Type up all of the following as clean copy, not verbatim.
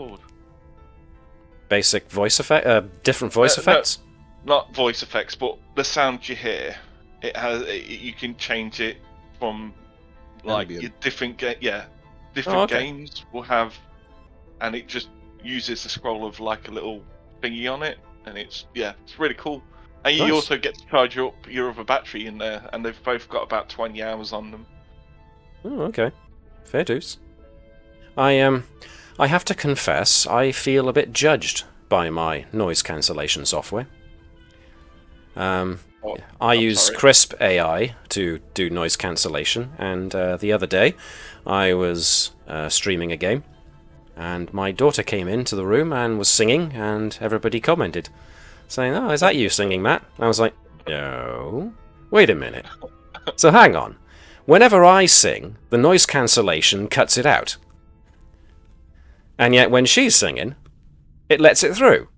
called? Basic voice effect, different voice effects. No, not voice effects, but the sound you hear. You can change it from like your different games will have, and it just uses the scroll of like a little thingy on it, and it's really cool. And you also get to charge up your other battery in there, and they've both got about 20 hours on them. Oh, okay. Fair dues. I have to confess, I feel a bit judged by my noise cancellation software. I use Crisp AI to do noise cancellation, and the other day I was streaming a game, and my daughter came into the room and was singing, and everybody commented, saying, "Oh, is that you singing, Matt?" I was like, "No. Wait a minute. So hang on. Whenever I sing, the noise cancellation cuts it out. And yet when she's singing, it lets it through.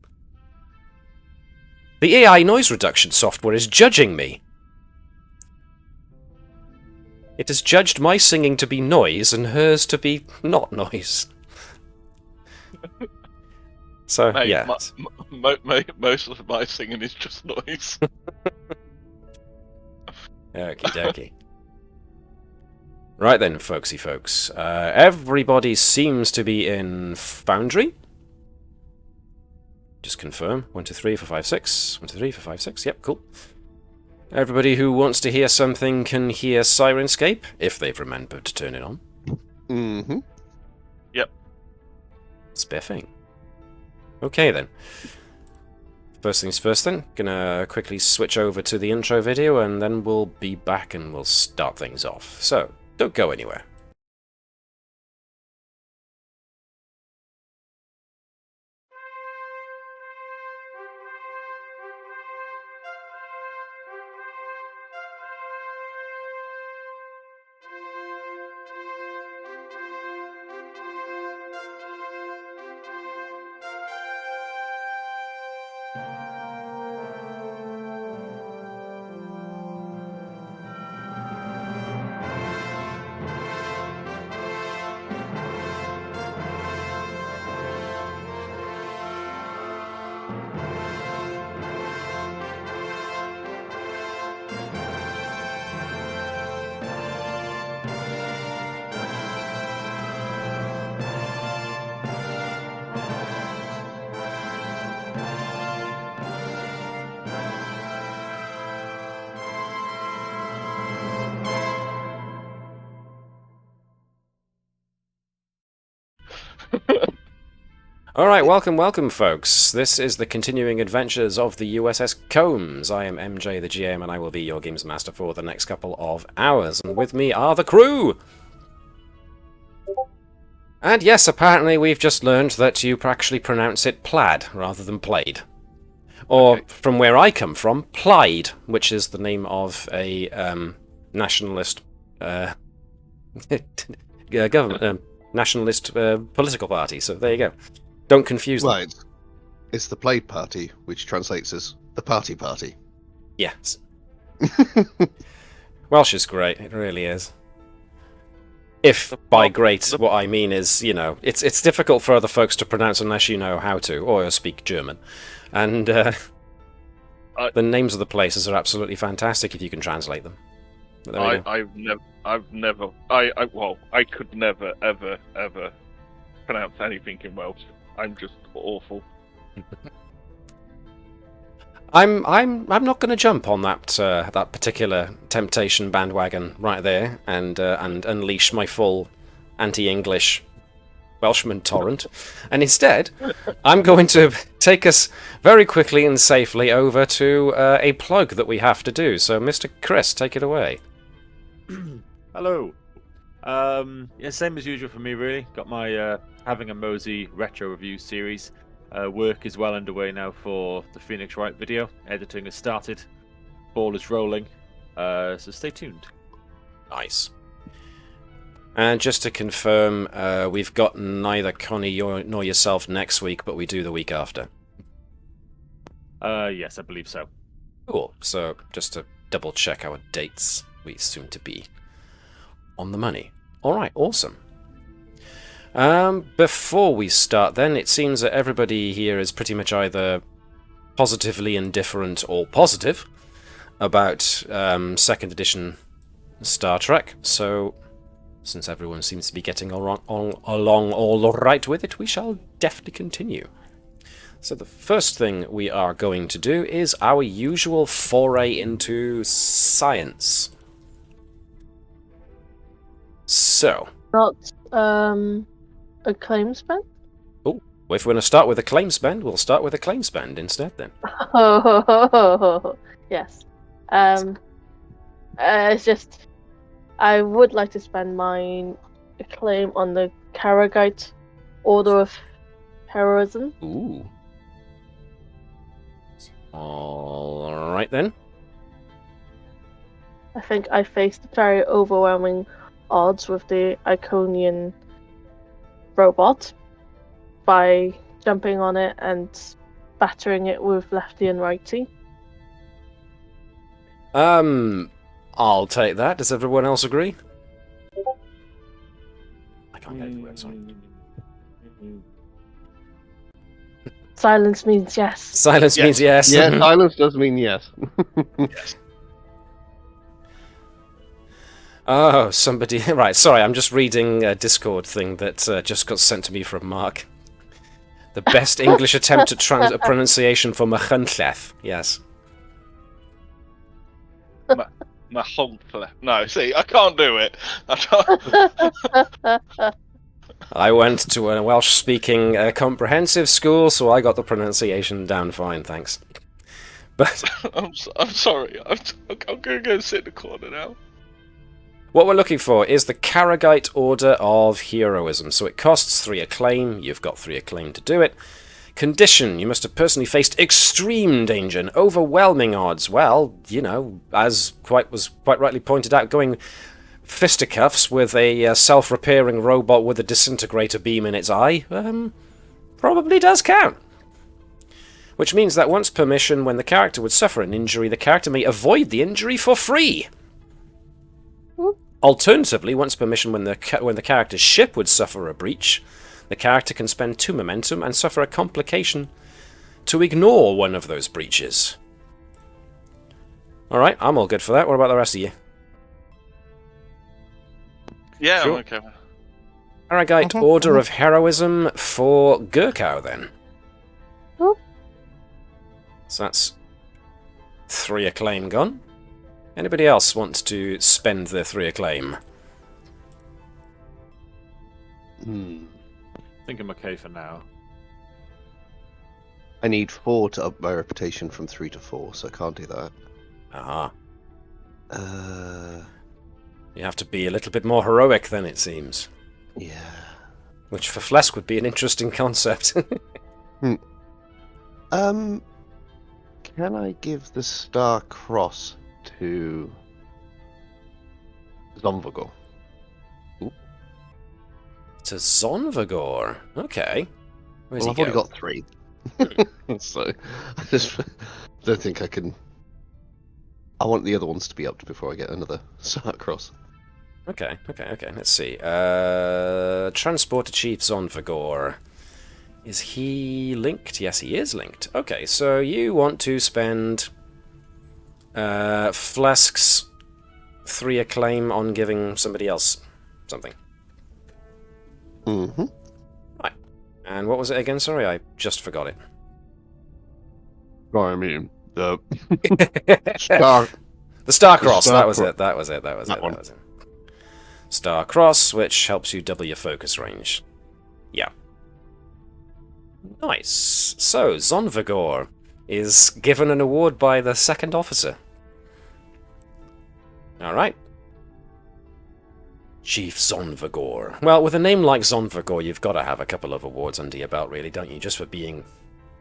The AI noise reduction software is judging me. It has judged my singing to be noise and hers to be not noise." So, Mate, yeah. Most of my singing is just noise. Okie dokie. Right then, folksy folks. Everybody seems to be in Foundry. Just confirm. 1, 2, 3, 4, 5, 6. 1, 2, 3, 4, 5, 6. Yep, cool. Everybody who wants to hear something can hear Sirenscape, if they've remembered to turn it on. Mm-hmm. Yep. Spiffing. Okay then. First things first then. Gonna quickly switch over to the intro video, and then we'll be back and we'll start things off. So, don't go anywhere. Alright, welcome folks. This is the continuing adventures of the USS Combs. I am MJ the GM, and I will be your games master for the next couple of hours. And with me are the crew! And yes, apparently we've just learned that you actually pronounce it plaid rather than played. Or, from where I come from, Plaid, which is the name of a nationalist government, nationalist political party. So there you go. Don't confuse them. Right. It's the Plaid Party, which translates as the Party Party. Yes. Welsh is great, it really is. If by great, what I mean is, you know, it's difficult for other folks to pronounce unless you know how to, or speak German. And the names of the places are absolutely fantastic if you can translate them. I could never, ever pronounce anything in Welsh. I'm just awful. I'm not going to jump on that particular temptation bandwagon right there and unleash my full anti-English Welshman torrent, and instead I'm going to take us very quickly and safely over to a plug that we have to do. So, Mr. Chris, take it away. Hello. Same as usual for me, really. Got my Having a Mosey retro review series. Work is well underway now for the Phoenix Wright video. Editing has started. Ball is rolling. So stay tuned. Nice. And just to confirm, we've got neither Connie nor yourself next week, but we do the week after. Yes, I believe so. Cool. So just to double check our dates, we seem to be on the money. All right, awesome. Before we start then, it seems that everybody here is pretty much either positively indifferent or positive about 2nd edition Star Trek, so since everyone seems to be getting along all right with it, we shall definitely continue. So the first thing we are going to do is our usual foray into science. So... Not, a claim spend? Oh, if we're going to start with a claim spend, we'll start with a claim spend instead then. Yes. It's just... I would like to spend my claim on the Karagite Order of Heroism. Ooh. Alright then. I think I faced very overwhelming odds with the Iconian robot by jumping on it and battering it with lefty and righty. I'll take that. Does everyone else agree? I can't get it. Sorry. Silence means yes. Silence means yes. Yeah, silence does mean yes. Yes. Oh, somebody... Right, sorry, I'm just reading a Discord thing that just got sent to me from Mark. The best English attempt at pronunciation for Machentleth. Yes. My whole no, see, I can't do it. I went to a Welsh-speaking comprehensive school, so I got the pronunciation down fine, thanks. But I'm sorry. I'm going to go sit in the corner now. what we're looking for is the Karagite Order of Heroism. So it costs 3 acclaim. You've got 3 acclaim to do it. Condition: you must have personally faced extreme danger and overwhelming odds. Well, you know, as was quite rightly pointed out, going fisticuffs with a self-repairing robot with a disintegrator beam in its eye probably does count. Which means that once per mission, when the character would suffer an injury, the character may avoid the injury for free. Alternatively, once per mission, when the character's ship would suffer a breach, the character can spend 2 momentum and suffer a complication to ignore one of those breaches. Alright, I'm all good for that. What about the rest of you? Yeah, Sure. I'm okay. Karagite Order of Heroism for Gurkau, then. Oh. So that's 3 acclaim gone. Anybody else want to spend their 3 acclaim? I think I'm okay for now. I need 4 to up my reputation from 3 to 4, so I can't do that. Aha. Uh, You have to be a little bit more heroic then, it seems. yeah. Which for Phlesc would be an interesting concept. Can I give the Star Cross to Zonvagor? To Zonvagor. Okay. Where's Well, he I've already go? got 3. So, I just don't think I can... I want the other ones to be upped before I get another Star Cross. Okay. Let's see. Transporter Chief Zonvagor. Is he linked? Yes, he is linked. Okay, so you want to spend Phlesk's 3 acclaim on giving somebody else something. Mm-hmm. Right. And what was it again? Sorry, I just forgot it. Oh, I mean, the Star... The Star Cross, Star that was Cross. it. That was it. That one. Star Cross, which helps you double your focus range. Yeah. Nice. So, Zonvagor is given an award by the 2nd officer. Alright. Chief Zonvagor. Well, with a name like Zonvagor, you've got to have a couple of awards under your belt, really, don't you? Just for being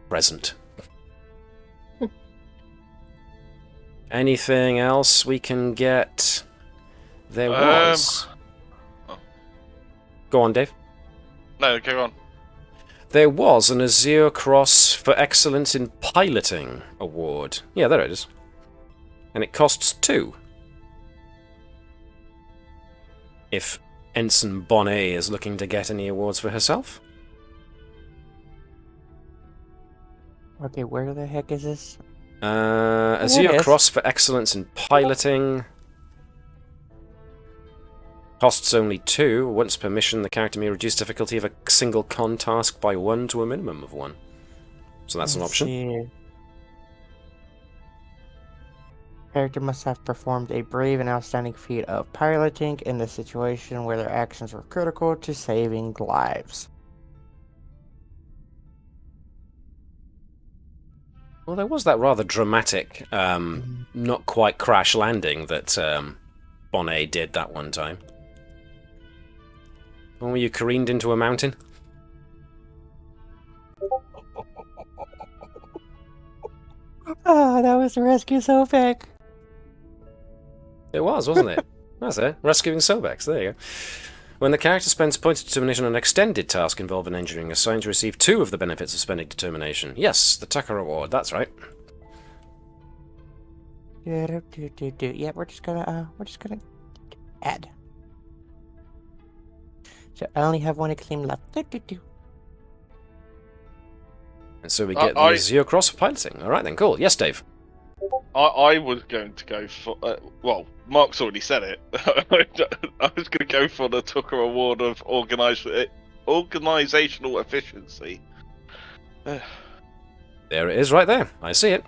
present. Anything else we can get? There was... Oh. Go on, Dave. No, go on. There was an Azure Cross for Excellence in Piloting award. Yeah, there it is. And it costs 2. If Ensign Bonnet is looking to get any awards for herself. Okay, where the heck is this? Azure Cross for excellence in piloting. Costs only 2. Once per mission, the character may reduce difficulty of a single con task by 1 to a minimum of 1. So that's an option. See. Character must have performed a brave and outstanding feat of piloting in the situation where their actions were critical to saving lives. Well, there was that rather dramatic, not quite crash landing that Bonnet did that one time. When were you careened into a mountain? Ah, that was a rescue so big. It was, wasn't it? That's it. Rescuing Sobex. There you go. When the character spends pointed determination on an extended task involving engineering, assigned to receive 2 of the benefits of spending determination. Yes, the Tucker Award. That's right. Yeah, we're just gonna add. So I only have 1 acclaim left. And so we get the Azure Cross for piloting. All right then, cool. Yes, Dave. I was going to go for... well, Mark's already said it. I was going to go for the Tucker Award of organisational efficiency. There it is right there. I see it.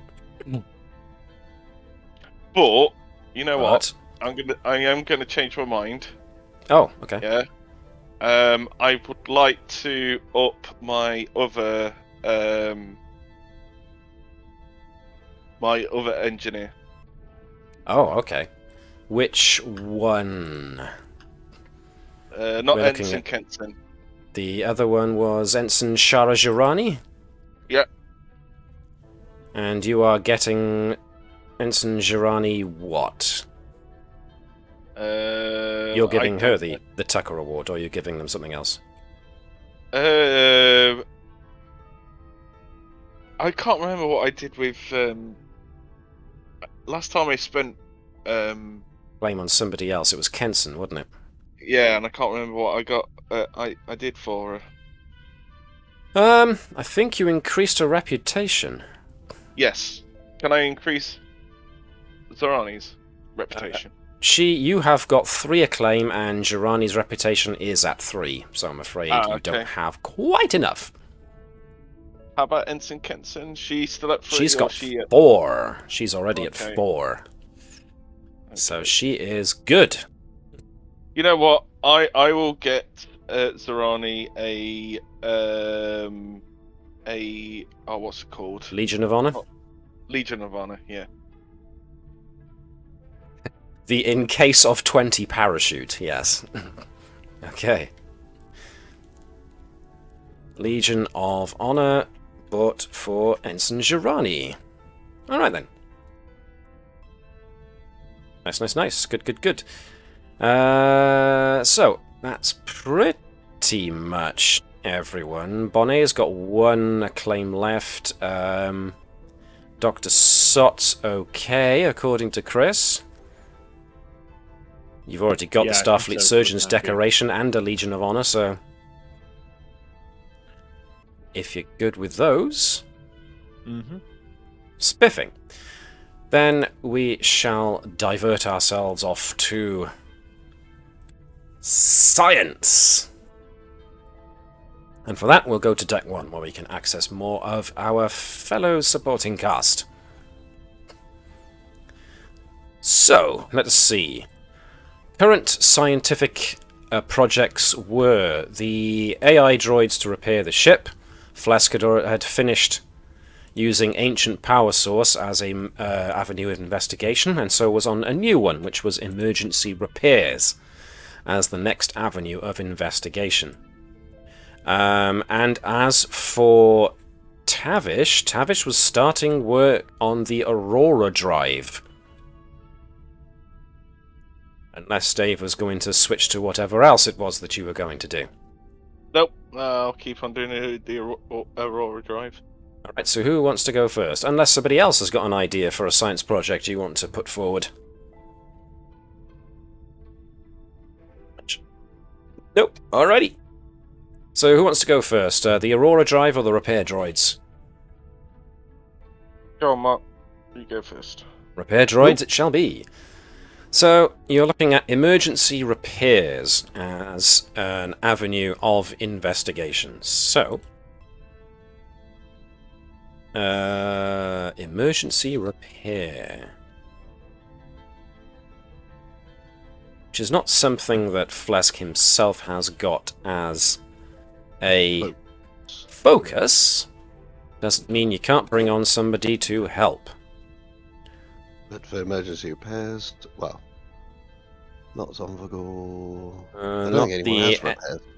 But, you know what? I am going to change my mind. Oh, okay. Yeah. I would like to up my other... my other engineer. Oh, okay. Which one? Not Ensign Kenson. The other one was Ensign Shara Girani? Yep. And you are getting Ensign Girani what? You're giving her the Tucker Award, or you're giving them something else? I can't remember what I did with... last time I spent... blame on somebody else. It was Kenson, wasn't it? Yeah, and I can't remember what I got. I did for her. I think you increased her reputation. Yes. Can I increase Zorani's reputation? You have got 3 acclaim, and Girani's reputation is at 3. So I'm afraid you don't have quite enough. How about Ensign Kenson? She's still at 3? She's got 4. She's already at 4. Okay. So she is good. You know what? I will get Zorani what's it called? Legion of Honor? Legion of Honor, yeah. The in case of 20 parachute, yes. Okay. Legion of Honor, but for Ensign Girani. Alright then. Nice. Good. So, that's pretty much everyone. Bonnet's got 1 acclaim left. Dr. Sott's okay, according to Chris. You've already got the Starfleet Surgeon's Decoration and a Legion of Honor, so... if you're good with those... Spiffing. Then we shall divert ourselves off to... science! And for that, we'll go to Deck 1, where we can access more of our fellow supporting cast. So, let's see. Current scientific projects were the AI droids to repair the ship. Phlesc had finished using ancient power source as a avenue of investigation, and so was on a new one, which was emergency repairs, as the next avenue of investigation. And as for Tavish was starting work on the Aurora drive. Unless Dave was going to switch to whatever else it was that you were going to do. Nope, I'll keep on doing the Aurora drive. Alright, so who wants to go first? Unless somebody else has got an idea for a science project you want to put forward. Nope. Alrighty. So who wants to go first? The Aurora Drive or the repair droids? Go on, Mark. You go first. Repair droids it shall be. So you're looking at emergency repairs as an avenue of investigation. So emergency repair, which is not something that Phlesc himself has got as a focus, doesn't mean you can't bring on somebody to help. But for emergency repairs, well, not Zonvagor.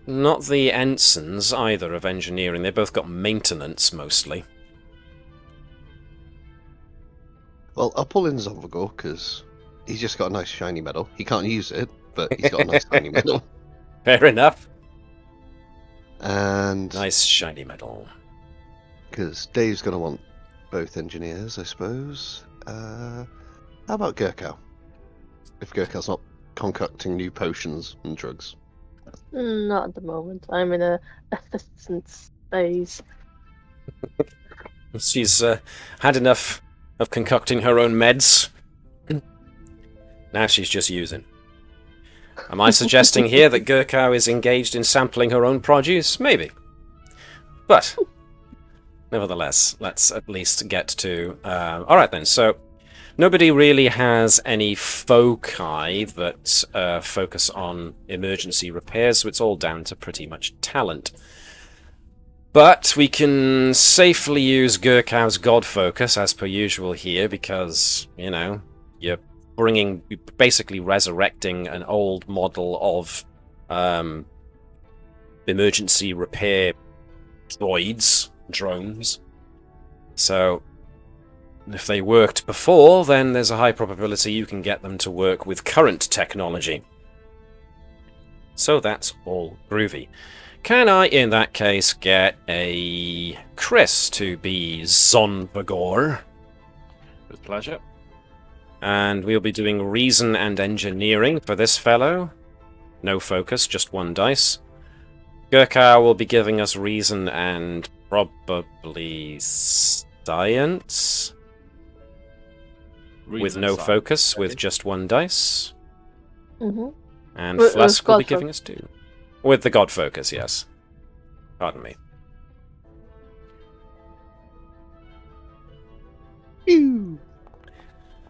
Not the ensigns either of engineering. They both got maintenance mostly. Well, I'll pull in Zonvagor because he's just got a nice shiny medal. He can't use it, but he's got a nice shiny medal. Fair enough. And nice shiny medal. Because Dave's going to want both engineers, I suppose. How about Gurkha? If Gurkha's not concocting new potions and drugs. Not at the moment. I'm in a assistance phase. She's had enough of concocting her own meds. Now she's just using. Am I suggesting here that Gurkha is engaged in sampling her own produce? Maybe. But, nevertheless, let's at least get to... Alright then, so nobody really has any foci that focus on emergency repairs, so it's all down to pretty much talent. But we can safely use Gurkha's God focus, as per usual here, because, you know, you're basically resurrecting an old model of emergency repair drones. So, if they worked before, then there's a high probability you can get them to work with current technology. So that's all groovy. Can I, in that case, get a Chris to be Zonvagor? With pleasure. And we'll be doing reason and engineering for this fellow. No focus, just one dice. Gurkha will be giving us reason and probably science. With no focus, with just one dice. Mm-hmm. And Phlesc will be giving us 2. With the God focus, yes. Pardon me. Ew.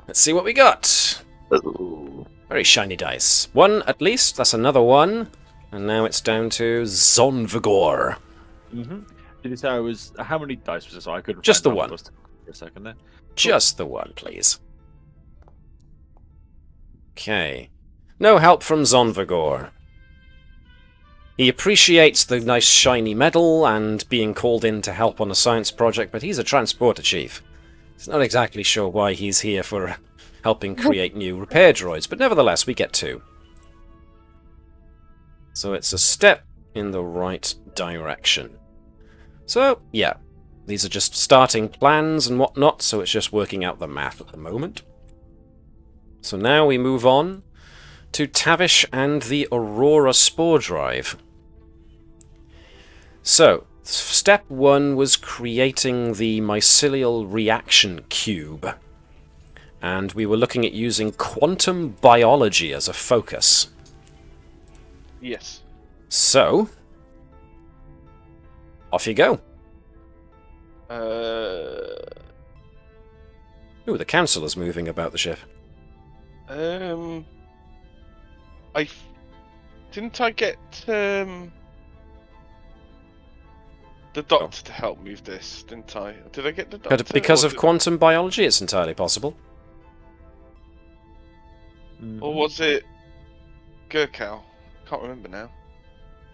Let's see what we got. Oh. Very shiny dice. 1 at least, that's another 1. And now it's down to Zonvagor. Mm-hmm. Did you say I was... How many dice was this? I couldn't just the find 1. For a second there. Just the 1, please. Okay. No help from Zonvagor. He appreciates the nice shiny medal and being called in to help on a science project, but he's a transporter chief. He's not exactly sure why he's here for helping create new repair droids, but nevertheless, we get 2. So it's a step in the right direction. So, yeah, these are just starting plans and whatnot, so it's just working out the math at the moment. So now we move on to Tavish and the Aurora Spore Drive. So, step 1 was creating the mycelial reaction cube. And we were looking at using quantum biology as a focus. Yes. So, off you go. Ooh, the councillor's moving about the ship. Didn't I get the doctor to help move this? Didn't I? Did I get the doctor? Because of quantum biology, it's entirely possible. Or was it Gurkha? Can't remember now.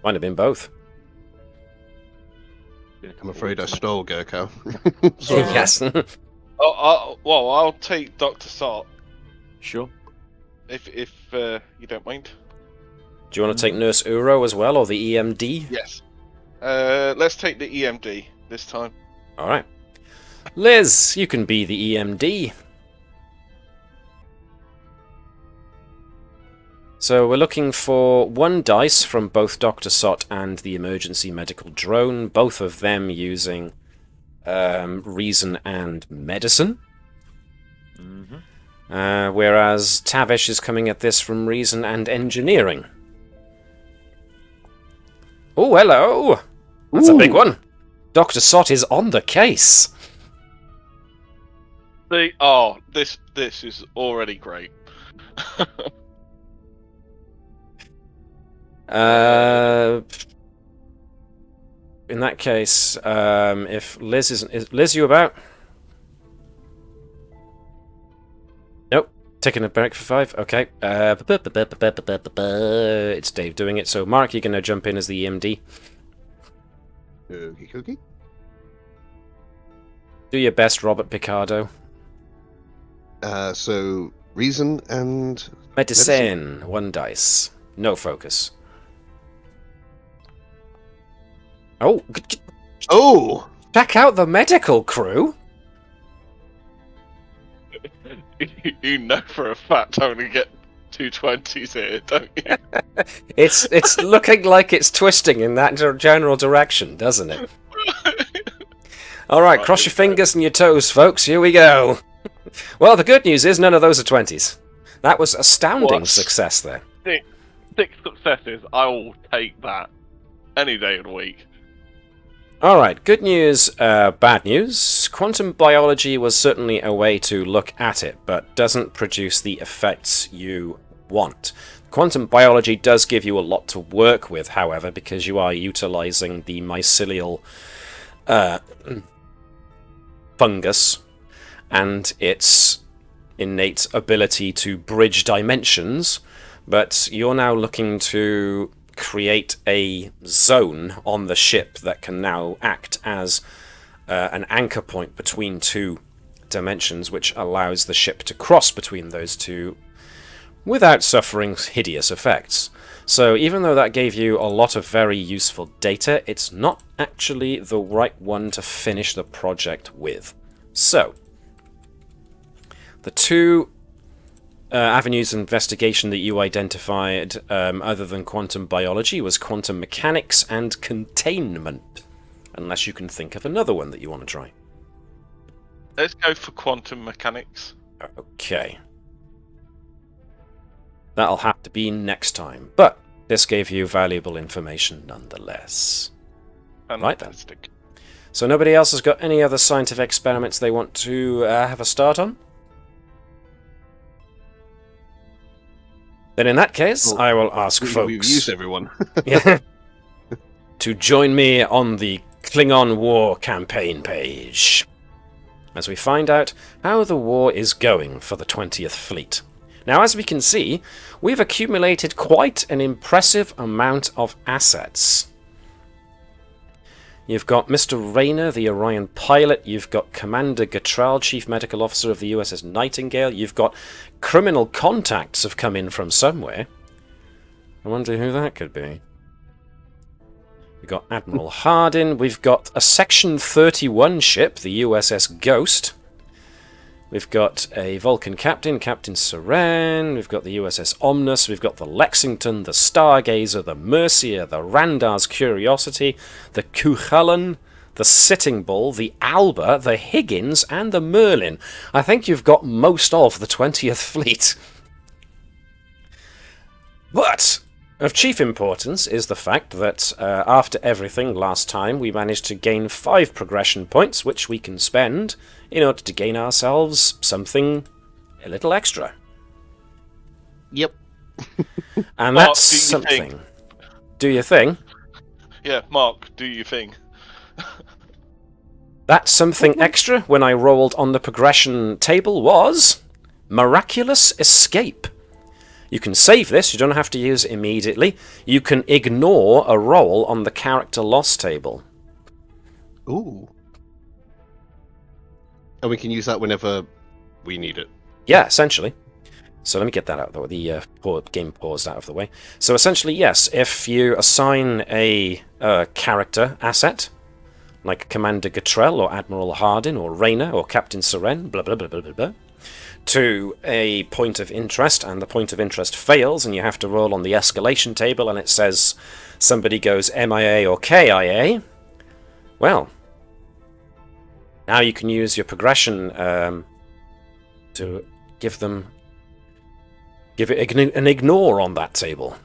Might have been both. I'm afraid I stole Gurkha. Yes. I'll take Dr. Sart. Sure. If you don't mind. Do you want to take Nurse Uro as well, or the EMD? Yes. Let's take the EMD this time. Alright. Liz, you can be the EMD. So we're looking for 1 dice from both Dr. Sott and the emergency medical drone, both of them using reason and medicine. Whereas Tavish is coming at this from reason and engineering. Oh, hello! That's a big one. Dr. Sott is on the case. This is already great. In that case, if Liz is Liz, you about? Nope. Taking a break for 5. Okay. It's Dave doing it. So, Mark, you're going to jump in as the EMD. Okie dokie. Do your best, Robert Picardo. So, reason and... Medicine. 1 dice. No focus. Oh! Oh! Check out the medical crew! You know for a fact I'm going to get 220s here, don't you? It's looking like it's twisting in that general direction, doesn't it? Alright, cross your fingers and your toes, folks. Here we go. Well, the good news is none of those are 20s. That was astounding success there. 6 successes. I will take that any day of the week. Alright, good news, bad news. Quantum biology was certainly a way to look at it, but doesn't produce the effects you want. Quantum biology does give you a lot to work with, however, because you are utilizing the mycelial fungus and its innate ability to bridge dimensions, but you're now looking to create a zone on the ship that can now act as an anchor point between 2 dimensions, which allows the ship to cross between those 2 without suffering hideous effects. So even though that gave you a lot of very useful data, it's not actually the right one to finish the project with. So, the 2 avenues of investigation that you identified, other than quantum biology, was quantum mechanics and containment. Unless you can think of another one that you want to try. Let's go for quantum mechanics. Okay. That'll have to be next time. But this gave you valuable information nonetheless. Fantastic. Right then. So nobody else has got any other scientific experiments they want to have a start on? Then in that case, I will ask folks... We've used everyone. Yeah, to join me on the Klingon War campaign page, as we find out how the war is going for the 20th Fleet. Now, as we can see, we've accumulated quite an impressive amount of assets. You've got Mr. Rayner, the Orion pilot. You've got Commander Gattral, Chief Medical Officer of the USS Nightingale. You've got criminal contacts have come in from somewhere. I wonder who that could be. We've got Admiral Hardin. We've got a Section 31 ship, the USS Ghost. We've got a Vulcan captain, Captain Seren. We've got the USS Omnus. We've got the Lexington, the Stargazer, the Mercia, the Randar's Curiosity, the Cuchulainn, the Sitting Bull, the Alba, the Higgins, and the Merlin. I think you've got most of the 20th Fleet. But of chief importance is the fact that after everything last time, we managed to gain 5 progression points, which we can spend in order to gain ourselves something a little extra. Yep. And Mark, that's something. Do your thing? Yeah, Mark, do your thing. That something extra, when I rolled on the progression table, was Miraculous Escape. You can save this, you don't have to use it immediately. You can ignore a roll on the character loss table. Ooh. And we can use that whenever we need it. Yeah, essentially. So let me get that out of the way, the game paused out of the way. So essentially, yes, if you assign a character asset, like Commander Gattral or Admiral Hardin or Rayner or Captain Seren, blah blah blah blah blah blah, to a point of interest, and the point of interest fails, and you have to roll on the escalation table, and it says somebody goes MIA or KIA, well, now you can use your progression to give it an ignore on that table.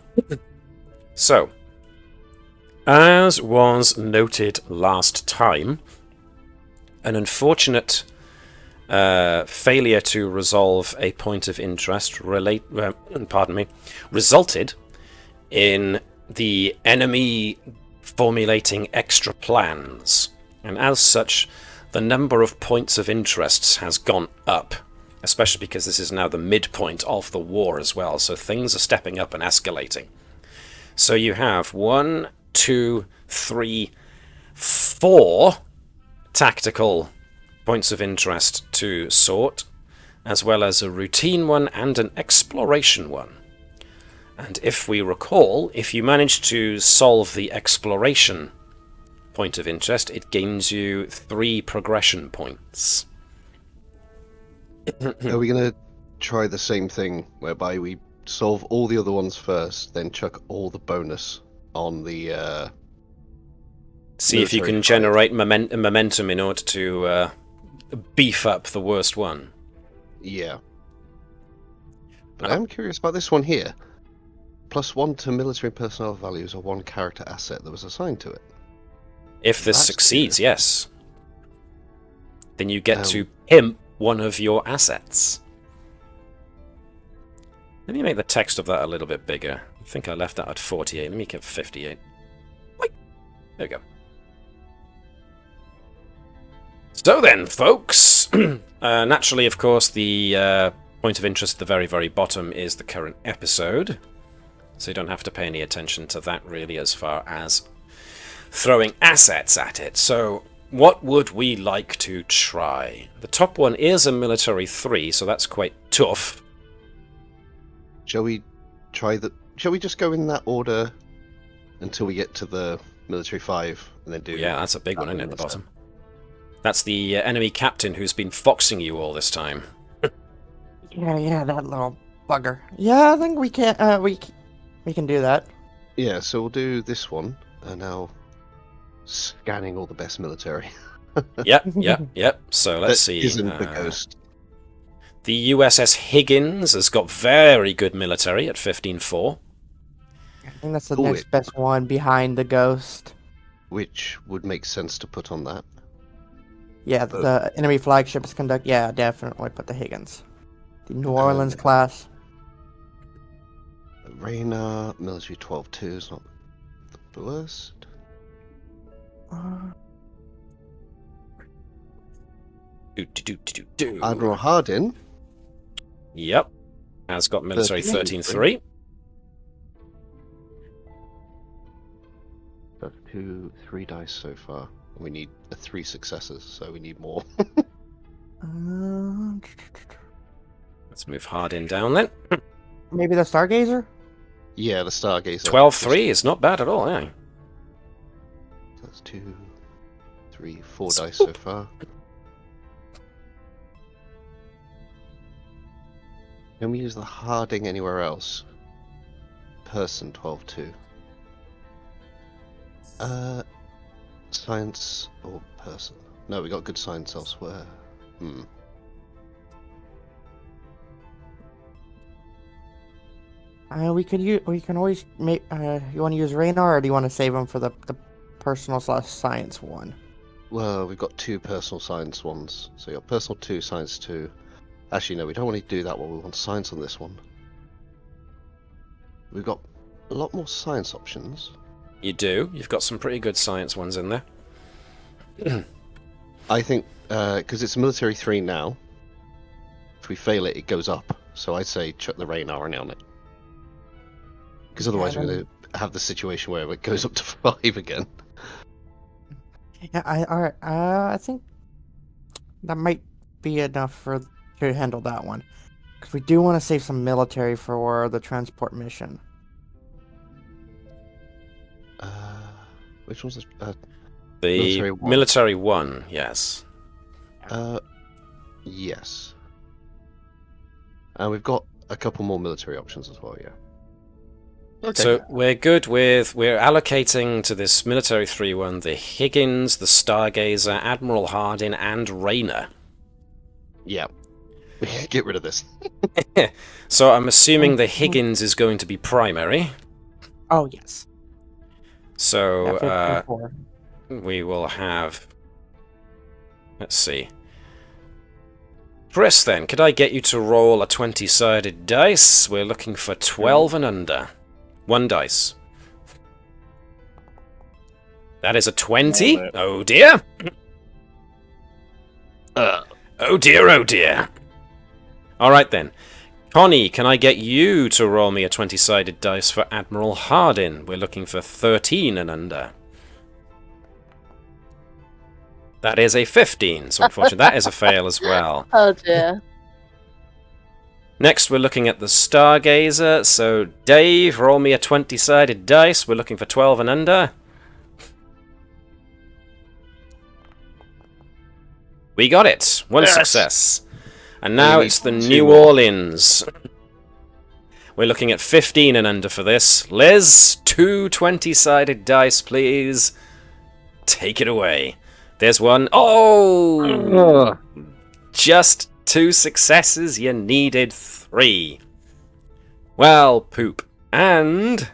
So, as was noted last time, an unfortunate failure to resolve a point of interest resulted in the enemy formulating extra plans, and as such, the number of points of interest has gone up, especially because this is now the midpoint of the war as well, so things are stepping up and escalating. So you have 1, 2, 3, 4 tactical points of interest to sort, as well as a routine one and an exploration one. And if we recall, if you manage to solve the exploration point of interest, it gains you 3 progression points. Are we going to try the same thing, whereby we solve all the other ones first, then chuck all the bonus on the... See if you can generate momentum in order to beef up the worst one. Yeah. But I'm curious about this one here. +1 to military personnel values or 1 character asset that was assigned to it. If this succeeds, yes. Then you get to pimp one of your assets. Let me make the text of that a little bit bigger. I think I left that at 48. Let me make it 58. Wait. There we go. So then, folks, naturally, of course, the point of interest at the very, very bottom is the current episode. So you don't have to pay any attention to that, really, as far as throwing assets at it. So what would we like to try? The top one is a military 3, so that's quite tough. Shall we just go in that order until we get to the military 5 and then do... Yeah, that's a big one, isn't it, at the bottom? That's the enemy captain who's been foxing you all this time. Yeah, that little bugger. Yeah, I think we can. We can do that. Yeah, so we'll do this one. Now, scanning all the best military. Yep. So let's see. Isn't the Ghost? The USS Higgins has got very good military at 15.4. I think that's the next best one behind the Ghost. Which would make sense to put on that. Yeah, the enemy flagships conduct. Yeah, definitely put the Higgins. The New Orleans class. Raina, military 12-2 is not the worst. Admiral Hardin. Yep. Has got military 13.3. Got 3 dice so far. We need 3 successes, so we need more. Let's move Hardin down then. Maybe the Stargazer? Yeah, the Stargazer. 12.3 is not bad at all, yeah. That's 2, 3, 4 dice so far. Can we use the Harding anywhere else? Person 12-2. Science or person? No, we got good science elsewhere. We can always make. You want to use Raynar, or do you want to save them for the personal / science one? Well, we've got 2 personal science ones. So you got personal 2, science 2. Actually, no, we don't want to do that one. We want science on this one. We've got a lot more science options. You do. You've got some pretty good science ones in there. I think, because it's military 3 now, if we fail it, it goes up. So I'd say chuck the Rain RNA on it. Because otherwise we're going to have the situation where it goes up to 5 again. Yeah, alright. I think that might be enough to handle that one. Because we do want to save some military for the transport mission. Which one's this? Military 1, yes. Yes. And we've got a couple more military options as well, yeah. Okay. So we're good with... We're allocating to this military 3-1 the Higgins, the Stargazer, Admiral Hardin, and Rayner. Yeah. Get rid of this. So I'm assuming the Higgins is going to be primary. Oh, yes. So we will have... Let's see. Chris, then, could I get you to roll a 20-sided dice? We're looking for 12 and under. 1 dice. That is a 20. Oh dear. Oh dear, oh dear. Alright then. Connie, can I get you to roll me a 20-sided dice for Admiral Hardin? We're looking for 13 and under. That is a 15, so unfortunately that is a fail as well. Oh dear. Next we're looking at the Stargazer, so Dave, roll me a 20-sided dice. We're looking for 12 and under. We got it! One success. And now it's the New Orleans. We're looking at 15 and under for this. Liz, 2 20-sided dice, please. Take it away. There's one. Oh! Just 2 successes. You needed 3. Well, poop. And...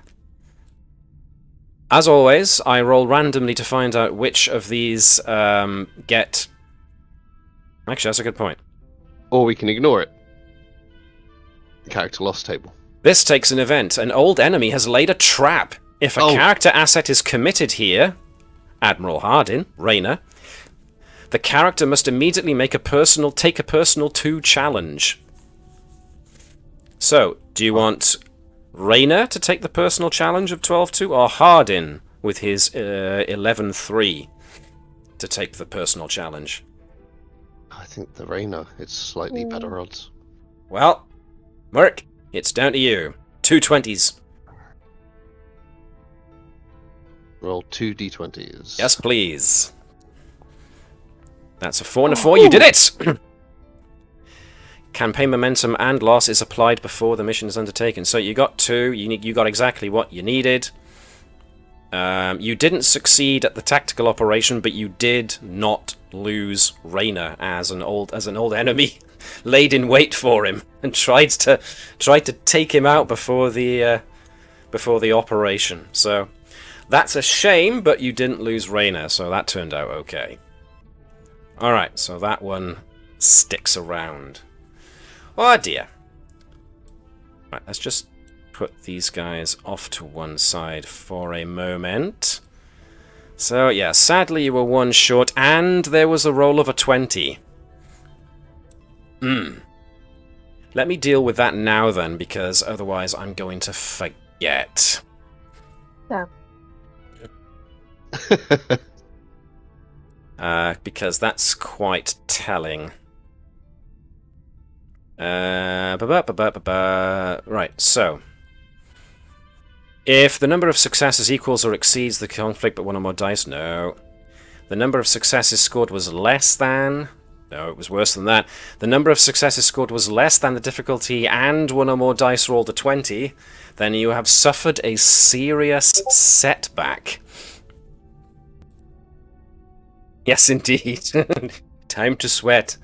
as always, I roll randomly to find out which of these get... Actually, that's a good point. Or we can ignore it. Character loss table. This takes an event. An old enemy has laid a trap. If a character asset is committed here, Admiral Hardin, Rayner, the character must immediately take a personal 2 challenge. So, do you want Rayner to take the personal challenge of 12-2, or Hardin with his 11-3 to take the personal challenge? I think the Rayner. It's slightly better odds. Well, Merc, it's down to you. 2 20s. Roll 2 d20s. Yes, please. That's a 4 and a 4. You did it! Campaign momentum and loss is applied before the mission is undertaken. So you got 2. You got exactly what you needed. You didn't succeed at the tactical operation, but you did not lose Rayner as an old enemy laid in wait for him and tried to take him out before the operation. So that's a shame, but you didn't lose Rayner, so that turned out okay. All right, so that one sticks around. Oh dear. Right, let's just put these guys off to one side for a moment. So, yeah, sadly you were 1 short, and there was a roll of a 20. Let me deal with that now, then, because otherwise I'm going to forget. Yeah. Because that's quite telling. Right, so... if the number of successes equals or exceeds the conflict but 1 or more dice, no. The number of successes scored was less than... no, it was worse than that. The number of successes scored was less than the difficulty and 1 or more dice rolled a 20, then you have suffered a serious setback. Yes, indeed. Time to sweat.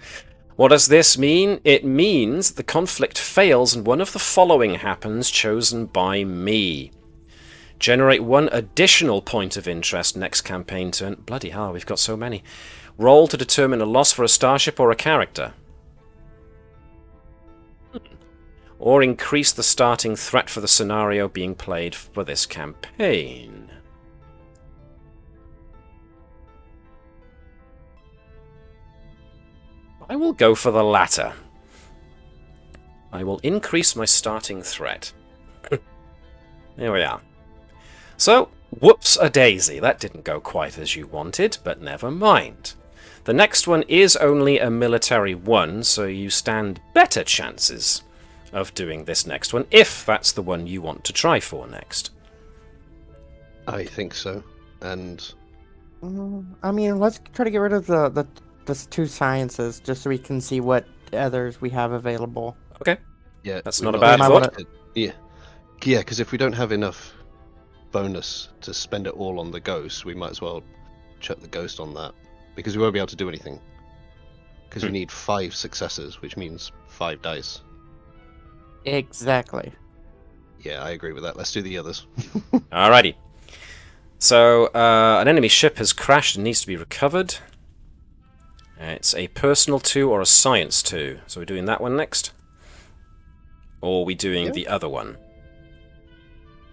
What does this mean? It means the conflict fails and one of the following happens, chosen by me. Generate 1 additional point of interest next campaign turn. Bloody hell, we've got so many. Roll to determine a loss for a starship or a character. Or increase the starting threat for the scenario being played for this campaign. I will go for the latter. I will increase my starting threat. There we are. So, whoops-a-daisy. That didn't go quite as you wanted, but never mind. The next one is only a military 1, so you stand better chances of doing this next one, if that's the one you want to try for next. I think so. And... I mean, let's try to get rid of the 2 sciences, just so we can see what others we have available. Okay. Yeah, That's we not a might bad wanna- thought. Yeah, because if we don't have enough bonus to spend it all on the ghost, we might as well chuck the ghost on that, because we won't be able to do anything. Because we need 5 successes, which means 5 dice. Exactly. Yeah, I agree with that. Let's do the others. Alrighty. So, an enemy ship has crashed and needs to be recovered. It's a personal 2 or a science 2. So we're doing that one next? Or are we doing the other one?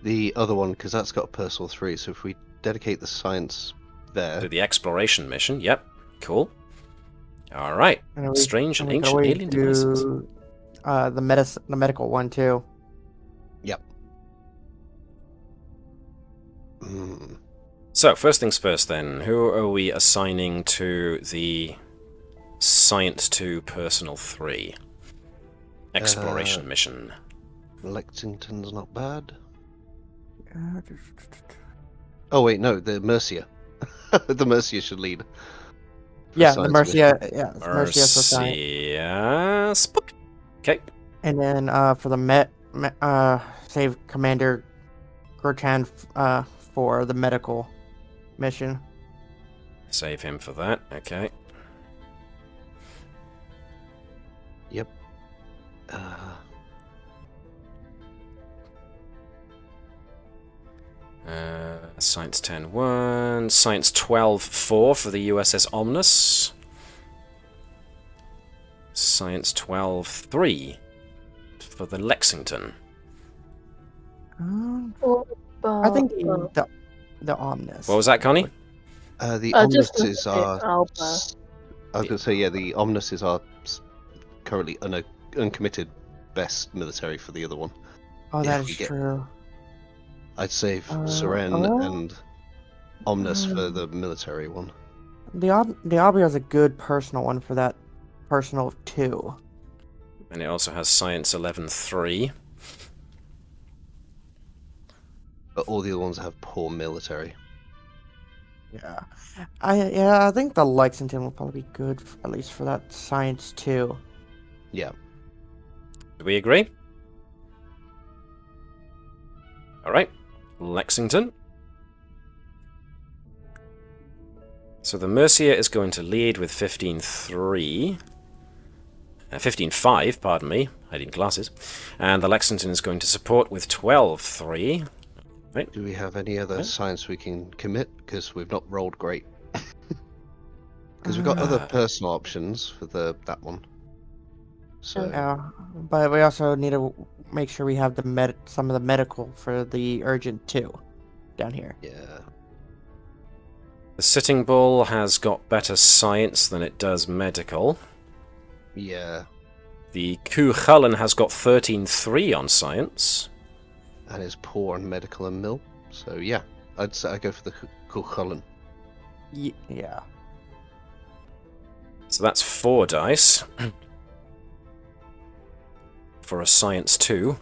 The other one, because that's got a personal 3, so if we dedicate the science there... To the exploration mission, yep. Cool. Alright. Strange and ancient alien devices. The medical one, too. Yep. So, first things first then. Who are we assigning to the Science 2 Personal 3 exploration mission? Lexington's not bad. Oh wait, no, the Mercia. The Mercia should lead. Yeah, the Mercia. Yeah, Mercia. Spook. Okay. And then for the save Commander Gerchan for the medical mission. Save him for that. Okay. Yep. Science 10-1, Science 12-4 for the USS Omnus. Science 12-3 for the Lexington. I think the Omnus. What was that, Connie? The Omnus is our... I was going to say, yeah, the Omnus is our currently uncommitted best military for the other one. Oh, that is true. I'd save Seren and Omnus for the military one. The Obria is a good personal one for that personal 2. And it also has Science 11-3. But all the other ones have poor military. Yeah. I think the Lexington will probably be good, at least for that Science 2. Yeah. Do we agree? Alright. Lexington. So the Mercia is going to lead with 15-3. 15-5, pardon me. Hiding glasses. And the Lexington is going to support with 12-3. Right. Do we have any other science we can commit? Because we've not rolled great. Because we've got other personal options for that one. So. Yeah, but we also need to make sure we have some of the medical for the urgent 2 down here. Yeah. The Sitting Bull has got better science than it does medical. Yeah. The Cuchulainn has got 13-3 on science. And is poor on medical and mil. So yeah, I'd say I go for the Cuchulainn. Yeah. So that's 4 dice. For a science 2.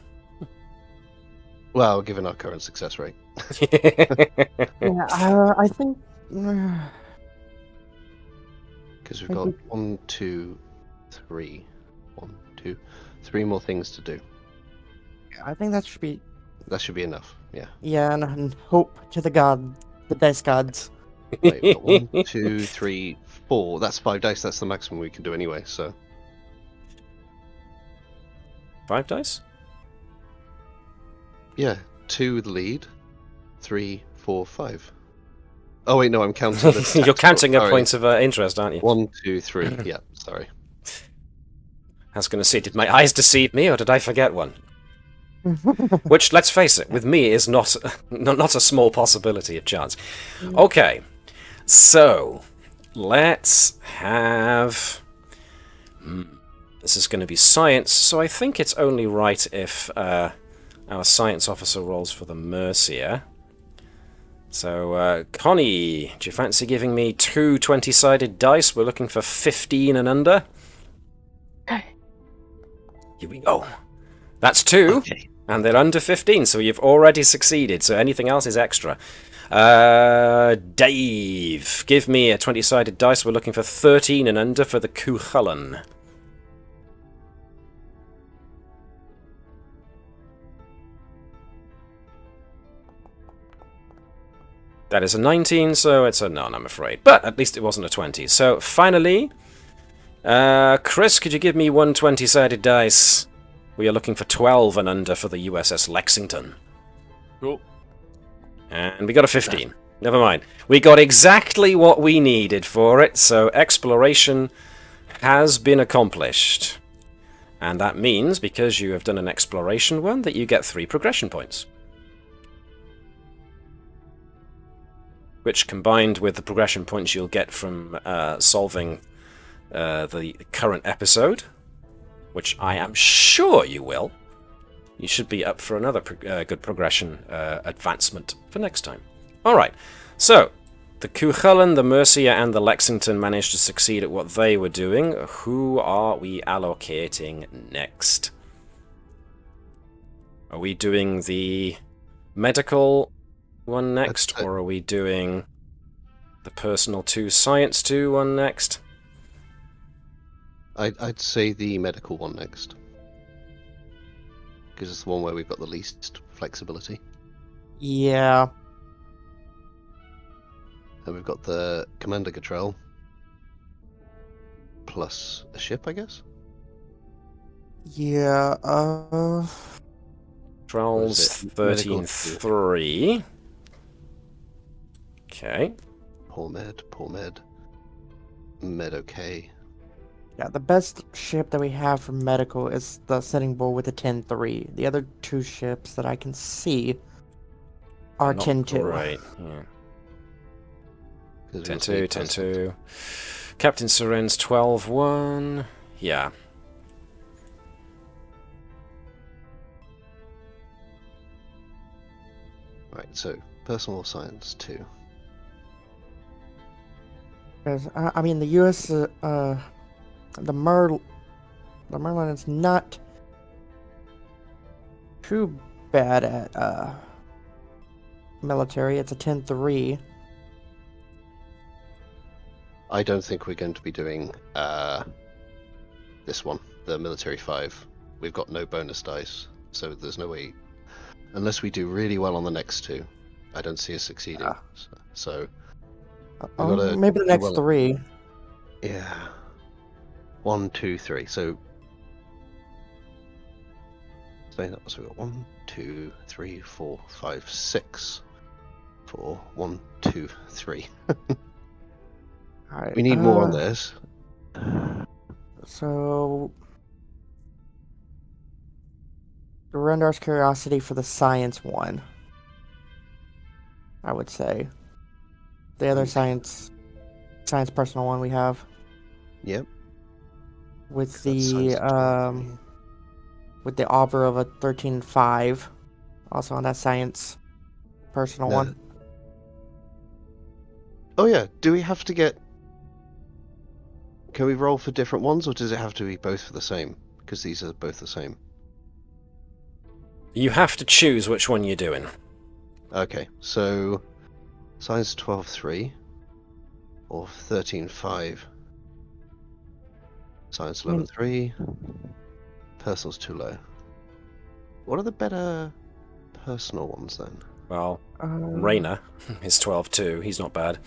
Well, given our current success rate. Yeah, I think... Because we've got 1, 2, 3. 1, 2, 3 more things to do. I think that should be... That should be enough, yeah. Yeah, and hope to the dice gods. Right, we've got 1, 2, 3, 4. That's 5 dice, that's the maximum we can do anyway, so... 5 dice? Yeah, 2 the lead, 3, 4, 5. Oh wait, no, I'm counting the You're counting a point of interest, aren't you? 1, 2, 3, yeah, sorry. I was going to say, did my eyes deceive me, or did I forget one? Which, let's face it, with me is not a small possibility of chance. Okay, so let's have... This is going to be science, so I think it's only right if our science officer rolls for the Mercia. So, Connie, do you fancy giving me 2 20-sided dice? We're looking for 15 and under. Okay. Here we go. That's 2, Okay. And they're under 15, so you've already succeeded, so anything else is extra. Dave, give me a 20-sided dice. We're looking for 13 and under for the Cuchulainn. That is a 19, so it's a none, I'm afraid. But at least it wasn't a 20. So finally, Chris, could you give me one 20-sided dice? We are looking for 12 and under for the USS Lexington. Cool. And we got a 15. Never mind. We got exactly what we needed for it, so exploration has been accomplished. And that means, because you have done an exploration one, that you get 3 progression points. Which, combined with the progression points you'll get from solving the current episode, which I am sure you will, you should be up for another good progression advancement for next time. Alright, so the Cuchulainn, the Mercia, and the Lexington managed to succeed at what they were doing. Who are we allocating next? Are we doing the medical one next, or are we doing the personal 2 science 2 one next? I'd say the medical one next, because it's the one where we've got the least flexibility. Yeah. And we've got the Commander Gatrell plus a ship, I guess. Yeah. Trolls 13-3. Okay. Poor Med. Med okay. Yeah, the best ship that we have for medical is the Sitting Bull with a 10-3. The other 2 ships that I can see are 10-2. Right, yeah. 10-2, 10-2. Captain Seren's 12-1. Yeah. Right, so personal science 2. Because, I mean, the US, the Merlin is not too bad at military. It's a 10-3. I don't think we're going to be doing this one, the military 5. We've got no bonus dice, so there's no way. Unless we do really well on the next 2, I don't see us succeeding. So maybe the next 3. Yeah. 1, 2, 3. So that was, we got 1, 2, 3, 4, 5, 6. 4, 1, 2, 3. Alright, we need more on this. So Rendar's Curiosity for the science one, I would say. The other science personal one we have. Yep. With the Auber of a 13-5, also on that science personal one. Oh yeah, do we have to get... Can we roll for different ones, or does it have to be both for the same? Because these are both the same. You have to choose which one you're doing. Okay, so science 12-3 or 13-5. Science 11-3. Personal's too low. What are the better personal ones then? Well, Rayner is 12-2. He's not bad.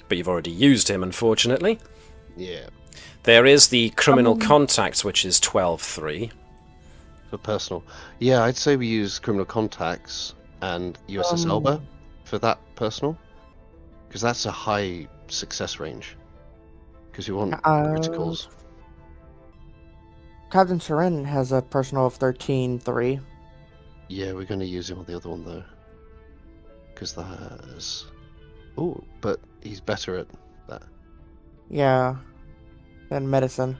But you've already used him, unfortunately. Yeah. There is the Criminal Contacts, which is 12-3. For personal. Yeah, I'd say we use Criminal Contacts and USS Elba for that personal. Because that's a high success range. Because you want criticals. Captain Seren has a personal of 13-3. Yeah, we're going to use him on the other one though. Because that has... Oh, but he's better at that. Yeah. Than medicine.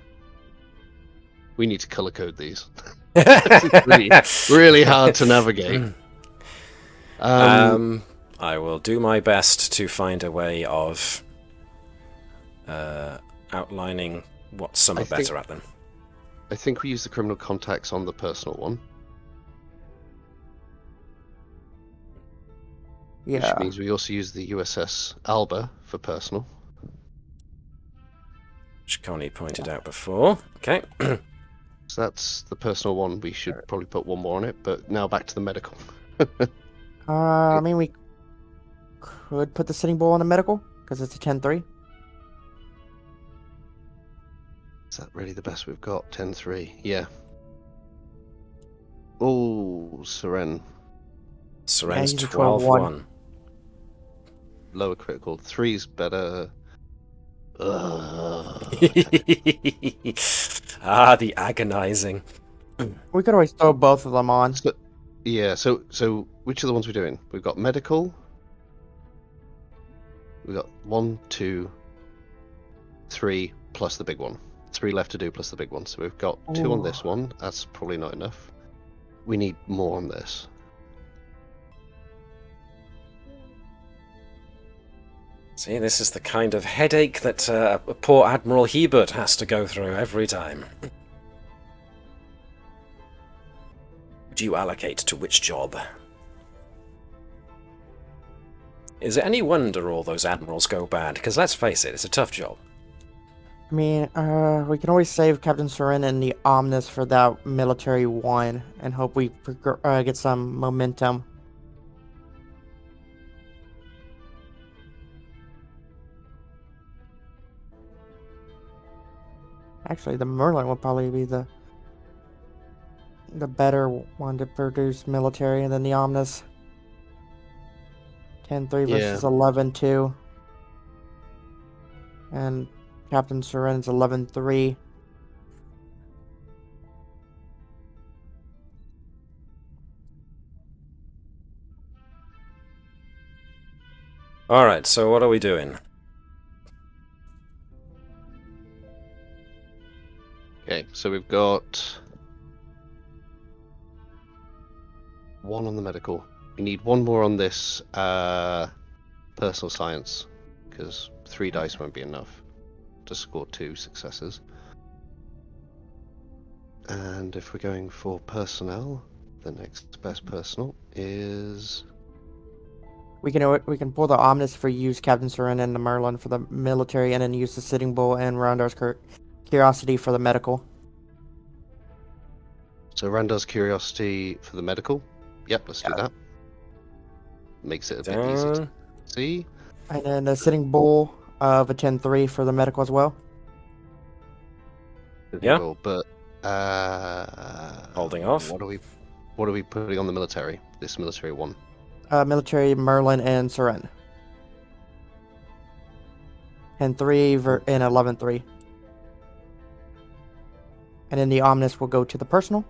We need to color code these. It's really hard to navigate. I will do my best to find a way of outlining what some are better at them. I think we use the Criminal Contacts on the personal one. Yeah. Which means we also use the USS Alba for personal. Which Connie pointed out before. Okay. So that's the personal one. We should probably put one more on it, but now back to the medical. I mean, we could put the Sitting Bull on the medical, because it's a 10-3. Is that really the best we've got? 10-3, yeah. Oh, Seren. Seren's he's a 12-1. Lower critical. 3's better. Ah, the agonizing. We could always throw both of them on. Yeah, so which are the ones we're doing? We've got medical. We've got 1, 2, 3 plus the big one. 3 left to do plus the big one. So we've got 2 on this one. That's probably not enough. We need more on this. See, this is the kind of headache that poor Admiral Hebert has to go through every time. Would you allocate to which job? Is it any wonder all those admirals go bad? Because let's face it, it's a tough job. I mean, we can always save Captain Seren and the Omnis for that military one, and hope we get some momentum. Actually, the Merlin will probably be the better one to produce military than the Omnis. 10-3 versus 11-2. And Captain Seren's 11-3. Alright, so what are we doing? Okay, so we've got 1 on the medical. We need 1 more on this personal science, because 3 dice won't be enough to score 2 successes. And if we're going for personnel, the next best personal is... We can pull the Omnis for use Captain Seren and the Merlin for the military, and then use the Sitting Bull and Randar's Curiosity for the medical. So Randar's Curiosity for the medical. Yep, let's do that. Makes it a bit easier to see. And then the Sitting Bull of a 10-3 for the medical as well. Yeah. But holding off. What are we putting on the military? This military one. Military Merlin and Seren. 10-3 and 11-3. And then the Omnis will go to the personal.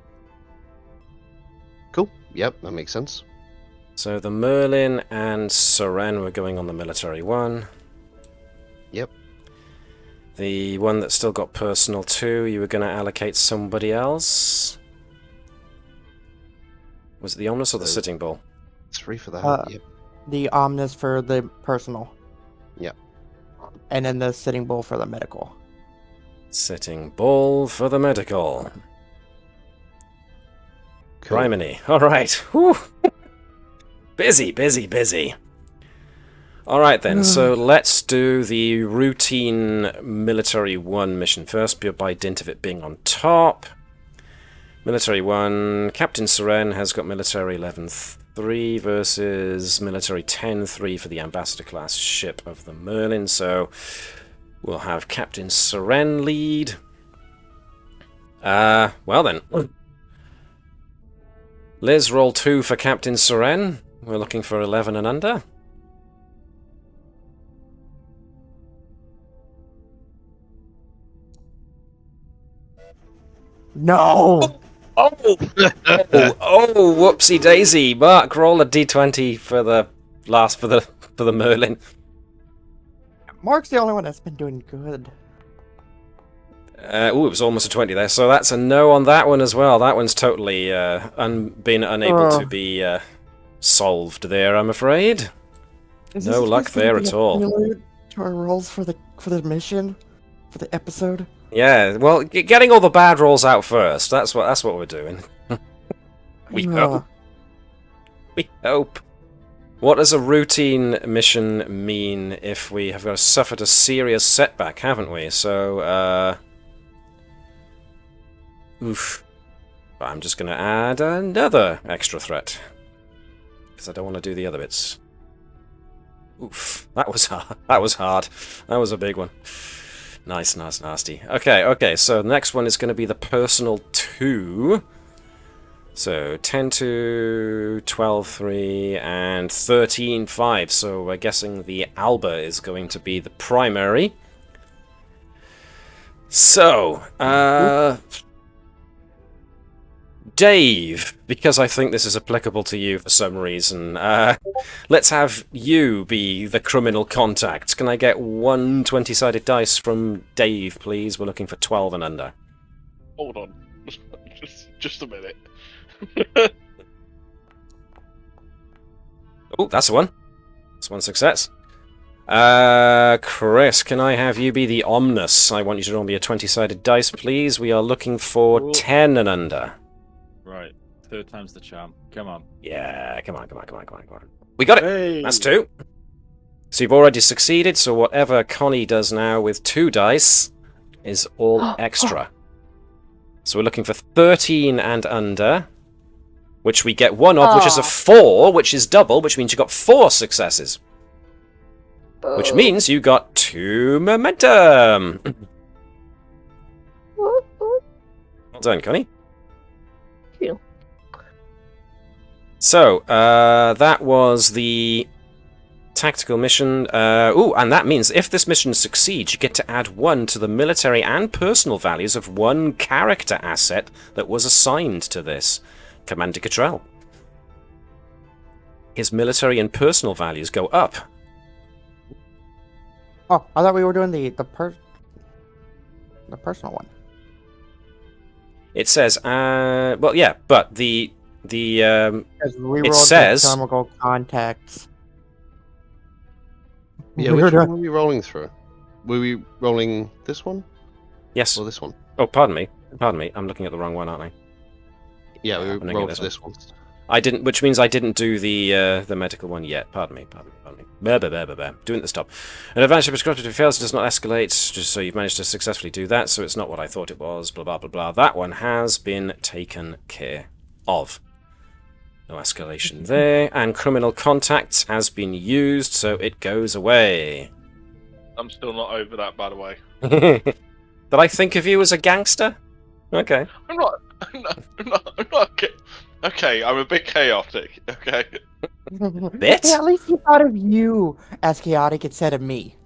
Cool. Yep, that makes sense. So the Merlin and Seren were going on the military one. Yep. The one that still got personal 2, you were going to allocate somebody else? Was it the Omnis or the Sitting Bull? 3 for that. Yep. The Omnis for the personal. Yep. And then the Sitting Bull for the medical. Sitting Bull for the medical. Cool. Criminy. Alright. Whew. Busy. Alright then, so let's do the routine military 1 mission first, by dint of it being on top. Military 1, Captain Seren has got military 11-3 versus military 10-3 for the Ambassador class ship of the Merlin, so we'll have Captain Seren lead. Well then. Liz, roll 2 for Captain Seren. We're looking for 11 and under. No! Oh, whoopsie daisy. Mark, roll a d20 for the Merlin. Mark's the only one that's been doing good. It was almost a 20 there, so that's a no on that one as well. That one's totally been unable to be solved there, I'm afraid. No luck there at all. To our rolls for the mission, for the episode. Yeah, well, getting all the bad rolls out first. That's what we're doing. We hope. We hope. What does a routine mission mean if we have suffered a serious setback, haven't we? So, oof. I'm just going to add another extra threat. Because I don't want to do the other bits. Oof, that was hard. That was hard. That was a big one. Nice, nasty. Okay, so the next one is going to be the personal 2. So 10-2, 12-3, and 13-5. So we're guessing the Alba is going to be the primary. So, Dave, because I think this is applicable to you for some reason, let's have you be the criminal contact. Can I get one 20-sided dice from Dave, please? We're looking for 12 and under. Hold on. Just a minute. Oh, that's one. That's one success. Chris, can I have you be the Omnus? I want you to roll me a 20-sided dice, please. We are looking for 10 and under. Right. Third time's the charm. Come on. Yeah, come on. We got it! Hey. That's 2. So you've already succeeded, so whatever Connie does now with 2 dice is all extra. So we're looking for 13 and under, which we get 1 of, which is a 4, which is double, which means you got 4 successes. Which means you got 2 momentum. Well done, Connie. Thank you. So, that was the tactical mission. And that means if this mission succeeds, you get to add 1 to the military and personal values of 1 character asset that was assigned to this. Commander Cottrell. His military and personal values go up. Oh, I thought we were doing the personal one. It says, well, yeah, but it says chemical contacts. Yeah, which one were we rolling through? Were we rolling this one? Yes. Or this one? Oh, pardon me. I'm looking at the wrong one, aren't I? Yeah, we rolled this one. I didn't, which means I didn't do the medical one yet. Pardon me. Doing it at the stop. An advantage prescribed if it fails, it does not escalate, just so you've managed to successfully do that, so it's not what I thought it was, blah, blah, blah, blah. That one has been taken care of. No escalation there. And criminal contact has been used, so it goes away. I'm still not over that, by the way. Did I think of you as a gangster? Okay. I'm not. Okay, I'm a bit chaotic. Okay. Bit? Yeah, at least he thought of you as chaotic instead of me.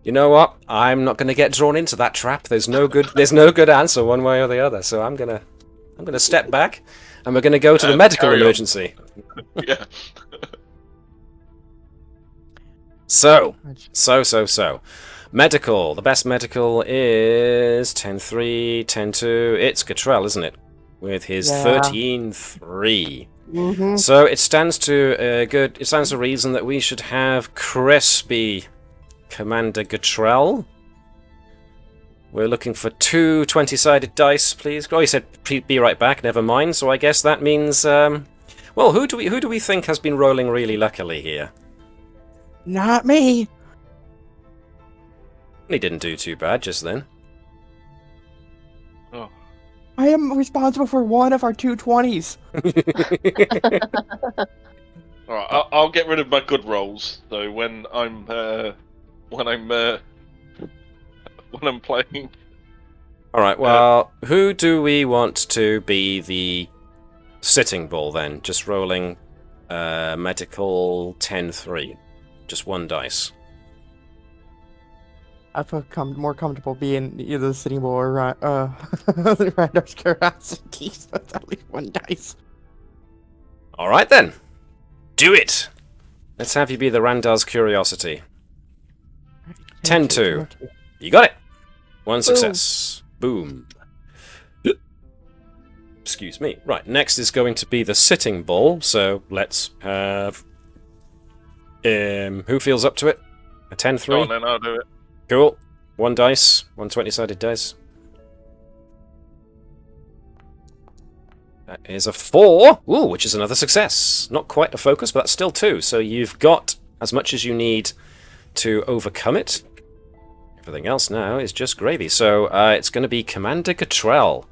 You know what? I'm not going to get drawn into that trap. There's no good answer one way or the other. So I'm gonna step back, and we're gonna go to the medical emergency. Yeah. So. Medical. The best medical is 10-3, 10-2. It's Cottrell, isn't it? With his 13-3. Mm-hmm. So it stands to reason that we should have Chris be Commander Cottrell. We're looking for 2 20-sided dice, please. Oh, he said be right back. Never mind. So I guess that means, well, who do we think has been rolling really luckily here? Not me. He didn't do too bad just then. Oh. I am responsible for 1 of our 2 20s. All right, I'll get rid of my good rolls though when I'm playing. All right. Well, who do we want to be the sitting bull then? Just rolling medical 10-3, just 1 dice. I feel more comfortable being either the sitting bull or Randar's curiosity, so it's at least 1 dice. All right then, do it. Let's have you be the Randar's curiosity. 10-2. You got it. 1 success. Boom. Excuse me. Right. Next is going to be the sitting bull. So let's have. Who feels up to it? A 10-3. Go on, then I'll do it. Cool. 1 dice. 1 20-sided dice. That is a 4. Ooh, which is another success. Not quite a focus, but that's still 2. So you've got as much as you need to overcome it. Everything else now is just gravy. So it's going to be Commander Cottrell.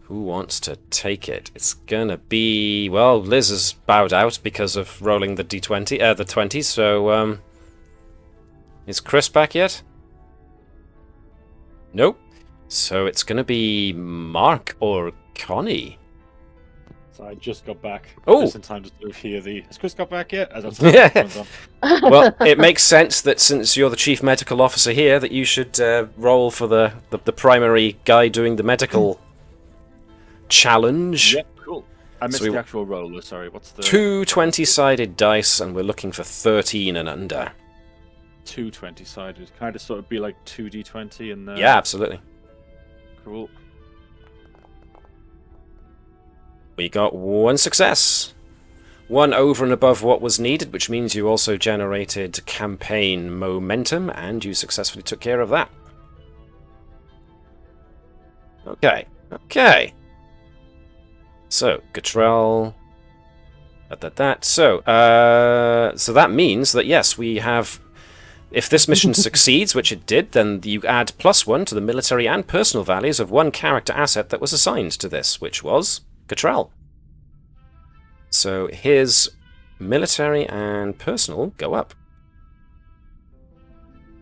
Who wants to take it? It's gonna be... Well, Liz has bowed out because of rolling the D20, the 20, so, is Chris back yet? Nope. So it's gonna be Mark or Connie. So I just got back. Oh! Just in time to hear the... Has Chris got back yet? Well, it makes sense that since you're the chief medical officer here, that you should roll for the primary guy doing the medical challenge. Yep, cool. I missed the actual roller, sorry. What's the... 2 20-sided dice, and we're looking for 13 and under. 2 20-sided. Kind of sort of be like 2d20 and... Yeah, absolutely. Cool. We got 1 success. 1 over and above what was needed, which means you also generated campaign momentum, and you successfully took care of that. Okay. So, Gatrell... So that means that, yes, we have... If this mission succeeds, which it did, then you add +1 to the military and personal values of 1 character asset that was assigned to this, which was Gatrell. So his military and personal go up.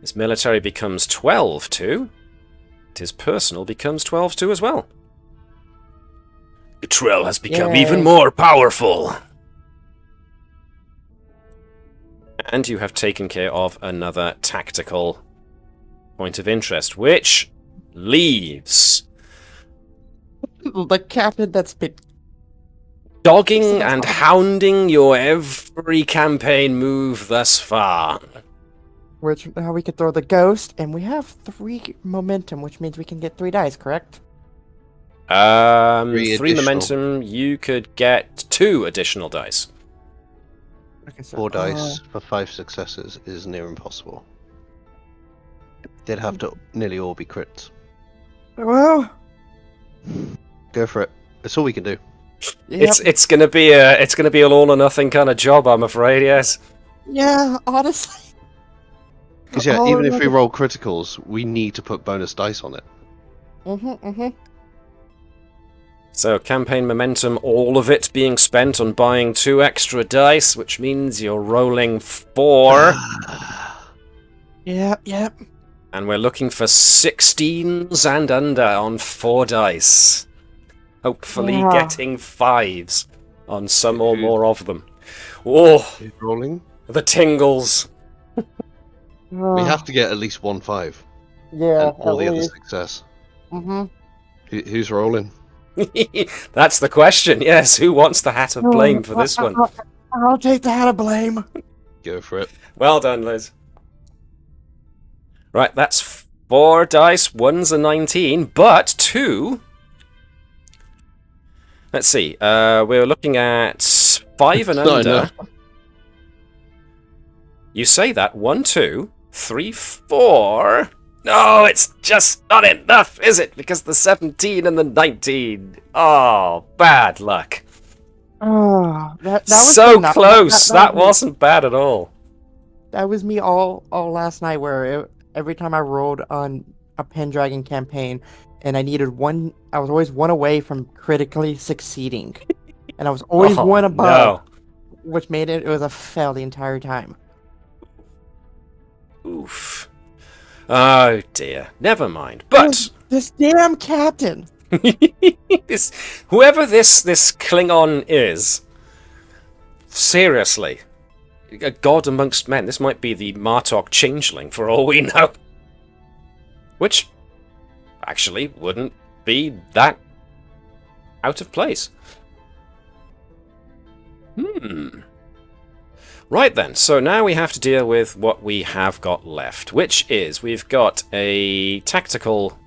His military becomes 12-2. His personal becomes 12-2 as well. Gatrell has become even more powerful. And you have taken care of another tactical point of interest, which leaves the captain that's been dogging and hounding your every campaign move thus far. Which now we could throw the ghost, and we have 3 momentum, which means we can get 3 dice, correct? 3 momentum. You could get 2 additional dice. Okay, so, 4 dice for 5 successes is near impossible. They'd have to nearly all be crits. Well, go for it. That's all we can do. Yep. It's gonna be an all or nothing kind of job, I'm afraid. Yes. Yeah, honestly. Because even if we roll criticals, we need to put bonus dice on it. So, campaign momentum, all of it being spent on buying 2 extra dice, which means you're rolling 4. Yep. And we're looking for 16s and under on 4 dice. Hopefully getting 5s on some or more of them. Oh, Who's rolling? the tingles. We have to get at least 1 5. Yeah, and all the other success. Who's rolling? That's the question, yes. Who wants the hat of blame for this one? I'll take the hat of blame. Go for it. Well done, Liz. Right, that's 4 dice. 1's a 19, but 2... Let's see. We're looking at 5 and under. You say that. 1, 2, 3, 4... No, it's just not enough, is it? Because the 17 and the 19. Oh, bad luck. Oh, that was so close. That wasn't bad at all. That was me all last night, where every time I rolled on a Pendragon campaign, and I needed 1, I was always 1 away from critically succeeding, and I was always 1 above, which made it was a fail the entire time. Oof. Oh dear, never mind. But this damn captain, whoever this Klingon is, seriously, a god amongst men. This might be the Martok changeling for all we know, which actually wouldn't be that out of place. Right then, so now we have to deal with what we have got left, which is we've got a tactical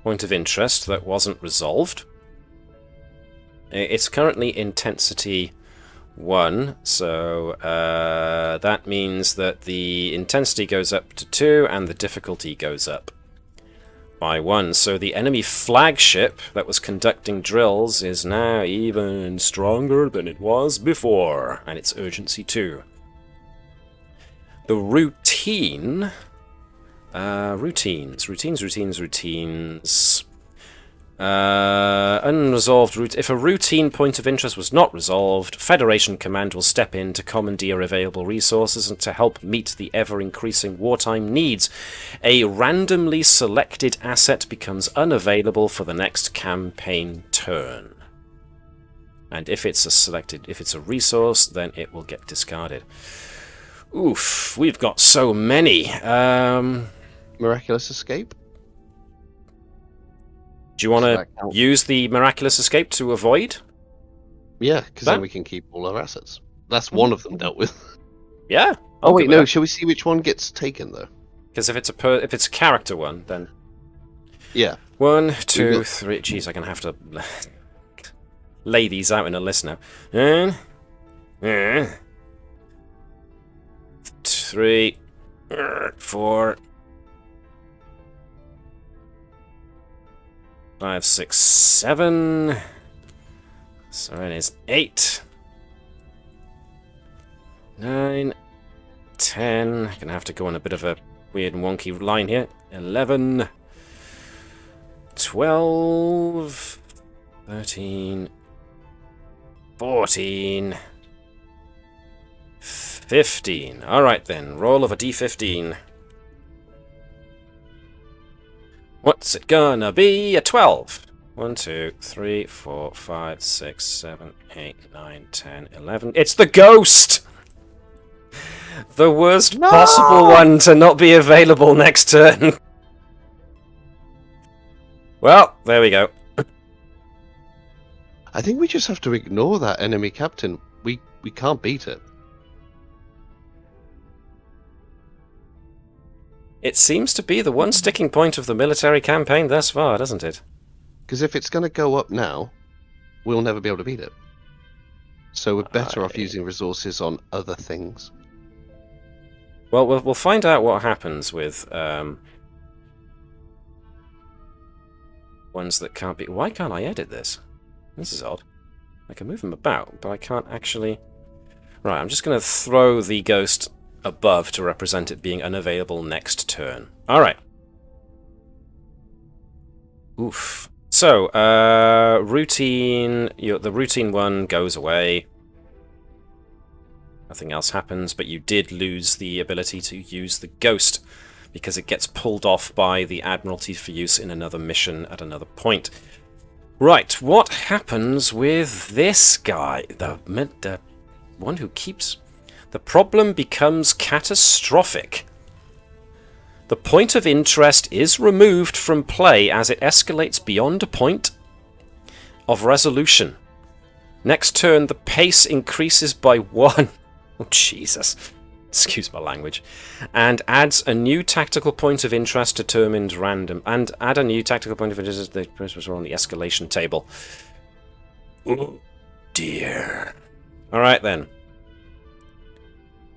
point of interest that wasn't resolved. It's currently intensity 1, so that means that the intensity goes up to 2 and the difficulty goes up by 1. So the enemy flagship that was conducting drills is now even stronger than it was before, and it's urgency 2. The routines. Unresolved route. If a routine point of interest was not resolved, Federation Command will step in to commandeer available resources and to help meet the ever-increasing wartime needs. A randomly selected asset becomes unavailable for the next campaign turn. And if it's a resource, then it will get discarded. Oof, we've got so many. Miraculous escape? Do you want to use the miraculous escape to avoid? Yeah, because then we can keep all our assets. That's one of them dealt with. Yeah. Oh wait, no. Shall we see which one gets taken though? Because if it's a character one, then yeah. 1, 2, 3. Jeez, I'm gonna have to lay these out in a list now. 3, 4. 5, 6, 7. So it is 8, 9, 10. Gonna have to go on a bit of a weird and wonky line here. 11, 12, 13, 14, 15. Alright then, roll of a d15. What's it gonna be? A 12. 1, 2, 3, 4, 5, 6, 7, 8, 9, 10, 11. It's the ghost! The worst possible one to not be available next turn. Well, there we go. I think we just have to ignore that enemy captain. We can't beat it. It seems to be the one sticking point of the military campaign thus far, doesn't it? Because if it's going to go up now, we'll never be able to beat it. So we're better off using resources on other things. Well, we'll find out what happens with ones that can't be... Why can't I edit this? This is odd. I can move them about, but I can't actually... Right, I'm just going to throw the ghost above to represent it being unavailable next turn. Alright. Oof. So, routine... the routine one goes away. Nothing else happens, but you did lose the ability to use the ghost, because it gets pulled off by the Admiralty for use in another mission at another point. Right, what happens with this guy? The one who keeps... The problem becomes catastrophic. The point of interest is removed from play as it escalates beyond a point of resolution. Next turn, the pace increases by 1. Oh, Jesus. Excuse my language. And adds a new tactical point of interest determined random. And add a new tactical point of interest as the prisoners are on the escalation table. Oh, dear. Alright then.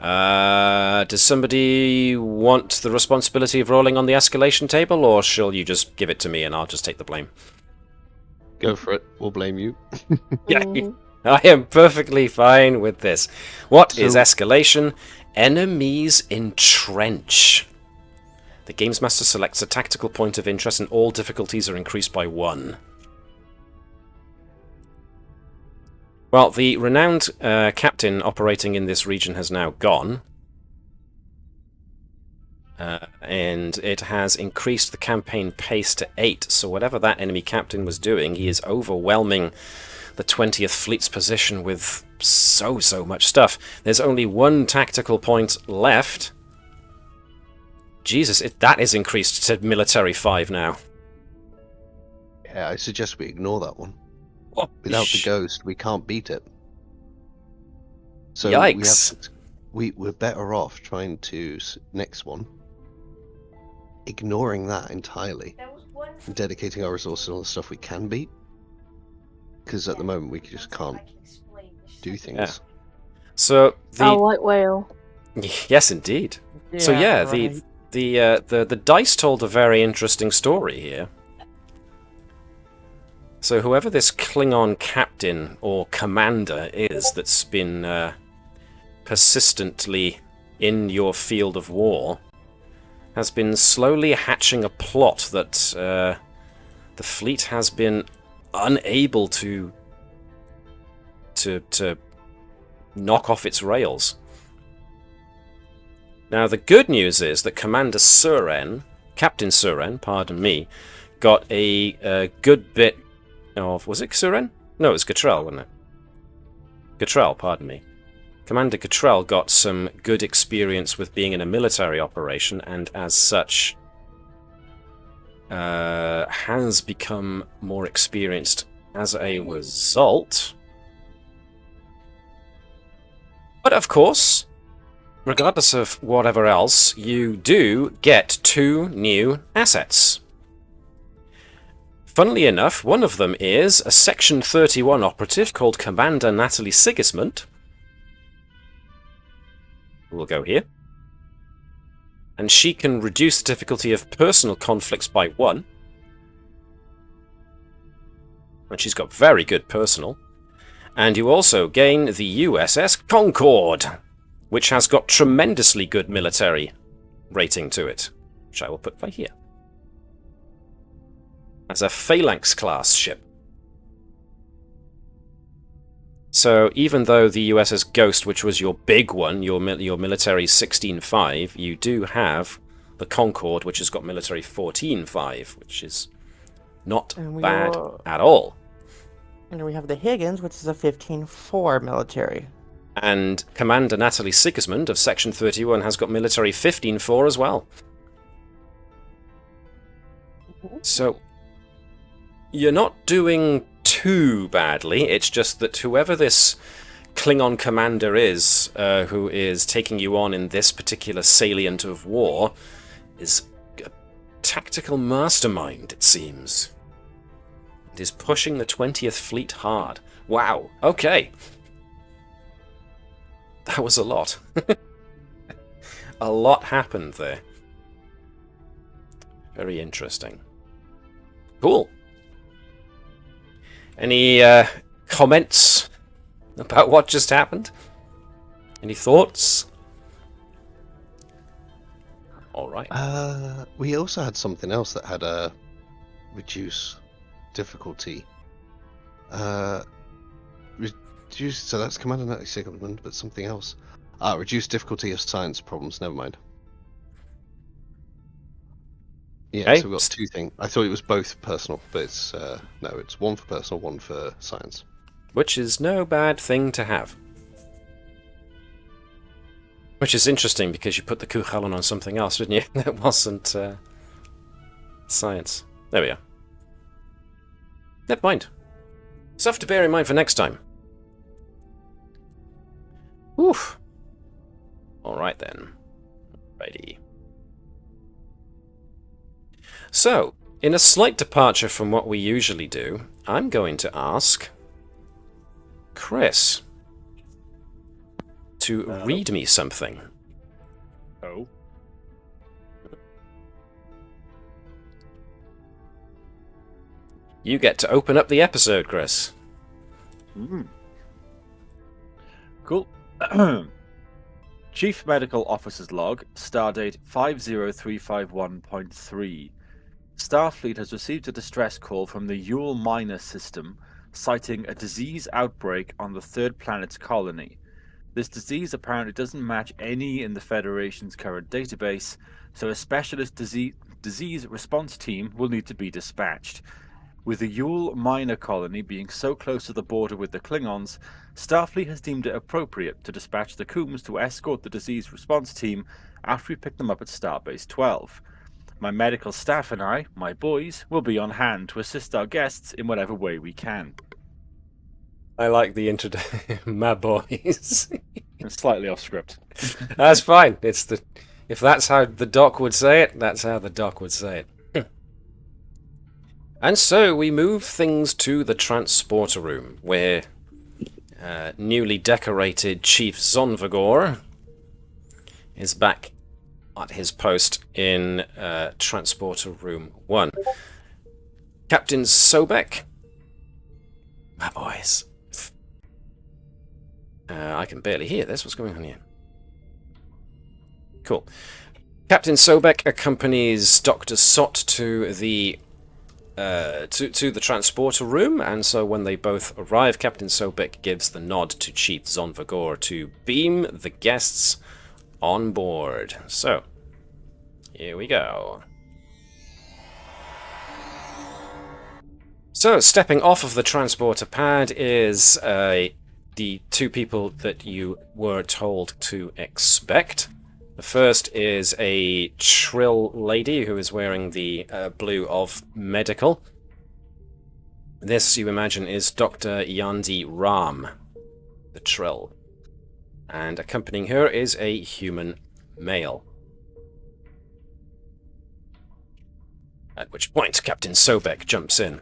Does somebody want the responsibility of rolling on the escalation table, or shall you just give it to me and I'll just take the blame? Go for it. We'll blame you. Yeah, I am perfectly fine with this. What is escalation? Enemies entrench. The Games Master selects a tactical point of interest and all difficulties are increased by 1. Well, the renowned captain operating in this region has now gone. And it has increased the campaign pace to 8, so whatever that enemy captain was doing, he is overwhelming the 20th Fleet's position with so much stuff. There's only one tactical point left. Jesus, that is increased to military 5 now. Yeah, I suggest we ignore that one. Oh, without the ghost, we can't beat it. So yikes. we're better off trying to, next one, ignoring that entirely and dedicating our resources on the stuff we can beat. Because at the moment we just can't do things. Yeah. So the white whale. Yes, indeed. Yeah, so yeah, right. the dice told a very interesting story here. So whoever this Klingon captain or commander is that's been persistently in your field of war has been slowly hatching a plot that the fleet has been unable to knock off its rails. Now, the good news is that Captain Suren, pardon me, got a good bit of... Was it Suren? No, it was Cottrell, wasn't it? Cottrell, pardon me. Commander Cottrell got some good experience with being in a military operation, and as such has become more experienced as a result. But of course, regardless of whatever else, you do get 2 new assets. Funnily enough, one of them is a Section 31 operative called Commander Natalie Sigismund. We'll go here. And she can reduce the difficulty of personal conflicts by 1. And she's got very good personal. And you also gain the USS Concorde, which has got tremendously good military rating to it, which I will put by here. As a Phalanx class ship. So even though the USS Ghost, which was your big one, your military 16.5, you do have the Concorde, which has got military 14.5, which is not bad at all. And we have the Higgins, which is a 15.4 military. And Commander Natalie Sigismund of Section 31 has got military 15.4 as well. So you're not doing too badly. It's just that whoever this Klingon commander is, who is taking you on in this particular salient of war, is a tactical mastermind, it seems. It is pushing the 20th Fleet hard. Wow, okay. That was a lot. A lot happened there. Very interesting. Cool. Any comments about what just happened? Any thoughts? All right. We also had something else that had a reduce difficulty. Reduce. So that's Commander Natalie Sigismund, but something else. Reduce difficulty of science problems. Never mind. Yeah, hey. So we've got 2 things. I thought it was both personal, but it's no, it's 1 for personal, 1 for science. Which is no bad thing to have. Which is interesting because you put the Kuchalon on something else, didn't you? That wasn't science. There we are. Never mind. Stuff to bear in mind for next time. Oof. Alright then. Righty. So, in a slight departure from what we usually do, I'm going to ask Chris to read me something. Oh. You get to open up the episode, Chris. Cool. Chief Medical Officer's Log, Stardate 50351.3. Starfleet has received a distress call from the Yule Minor system, citing a disease outbreak on the 3rd planet's colony. This disease apparently doesn't match any in the Federation's current database, so a specialist disease response team will need to be dispatched. With the Yule Minor colony being so close to the border with the Klingons, Starfleet has deemed it appropriate to dispatch the Coombs to escort the disease response team after we pick them up at Starbase 12. My medical staff and I, my boys, will be on hand to assist our guests in whatever way we can. I like the introduction. My boys. It's slightly off script. That's fine. If that's how the doc would say it, that's how the doc would say it. And so we move things to the transporter room, where newly decorated Chief Zonvagor is back at his post in Transporter Room 1. Captain Sobek. My boys. I can barely hear this. What's going on here? Cool. Captain Sobek accompanies Dr. Sott to the to the transporter room, and so when they both arrive, Captain Sobek gives the nod to Chief Zonvagor to beam the guests on board. So, here we go. So, stepping off of the transporter pad is the two people that you were told to expect. The first is a Trill lady who is wearing the blue of medical. This, you imagine, is Dr. Yandi Ram, the Trill. And accompanying her is a human male. At which point, Captain Sobek jumps in.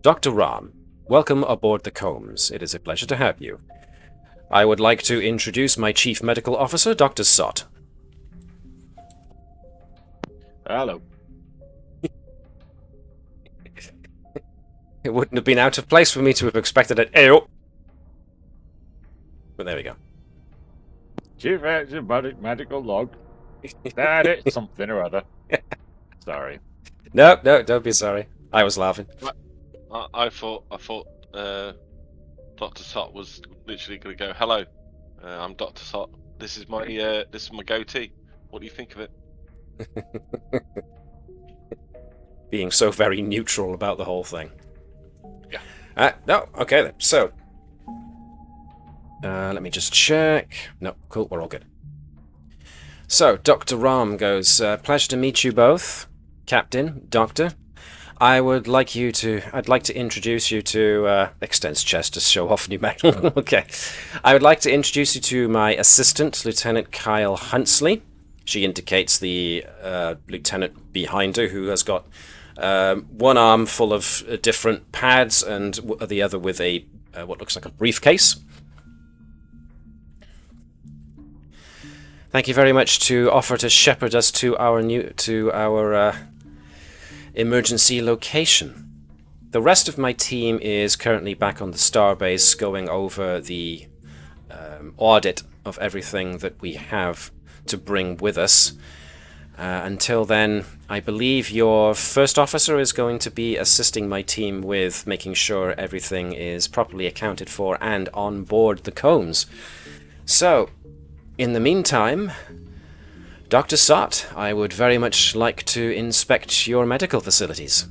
Dr. Ram, welcome aboard the Combs. It is a pleasure to have you. I would like to introduce my Chief Medical Officer, Dr. Sott. Hello. It wouldn't have been out of place for me to have expected it. Ew. But there we go. Chief medical log. That it, something or other. Sorry. No, don't be sorry. I was laughing. I thought Dr. Sott was literally going to go, "Hello, I'm Dr. Sott. This is my goatee. What do you think of it?" Being so very neutral about the whole thing. Yeah. No, okay then. So, let me just check. No, cool, we're all good. So, Dr. Ram goes, pleasure to meet you both, Captain, Doctor. I'd like to introduce you to, extends chest to show off new metal. Okay. I would like to introduce you to my assistant, Lieutenant Kyle Huntsley. She indicates the lieutenant behind her, who has got one arm full of different pads and the other with a what looks like a briefcase. Thank you very much to offer to shepherd us to our emergency location. The rest of my team is currently back on the starbase going over the audit of everything that we have to bring with us. Until then, I believe your first officer is going to be assisting my team with making sure everything is properly accounted for and on board the Combs. So, in the meantime, Dr. Sott, I would very much like to inspect your medical facilities.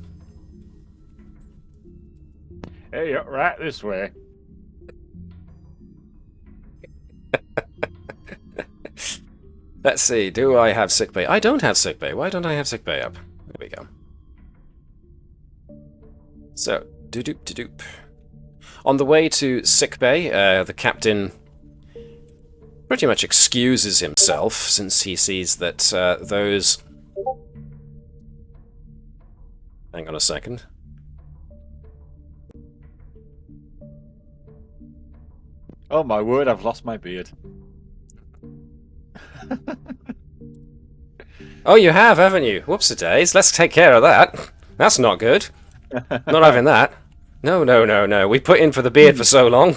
Hey, right this way. Let's see, do I have sickbay? I don't have sickbay. Why don't I have sickbay up? There we go. So, doop. On the way to sickbay, the captain pretty much excuses himself since he sees that those... Hang on a second. Oh my word, I've lost my beard. Oh, you have, haven't you? Whoops-a-days. Let's take care of that. That's not good. Not having that. No. We put in for the beard for so long.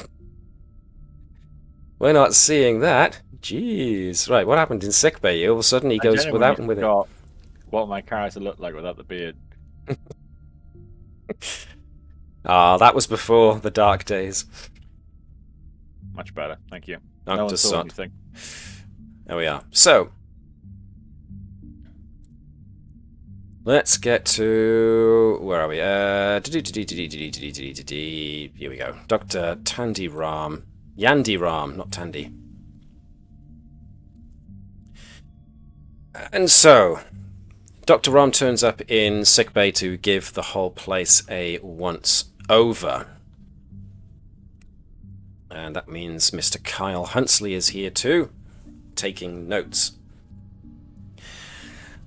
We're not seeing that. Jeez. Right, what happened in sickbay? All of a sudden he goes without and with it. What my character looked like without the beard. That was before the dark days. Much better, thank you. Dr. Sott. There we are. So, let's get to... Where are we? Here we go. Dr. Tandy Ram. Yandi Ram, not Tandy. And so, Dr. Ram turns up in sickbay to give the whole place a once-over. And that means Mr. Kyle Huntsley is here too, taking notes.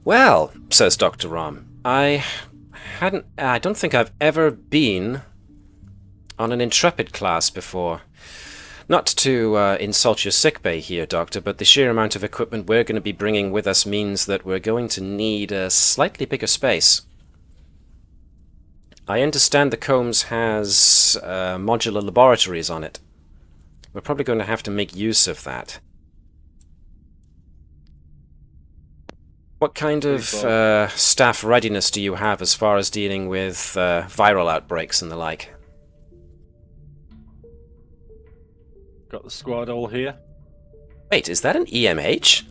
Well, says Dr. Ram, I don't think I've ever been on an Intrepid class before. Not to insult your sickbay here, Doctor, but the sheer amount of equipment we're going to be bringing with us means that we're going to need a slightly bigger space. I understand the Combs has modular laboratories on it. We're probably going to have to make use of that. What kind of staff readiness do you have as far as dealing with viral outbreaks and the like? Got the squad all here. Wait, is that an EMH?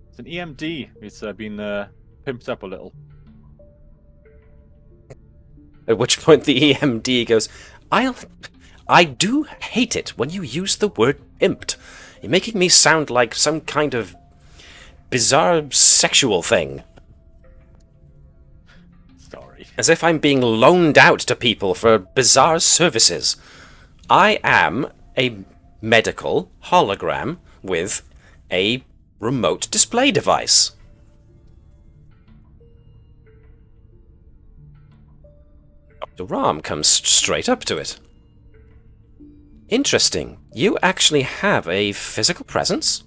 It's an EMD. It's been pimped up a little. At which point the EMD goes, I do hate it when you use the word pimped. You're making me sound like some kind of bizarre sexual thing. Sorry. As if I'm being loaned out to people for bizarre services. I am a medical hologram with a remote display device. Dr. Ram comes straight up to it. Interesting. You actually have a physical presence?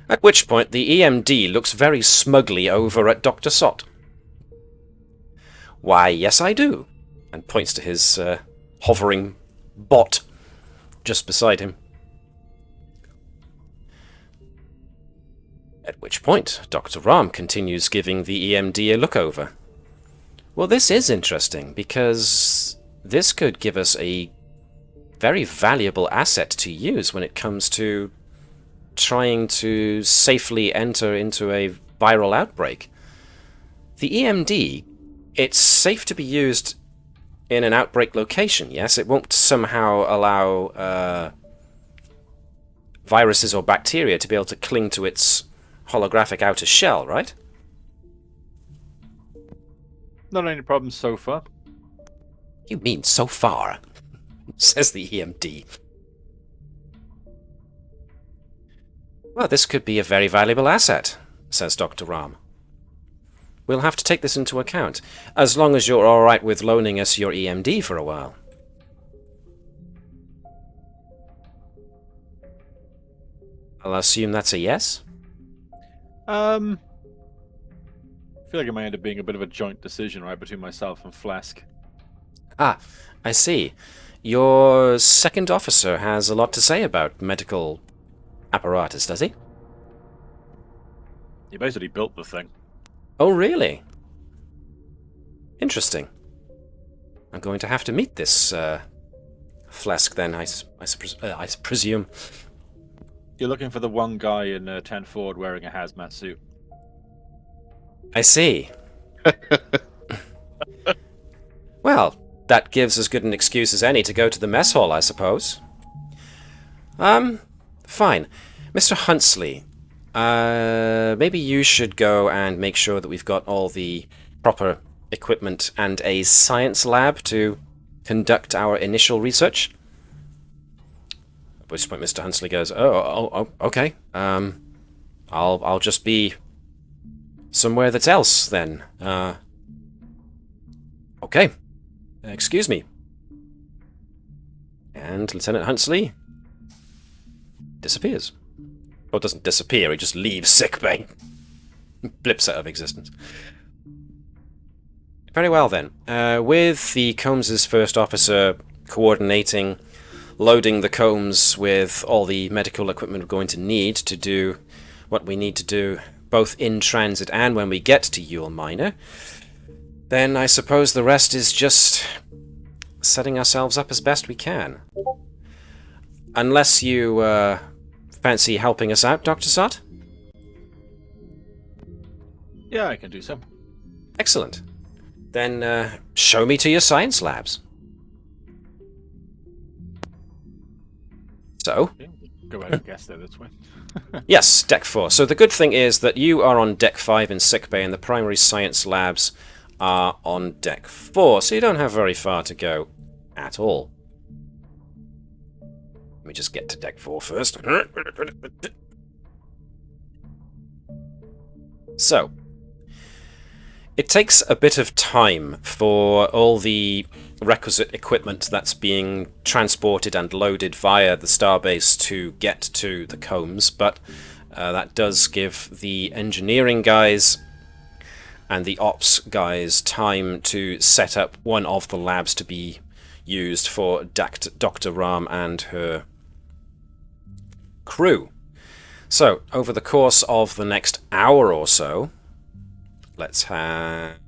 At which point the EMD looks very smugly over at Dr. Sott. Why, yes I do, and points to his hovering bot just beside him. At which point Dr. Ram continues giving the EMD a look over. Well, this is interesting, because this could give us a very valuable asset to use when it comes to trying to safely enter into a viral outbreak. The EMD, it's safe to be used in an outbreak location, yes? It won't somehow allow viruses or bacteria to be able to cling to its holographic outer shell, right? Not any problems so far. You mean so far? Says the EMD. Well, this could be a very valuable asset, says Dr. Ram. We'll have to take this into account, as long as you're alright with loaning us your EMD for a while. I'll assume that's a yes? I feel like it might end up being a bit of a joint decision, right, between myself and Phlesc. Ah, I see. Your second officer has a lot to say about medical apparatus, does he? He basically built the thing. Oh, really? Interesting. I'm going to have to meet this Phlesc then, I presume. You're looking for the one guy in 10 Ford wearing a hazmat suit. I see. Well, that gives as good an excuse as any to go to the mess hall, I suppose. Fine. Mr. Huntsley, maybe you should go and make sure that we've got all the proper equipment and a science lab to conduct our initial research. At which point Mr. Huntsley goes, oh, okay. I'll just be somewhere that's else then. Okay. Excuse me. And Lieutenant Huntsley disappears. Or doesn't disappear, he just leaves sickbay. Blips out of existence. Very well then. With the Combs' first officer coordinating, loading the Combs with all the medical equipment we're going to need to do what we need to do, both in transit and when we get to Yule Minor, then I suppose the rest is just setting ourselves up as best we can. Unless you fancy helping us out, Dr. Sott? Yeah, I can do so. Excellent. Then show me to your science labs. So? Yeah, go ahead and guess there this way. Yes, Deck 4. So the good thing is that you are on Deck 5 in sickbay and the primary science labs are on Deck 4, so you don't have very far to go at all. Let me just get to Deck 4 first. So, it takes a bit of time for all the requisite equipment that's being transported and loaded via the starbase to get to the Combs, but that does give the engineering guys and the ops guys time to set up one of the labs to be used for Dr. Ram and her crew. So, over the course of the next hour or so, let's have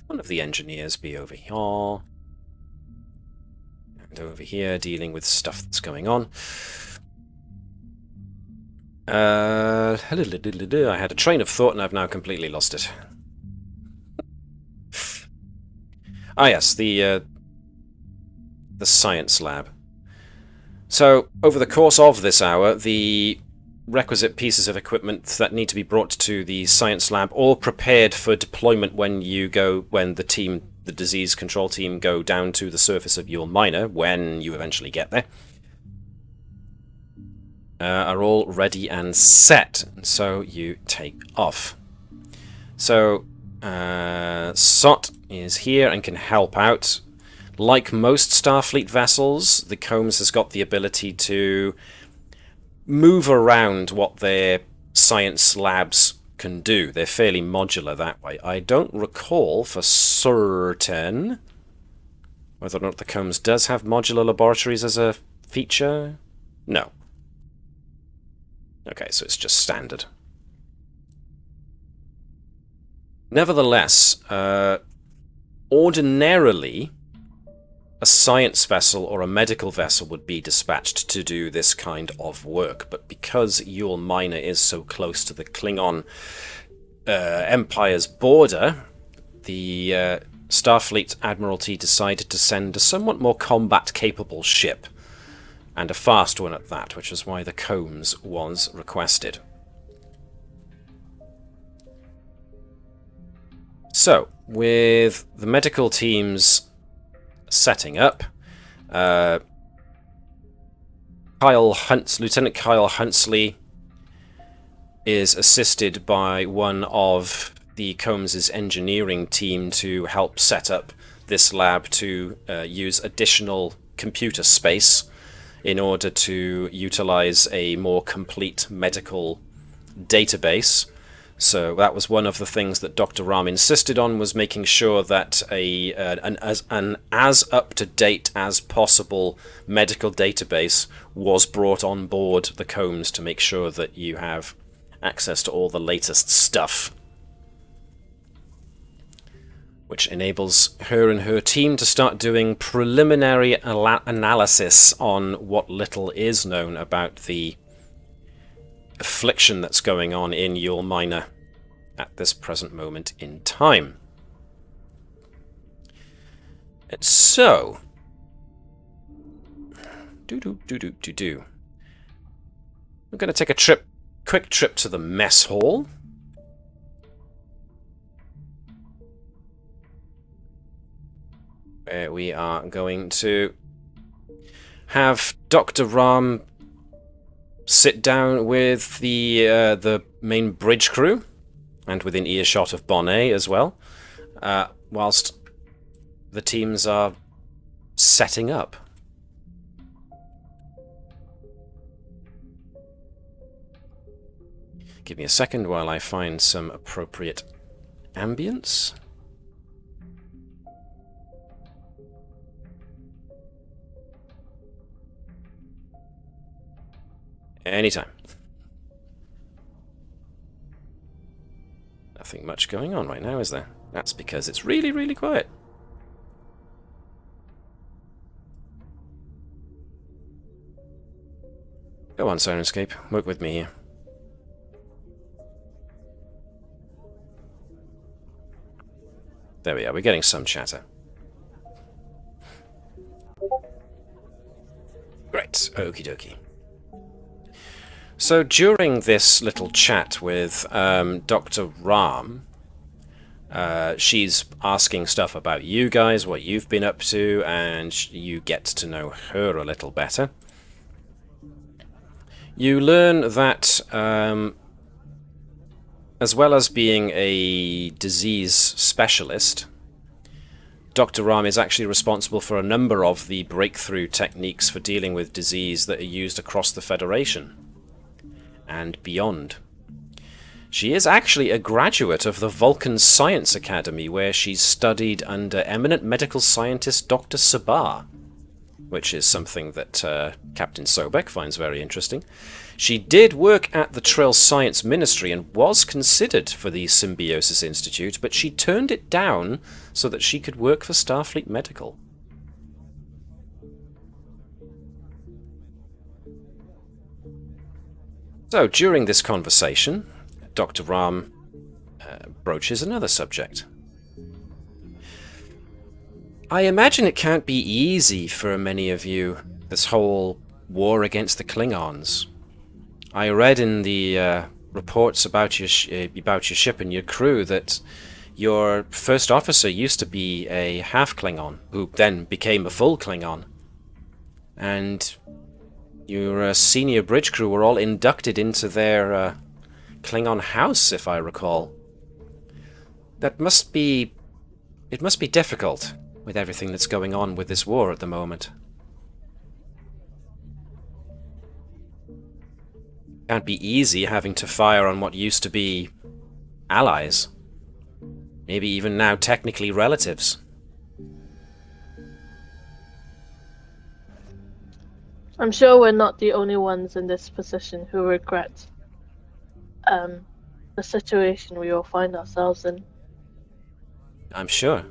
one of the engineers be over here. And over here, dealing with stuff that's going on. I had a train of thought and I've now completely lost it. Ah yes, the science lab. So, over the course of this hour, the requisite pieces of equipment that need to be brought to the science lab, all prepared for deployment when the disease control team go down to the surface of your miner, when you eventually get there, are all ready and set. So you take off. So Sot is here and can help out. Like most Starfleet vessels, the Combs has got the ability to move around what their science labs can do. They're fairly modular that way. I don't recall for certain whether or not the Combs does have modular laboratories as a feature. No. Okay, so it's just standard. Nevertheless, ordinarily, a science vessel or a medical vessel would be dispatched to do this kind of work, but because your miner is so close to the Klingon Empire's border, the Starfleet Admiralty decided to send a somewhat more combat-capable ship, and a fast one at that, which is why the Combs was requested. So, with the medical teams setting up, Lieutenant Kyle Huntsley is assisted by one of the Combs' engineering team to help set up this lab to use additional computer space in order to utilize a more complete medical database. So that was one of the things that Dr. Ram insisted on, was making sure that an as up-to-date as possible medical database was brought on board the Combs to make sure that you have access to all the latest stuff, which enables her and her team to start doing preliminary analysis on what little is known about the affliction that's going on in your miner at this present moment in time. And so, we're going to take a quick trip to the mess hall. Where we are going to have Dr. Ram sit down with the main bridge crew, and within earshot of Bonnet as well, whilst the teams are setting up. Give me a second while I find some appropriate ambience. Anytime. Nothing much going on right now, is there? That's because it's really, really quiet. Go on, Sirenscape. Work with me here. There we are. We're getting some chatter. Great. Okie dokie. So during this little chat with Dr. Ram, she's asking stuff about you guys, what you've been up to, and you get to know her a little better. You learn that as well as being a disease specialist, Dr. Ram is actually responsible for a number of the breakthrough techniques for dealing with disease that are used across the Federation and beyond. She is actually a graduate of the Vulcan Science Academy, where she's studied under eminent medical scientist Dr. Sabar. which is something that Captain Sobek finds very interesting. She did work at the Trill Science Ministry and was considered for the Symbiosis Institute, but she turned it down so that she could work for Starfleet Medical. So, during this conversation, Dr. Ram broaches another subject. I imagine it can't be easy for many of you, this whole war against the Klingons. I read in the reports about your ship and your crew that your first officer used to be a half Klingon, who then became a full Klingon. And your senior bridge crew were all inducted into their Klingon house, if I recall. It must be difficult with everything that's going on with this war at the moment. Can't be easy having to fire on what used to be allies. Maybe even now technically relatives. I'm sure we're not the only ones in this position who regret the situation we all find ourselves in. I'm sure.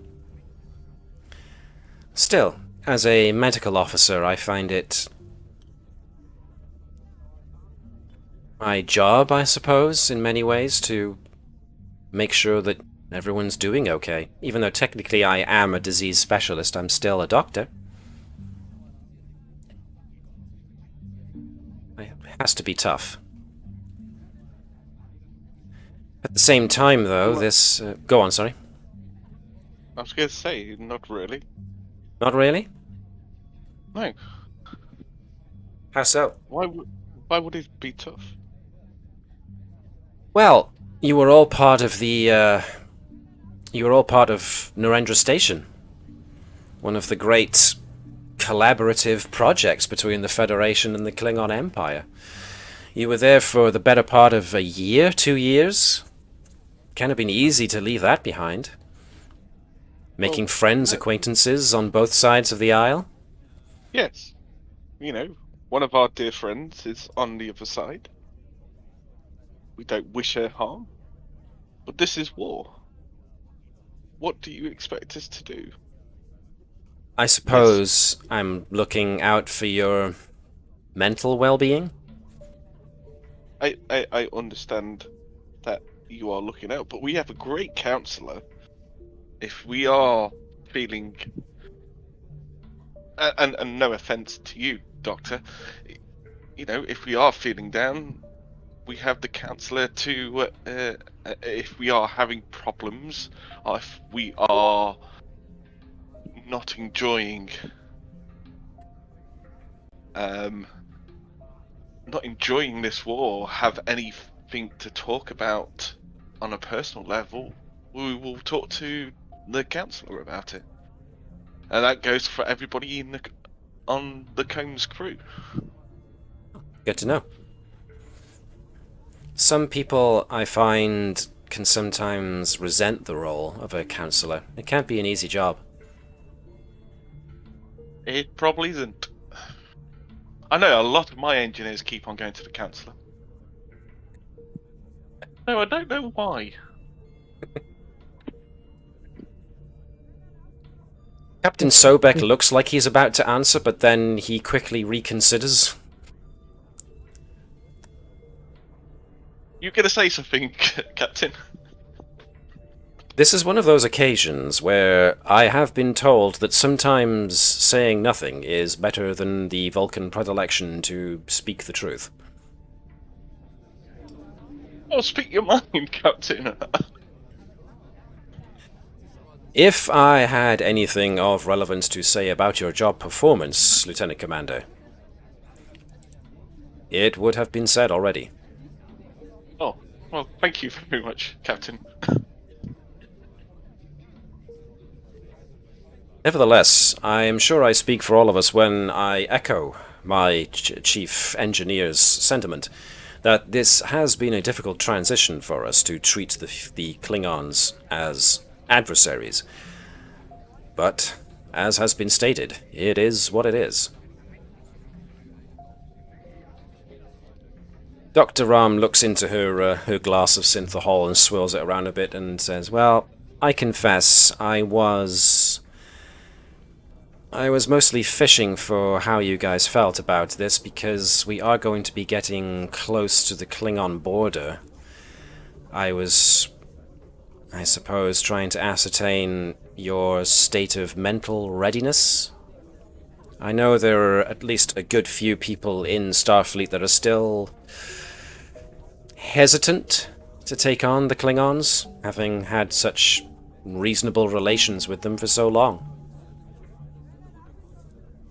Still, as a medical officer, I find it my job, I suppose, in many ways, to make sure that everyone's doing okay. Even though technically I am a disease specialist, I'm still a doctor. It has to be tough. At the same time, though, this... go on, sorry. I was going to say, not really. Not really? No. How so? Why would it be tough? Well, you were all part of the, you were all part of Narendra Station. One of the great collaborative projects between the Federation and the Klingon Empire. You were there for the better part of a year, 2 years. Can't have been easy to leave that behind. Making friends, acquaintances on both sides of the aisle? Yes. You know, one of our dear friends is on the other side. We don't wish her harm. But this is war. What do you expect us to do? I suppose I'm looking out for your mental well-being? I understand that you are looking out, but we have a great counsellor. If we are feeling, and no offence to you, Doctor, you know, if we are feeling down, we have the counsellor to, if we are having problems, or if we are not enjoying, this war, or have anything to talk about on a personal level, we will talk to the counsellor about it, and that goes for everybody on the Combs crew. Good to know. Some people, I find, can sometimes resent the role of a counsellor. It can't be an easy job. It probably isn't. I know a lot of my engineers keep on going to the counsellor. No, I don't know why. Captain Sobek looks like he's about to answer, but then he quickly reconsiders. You gonna say something, Captain? This is one of those occasions where I have been told that sometimes saying nothing is better than the Vulcan predilection to speak the truth. Oh, speak your mind, Captain. If I had anything of relevance to say about your job performance, Lieutenant Commander, it would have been said already. Oh, well, thank you very much, Captain. Nevertheless, I am sure I speak for all of us when I echo my chief engineer's sentiment that this has been a difficult transition for us to treat the Klingons as adversaries. But as has been stated, it is what it is. Dr. Ram looks into her glass of synthahol and swirls it around a bit and says, well, I confess, I was mostly fishing for how you guys felt about this, because we are going to be getting close to the Klingon border. I was, I suppose, trying to ascertain your state of mental readiness. I know there are at least a good few people in Starfleet that are still hesitant to take on the Klingons, having had such reasonable relations with them for so long.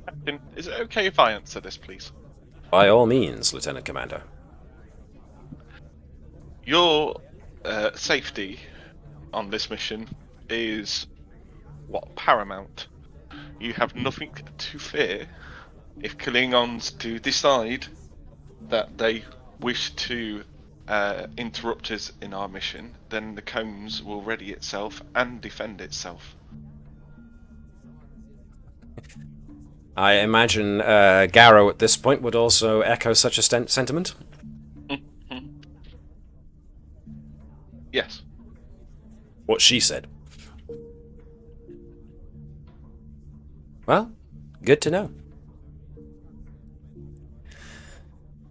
Captain, is it okay if I answer this, please? By all means, Lieutenant Commander. Your safety on this mission is paramount. You have nothing to fear if Klingons do decide that they wish to interrupt us in our mission. Then the cones will ready itself and defend itself. I imagine Garrow at this point would also echo such a sentiment. Yes. What she said. Well, good to know.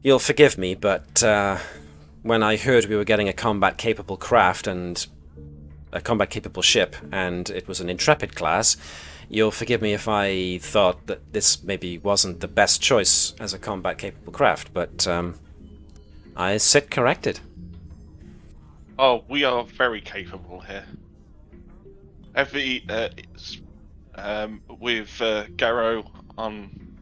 You'll forgive me, but when I heard we were getting a combat-capable craft and a combat-capable ship, and it was an Intrepid class, you'll forgive me if I thought that this maybe wasn't the best choice as a combat-capable craft, but I sit corrected. Oh, we are very capable here. With Garrow on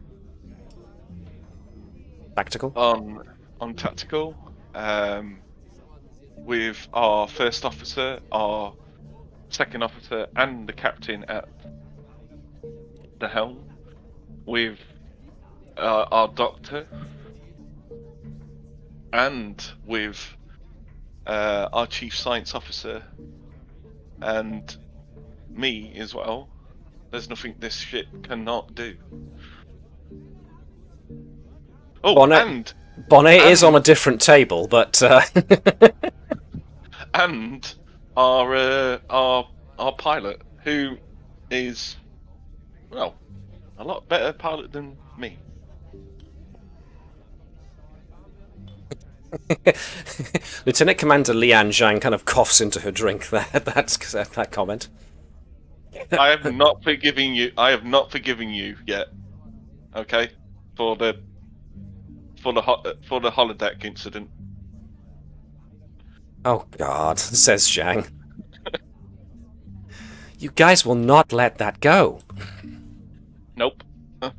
Tactical? On tactical, with our first officer, our second officer, and the captain at the helm, with our doctor, and with our chief science officer, and me as well. There's nothing this ship cannot do. Oh, Bonnet is on a different table, but and our pilot, who is, well, a lot better pilot than me. Lieutenant Commander Lian Zhang kind of coughs into her drink there. That's that comment. I have not forgiven you. I have not forgiven you yet. Okay, for the holodeck incident. Oh God, says Zhang. You guys will not let that go. Nope. Am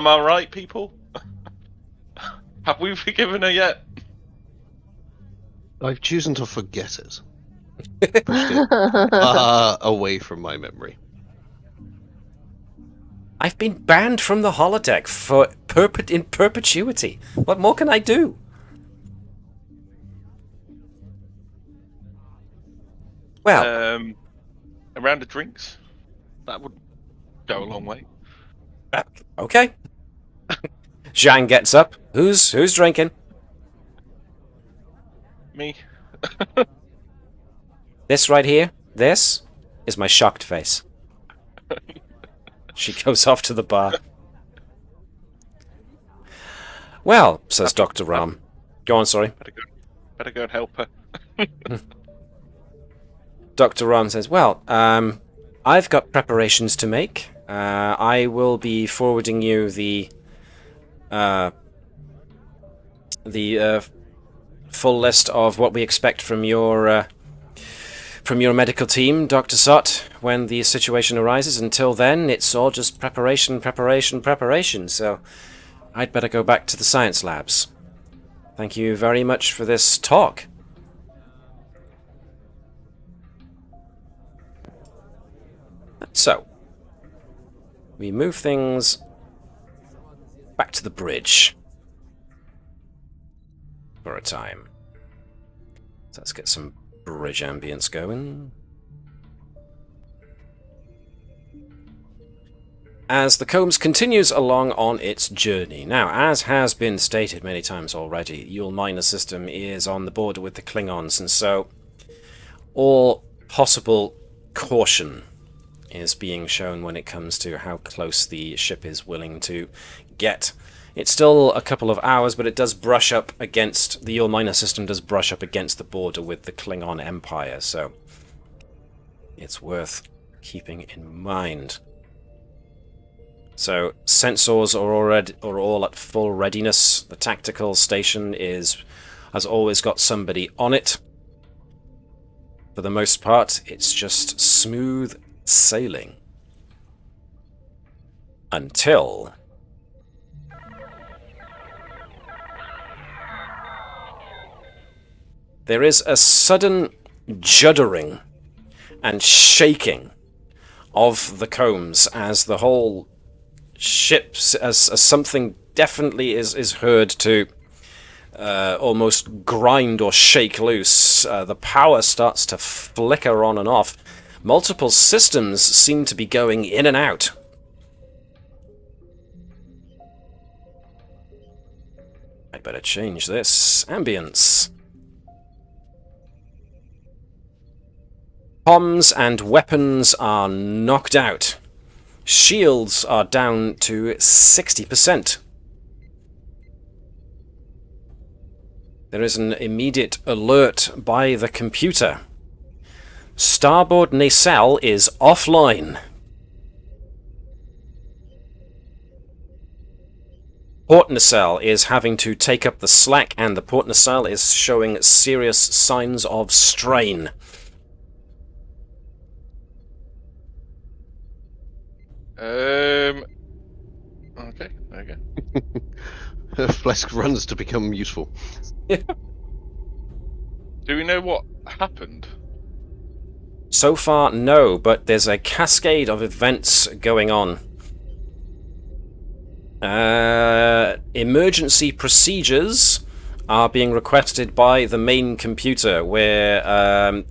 I right, people? Have we forgiven her yet? I've chosen to forget it. Pushed it away from my memory. I've been banned from the holodeck for in perpetuity. What more can I do? Well, a round of drinks, that would go a long way. Okay. Zhang gets up. Who's drinking? Me. This right here, this is my shocked face. She goes off to the bar. Well, says Dr. Ram. Go on, sorry. Better go and help her. Dr. Ram says, well, I've got preparations to make. I will be forwarding you the full list of what we expect from your medical team, Dr. Sott, when the situation arises. Until then, it's all just preparation. So I'd better go back to the science labs. Thank you very much for this talk. So, we move things back to the bridge for a time. So let's get some bridge ambience going. as the Combs continues along on its journey. Now, as has been stated many times already, the Yule Minor system is on the border with the Klingons, and so all possible caution is being shown when it comes to how close the ship is willing to get. It's still a couple of hours, but it does brush up against, the Yule Minor system does brush up against the border with the Klingon Empire, so it's worth keeping in mind. So, sensors are all at full readiness. The tactical station has always got somebody on it. For the most part, it's just smooth sailing. Until there is a sudden juddering and shaking of the Combs as the whole ship, as something definitely is heard to almost grind or shake loose. The power starts to flicker on and off. Multiple systems seem to be going in and out. I'd better change this. Ambience. Comms and weapons are knocked out. Shields are down to 60%. There is an immediate alert by the computer. Starboard nacelle is offline. Port nacelle is having to take up the slack, and the port nacelle is showing serious signs of strain. Okay, there you go. Phlesc runs to become useful. Do we know what happened? So far, no, but there's a cascade of events going on. Emergency procedures are being requested by the main computer, where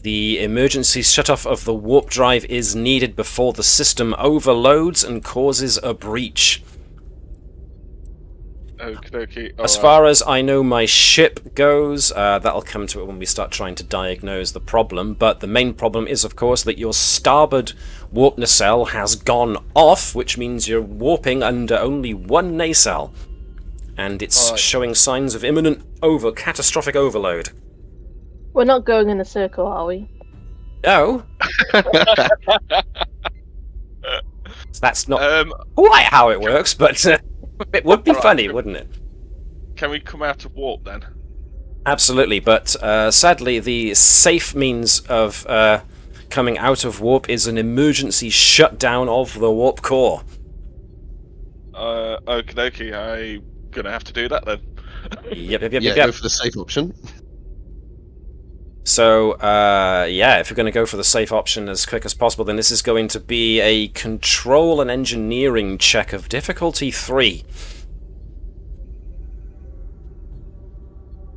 the emergency shutoff of the warp drive is needed before the system overloads and causes a breach. Okay. As far as I know my ship goes, that'll come to it when we start trying to diagnose the problem, but the main problem is, of course, that your starboard warp nacelle has gone off, which means you're warping under only one nacelle, and it's showing signs of imminent catastrophic overload. We're not going in a circle, are we? No. That's not quite how it works, but it would be funny, wouldn't it? Can we come out of warp then? Absolutely, but sadly the safe means of coming out of warp is an emergency shutdown of the warp core. Okie I'm gonna have to do that then. Yep. Go for the safe option. So, if you're going to go for the safe option as quick as possible, then this is going to be a control and engineering check of difficulty 3.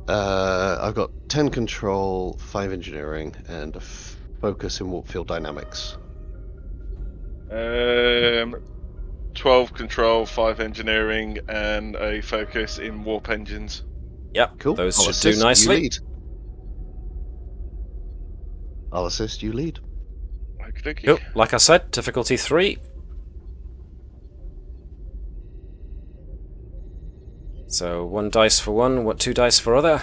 I've got 10 control, 5 engineering, and a focus in warp field dynamics. 12 control, 5 engineering, and a focus in warp engines. Yep, cool. Those should do nicely. I'll assist, you lead. Cool. Like I said, difficulty 3. So 1 dice for one, 2 dice for other.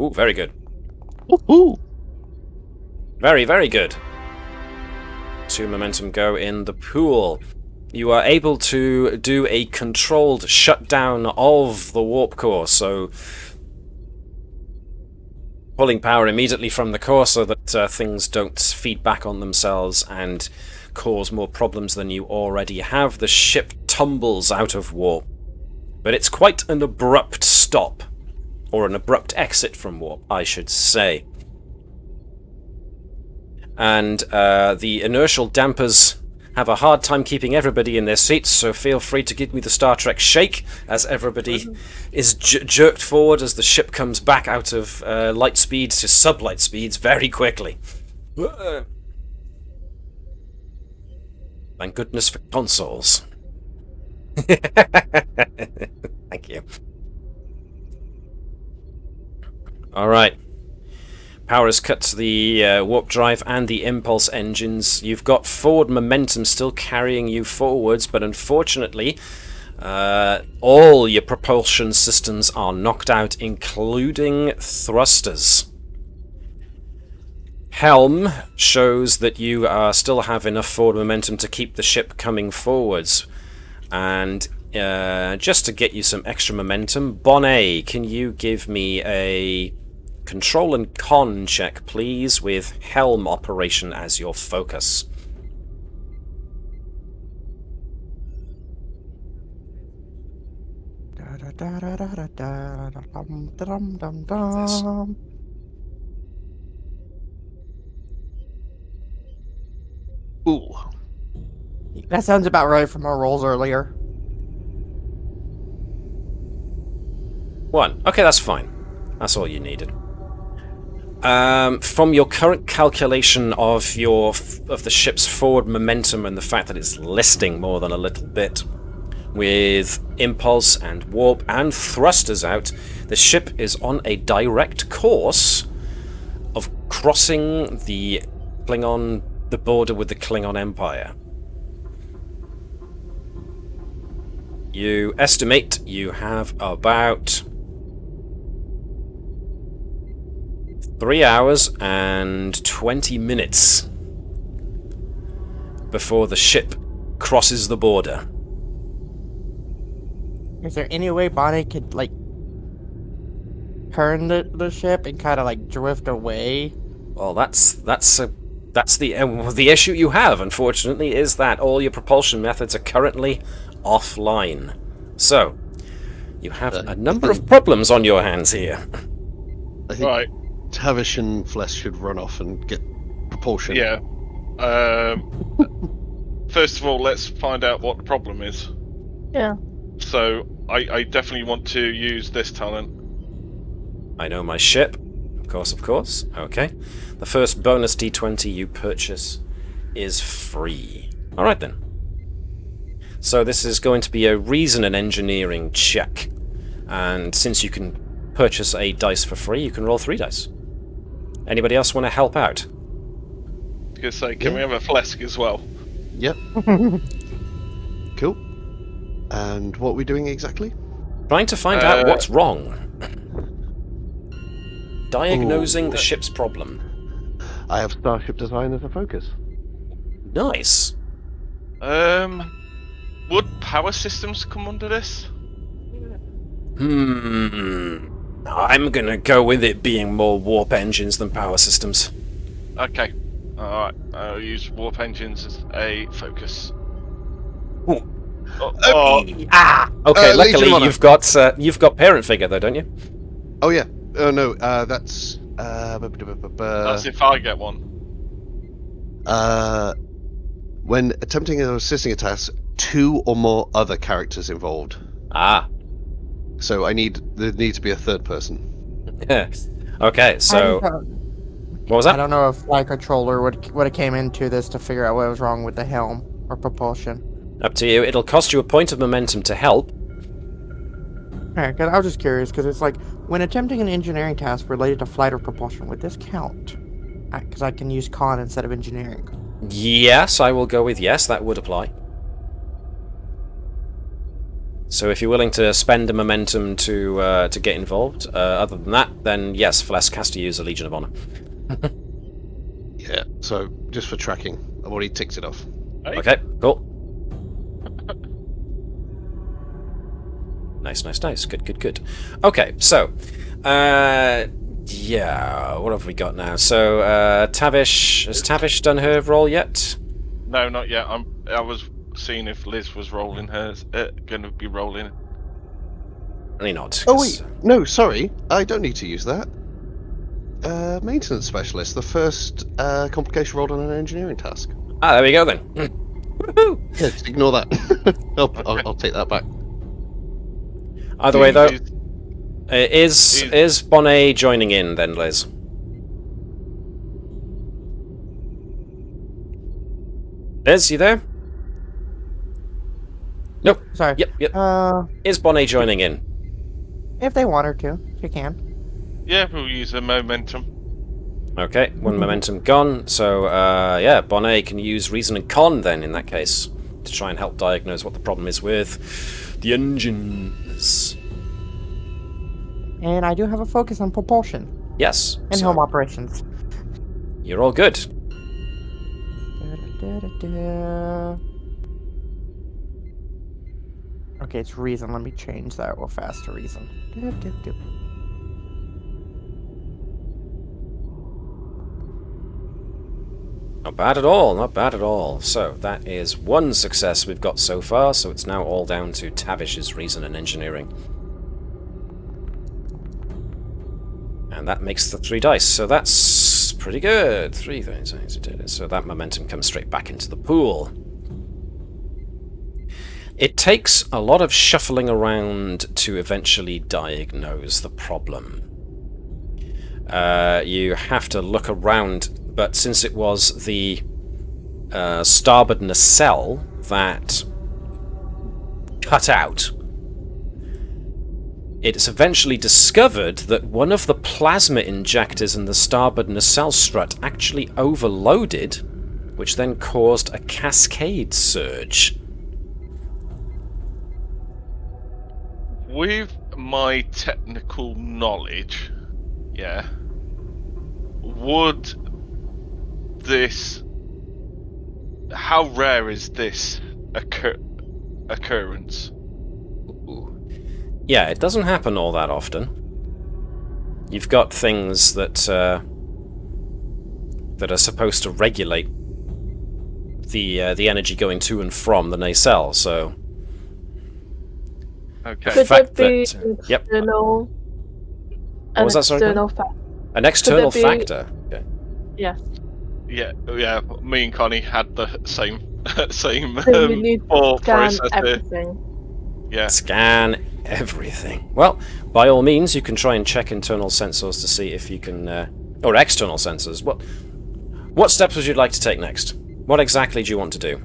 Ooh, very good. Woohoo! Very, very good. 2 momentum go in the pool. You are able to do a controlled shutdown of the warp core, so pulling power immediately from the core so that things don't feed back on themselves and cause more problems than you already have. The ship tumbles out of warp, but it's quite an abrupt stop, or an abrupt exit from warp, I should say. And the inertial dampers have a hard time keeping everybody in their seats, so feel free to give me the Star Trek shake as everybody is jerked forward as the ship comes back out of light speeds to sublight speeds very quickly. Thank goodness for consoles. Thank you. Alright. Power is cut to the warp drive and the impulse engines. You've got forward momentum still carrying you forwards, but unfortunately, all your propulsion systems are knocked out, including thrusters. Helm shows that you still have enough forward momentum to keep the ship coming forwards. And just to get you some extra momentum, Bonnet, can you give me a control and con check, please, with helm operation as your focus? Ooh. That sounds about right from our rolls earlier. 1. Okay, that's fine. That's all you needed. From your current calculation of the ship's forward momentum and the fact that it's listing more than a little bit, with impulse and warp and thrusters out, the ship is on a direct course of crossing the border with the Klingon Empire. You estimate you have about 3 hours and 20 minutes before the ship crosses the border. Is there any way Bonnet could, like, turn the ship and kind of, like, drift away? Well, that's the issue you have, unfortunately, is that all your propulsion methods are currently offline. So, you have a number of problems on your hands here. I think Tavish and Phlesc should run off and get propulsion. Yeah. First of all, let's find out what the problem is. Yeah. So, I definitely want to use this talent. I know my ship. Of course. Okay. The first bonus D20 you purchase is free. Alright then. So this is going to be a reason and engineering check. And since you can purchase a dice for free, you can roll 3 dice. Anybody else want to help out? I was going to say, can we have a Phlesc as well? Yep. Cool. And what are we doing exactly? Trying to find out what's wrong. Diagnosing the ship's problem. I have Starship Design as a focus. Nice. Would power systems come under this? I'm gonna go with it being more warp engines than power systems. Okay. Alright, I'll use warp engines as a focus. Okay, luckily you've got parent figure though, don't you? Oh yeah. Oh no, that's That's if I get one. When attempting or assisting a task, 2 or more other characters involved. So there needs to be a third person. Okay, so what was that? I don't know if Flight Controller would have came into this to figure out what was wrong with the helm or propulsion. Up to you. It'll cost you a point of momentum to help. Alright, 'cause I was just curious, because it's like, when attempting an engineering task related to flight or propulsion, would this count? Because I can use con instead of engineering. Yes, I will go with yes, that would apply. So if you're willing to spend a momentum to get involved, other than that, then yes, Phlesc has to use a Legion of Honor. Yeah, so just for tracking, I've already ticked it off. Hey. Okay, cool. Nice. Good. Okay, so, yeah, what have we got now? So, Tavish, has Tavish done her roll yet? No, not yet. I was seeing if Liz was rolling hers, going to be rolling. Really not. Oh wait, no, sorry, I don't need to use that. Maintenance specialist, the first complication rolled on an engineering task. There we go then. Woohoo! Yeah, just ignore that. I'll take that back. Either way, though, is Bonnet joining in then, Liz? Liz, you there? Nope. Sorry. Yep. Is Bonnet joining in? If they want her to, she can. Yeah, we'll use the momentum. Okay, one momentum gone. So, Bonnet can use reason and con then, in that case, to try and help diagnose what the problem is with the engines. And I do have a focus on propulsion. Yes. And home operations. You're all good. Okay, it's reason. Let me change that real fast to reason. Not bad at all, not bad at all. So, that is one success we've got so far, so it's now all down to Tavish's reason and engineering. And that makes the 3 dice, so that's pretty good. 3 things. So that momentum comes straight back into the pool. It takes a lot of shuffling around to eventually diagnose the problem. You have to look around, but since it was the starboard nacelle that cut out, it's eventually discovered that one of the plasma injectors in the starboard nacelle strut actually overloaded, which then caused a cascade surge. With my technical knowledge, would this... How rare is this occurrence? Yeah, it doesn't happen all that often. You've got things that are supposed to regulate the energy going to and from the nacelle, so... Okay. Could it be external? What was that, sorry? An external factor? Okay. Yes. Yeah, me and Connie had the same So you need to scan everything. Yeah. Scan everything. Well, by all means, you can try and check internal sensors to see if you can... or external sensors. What steps would you like to take next? What exactly do you want to do?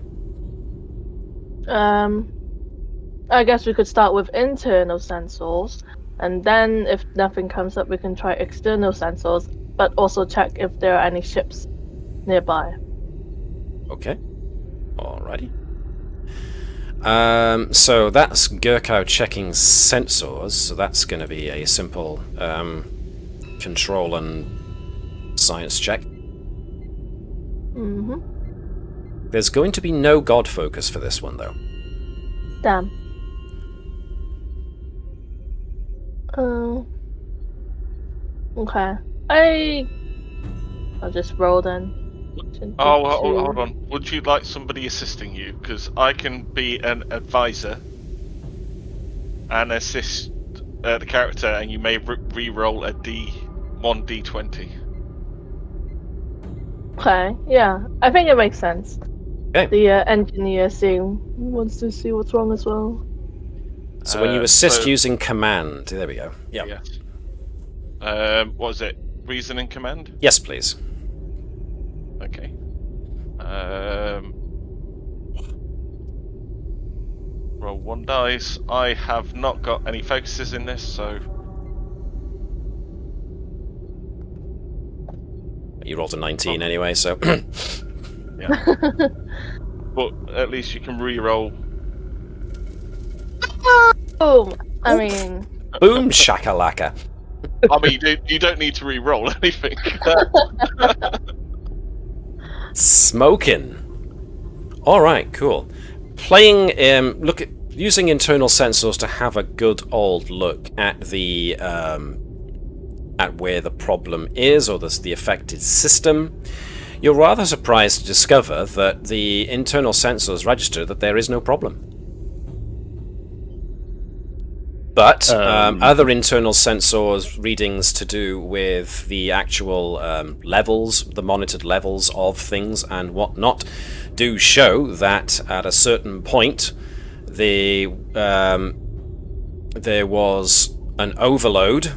I guess we could start with internal sensors, and then if nothing comes up, we can try external sensors, but also check if there are any ships nearby. Okay. Alrighty. So that's Gurkau checking sensors, so that's going to be a simple control and science check. Mm-hmm. There's going to be no god focus for this one, though. Damn. Okay. I'll just roll then. Hold on. Would you like somebody assisting you? Because I can be an advisor and assist the character, and you may re-roll a D20. Okay, yeah. I think it makes sense. Okay. The engineer wants to see what's wrong as well. So when you assist using command, there we go. Yeah. Yes. What is it? Reason and command? Yes, please. Okay. Roll 1 dice. I have not got any focuses in this, so... You rolled a 19 anyway, so... Yeah. But at least you can re-roll. Boom! I mean... Boom shakalaka! I mean, you don't need to re-roll anything. Smoking. Alright, cool. Playing, using internal sensors to have a good old look at the, at where the problem is, or the affected system, you're rather surprised to discover that the internal sensors register that there is no problem. But other internal sensors readings to do with the actual levels, the monitored levels of things and whatnot, do show that at a certain point there was an overload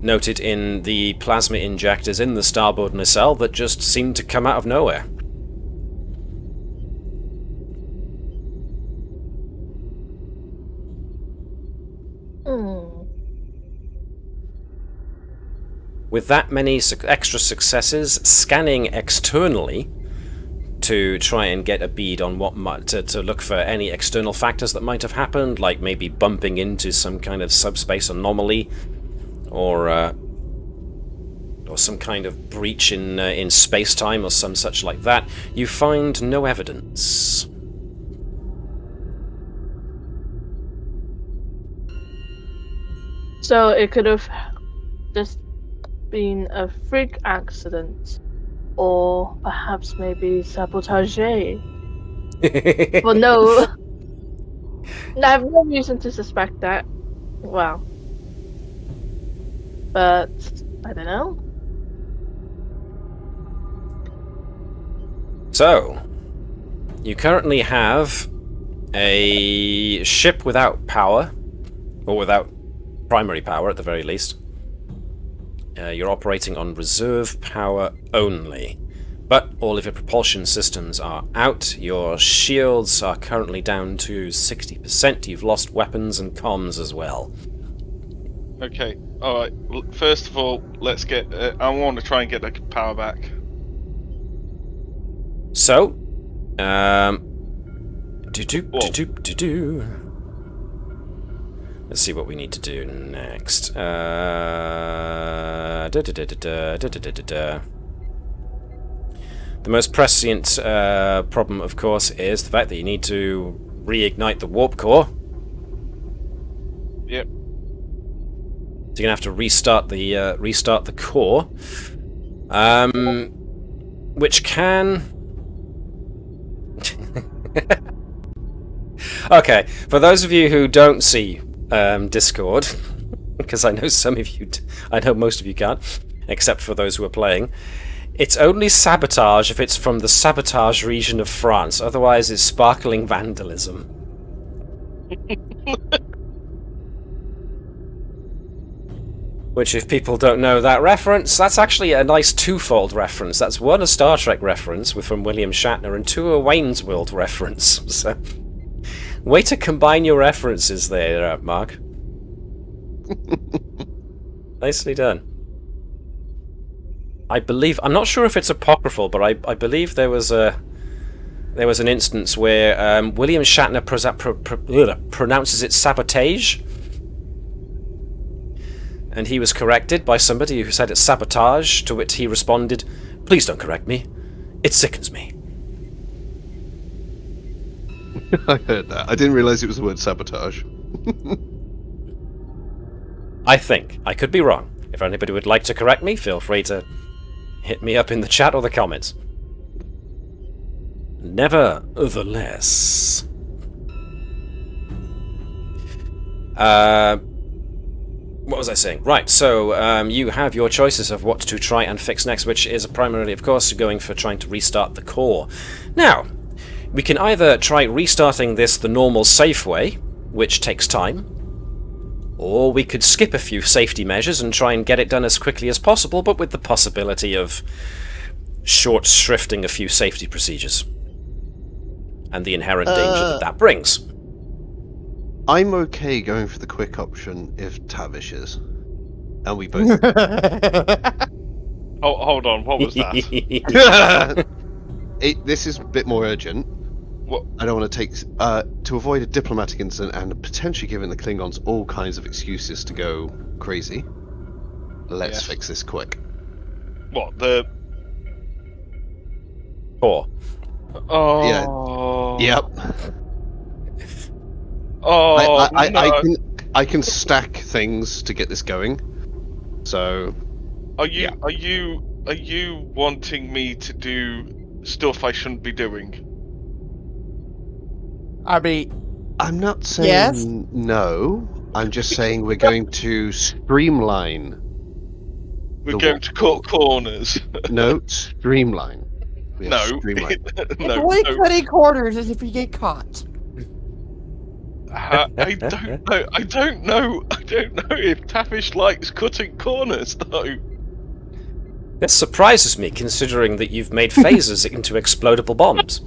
noted in the plasma injectors in the starboard nacelle that just seemed to come out of nowhere. With that many extra successes, scanning externally to try and get a bead on what to look for any external factors that might have happened, like maybe bumping into some kind of subspace anomaly, or some kind of breach in space-time or some such like that, you find no evidence. So it could have just been a freak accident, or perhaps maybe sabotage. Well, no. I have no reason to suspect that. Well, but I don't know. So, you currently have a ship without power, or without primary power at the very least. You're operating on reserve power only, but all of your propulsion systems are out. Your shields are currently down to 60%. You've lost weapons and comms as well. Okay, alright. First of all, let's get... I want to try and get the power back. So, let's see what we need to do next. The most prescient problem, of course, is the fact that you need to reignite the warp core. Yep. So you're gonna have to restart the core, which can. Okay, for those of you who don't see Discord, because I know most of you can't, except for those who are playing, it's only sabotage if it's from the sabotage region of France, otherwise it's sparkling vandalism. Which, if people don't know that reference, that's actually a nice twofold reference. That's one, a Star Trek reference from William Shatner, and two, a Wayne's World reference. So, way to combine your references there, Mark. Nicely done. I'm not sure if it's apocryphal, but I believe there was an instance where William Shatner pronounces it sabotage. And he was corrected by somebody who said it's sabotage, to which he responded, "Please don't correct me. It sickens me." I heard that. I didn't realise it was the word sabotage. I think. I could be wrong. If anybody would like to correct me, feel free to hit me up in the chat or the comments. Nevertheless... what was I saying? Right, so you have your choices of what to try and fix next, which is primarily, of course, going for trying to restart the core. Now, we can either try restarting this the normal safe way, which takes time, or we could skip a few safety measures and try and get it done as quickly as possible, but with the possibility of short-shrifting a few safety procedures, and the inherent danger that brings. I'm okay going for the quick option if Tavish is. And we both... Oh, hold on, what was that? This is a bit more urgent. What? I don't want to take... to avoid a diplomatic incident and potentially giving the Klingons all kinds of excuses to go crazy, let's fix this quick. What, the... Core. Oh... Yeah. Yep. Oh, I can stack things to get this going. So, are you wanting me to do stuff I shouldn't be doing? I mean, I'm not saying yes? no. I'm just saying we're going to streamline. We're going to cut corners. No, streamline. No. Streamline. The way cutting corners is if you get caught. I don't know if Tavish likes cutting corners, though. This surprises me, considering that you've made phasers into explodable bombs.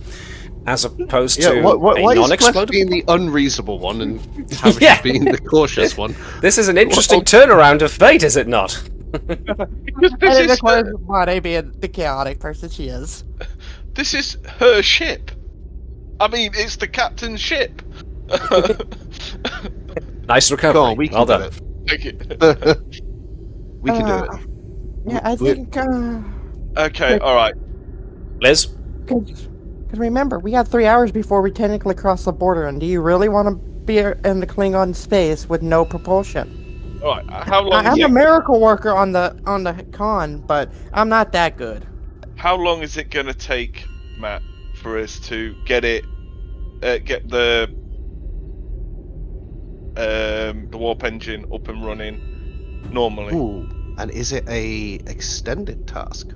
as opposed to why a is non-explodable? Phlesc being the unreasonable one and Tavish being the cautious one? This is an interesting turnaround of fate, is it not? And it requires Bonnet being the chaotic person she is. This is her ship. I mean, it's the captain's ship. Nice recovery. Go on, we can well do done. it. Thank you. We can do it. Yeah, I think. Okay, all right. Liz? Because remember, we had 3 hours before we technically crossed the border, and do you really want to be in the Klingon space with no propulsion? All right. How long? I'm a miracle worker on the con, but I'm not that good. How long is it going to take, Matt, for us to get the warp engine up and running normally? Ooh, and is it a extended task?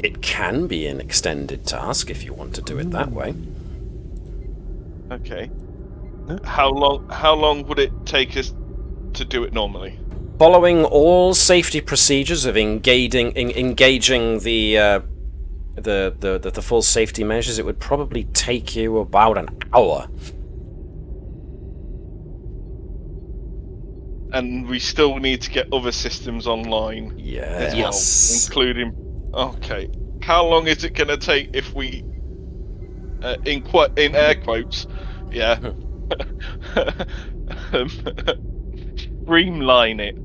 It can be an extended task if you want to do it that way. Okay. How long would it take us to do it normally? Following all safety procedures of engaging the full safety measures, it would probably take you about an hour. And we still need to get other systems online. Yes. As well, including. Okay. How long is it going to take if we, in air quotes, yeah, streamline it?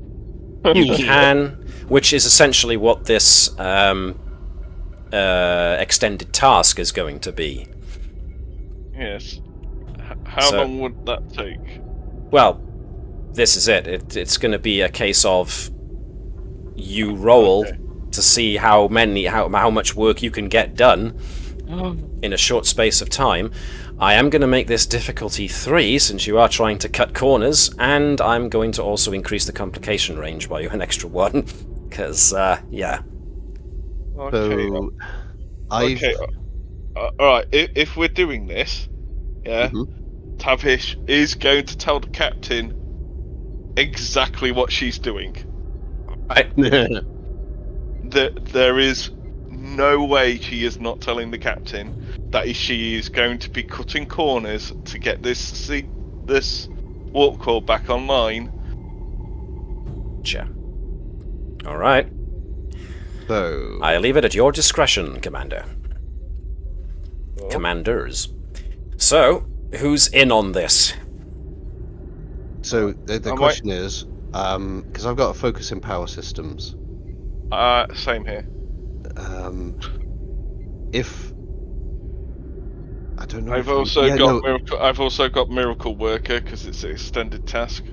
You can, which is essentially what this extended task is going to be. Yes. How long would that take? Well, this is it. It's going to be a case of you roll to see how much work you can get done in a short space of time. I am going to make this difficulty 3 since you are trying to cut corners, and I'm going to also increase the complication range by an extra 1 because yeah. Okay. So, Okay. All right. If we're doing this, yeah, Tavish is going to tell the captain exactly what she's doing. There is no way she is not telling the captain that she is going to be cutting corners to get this warp core back online. Sure. All right. So I leave it at your discretion, Commander. Commanders. So, who's in on this? So the question is, because I've got a focus in power systems. Same here. If I don't know, I've also got miracle worker because it's an extended task.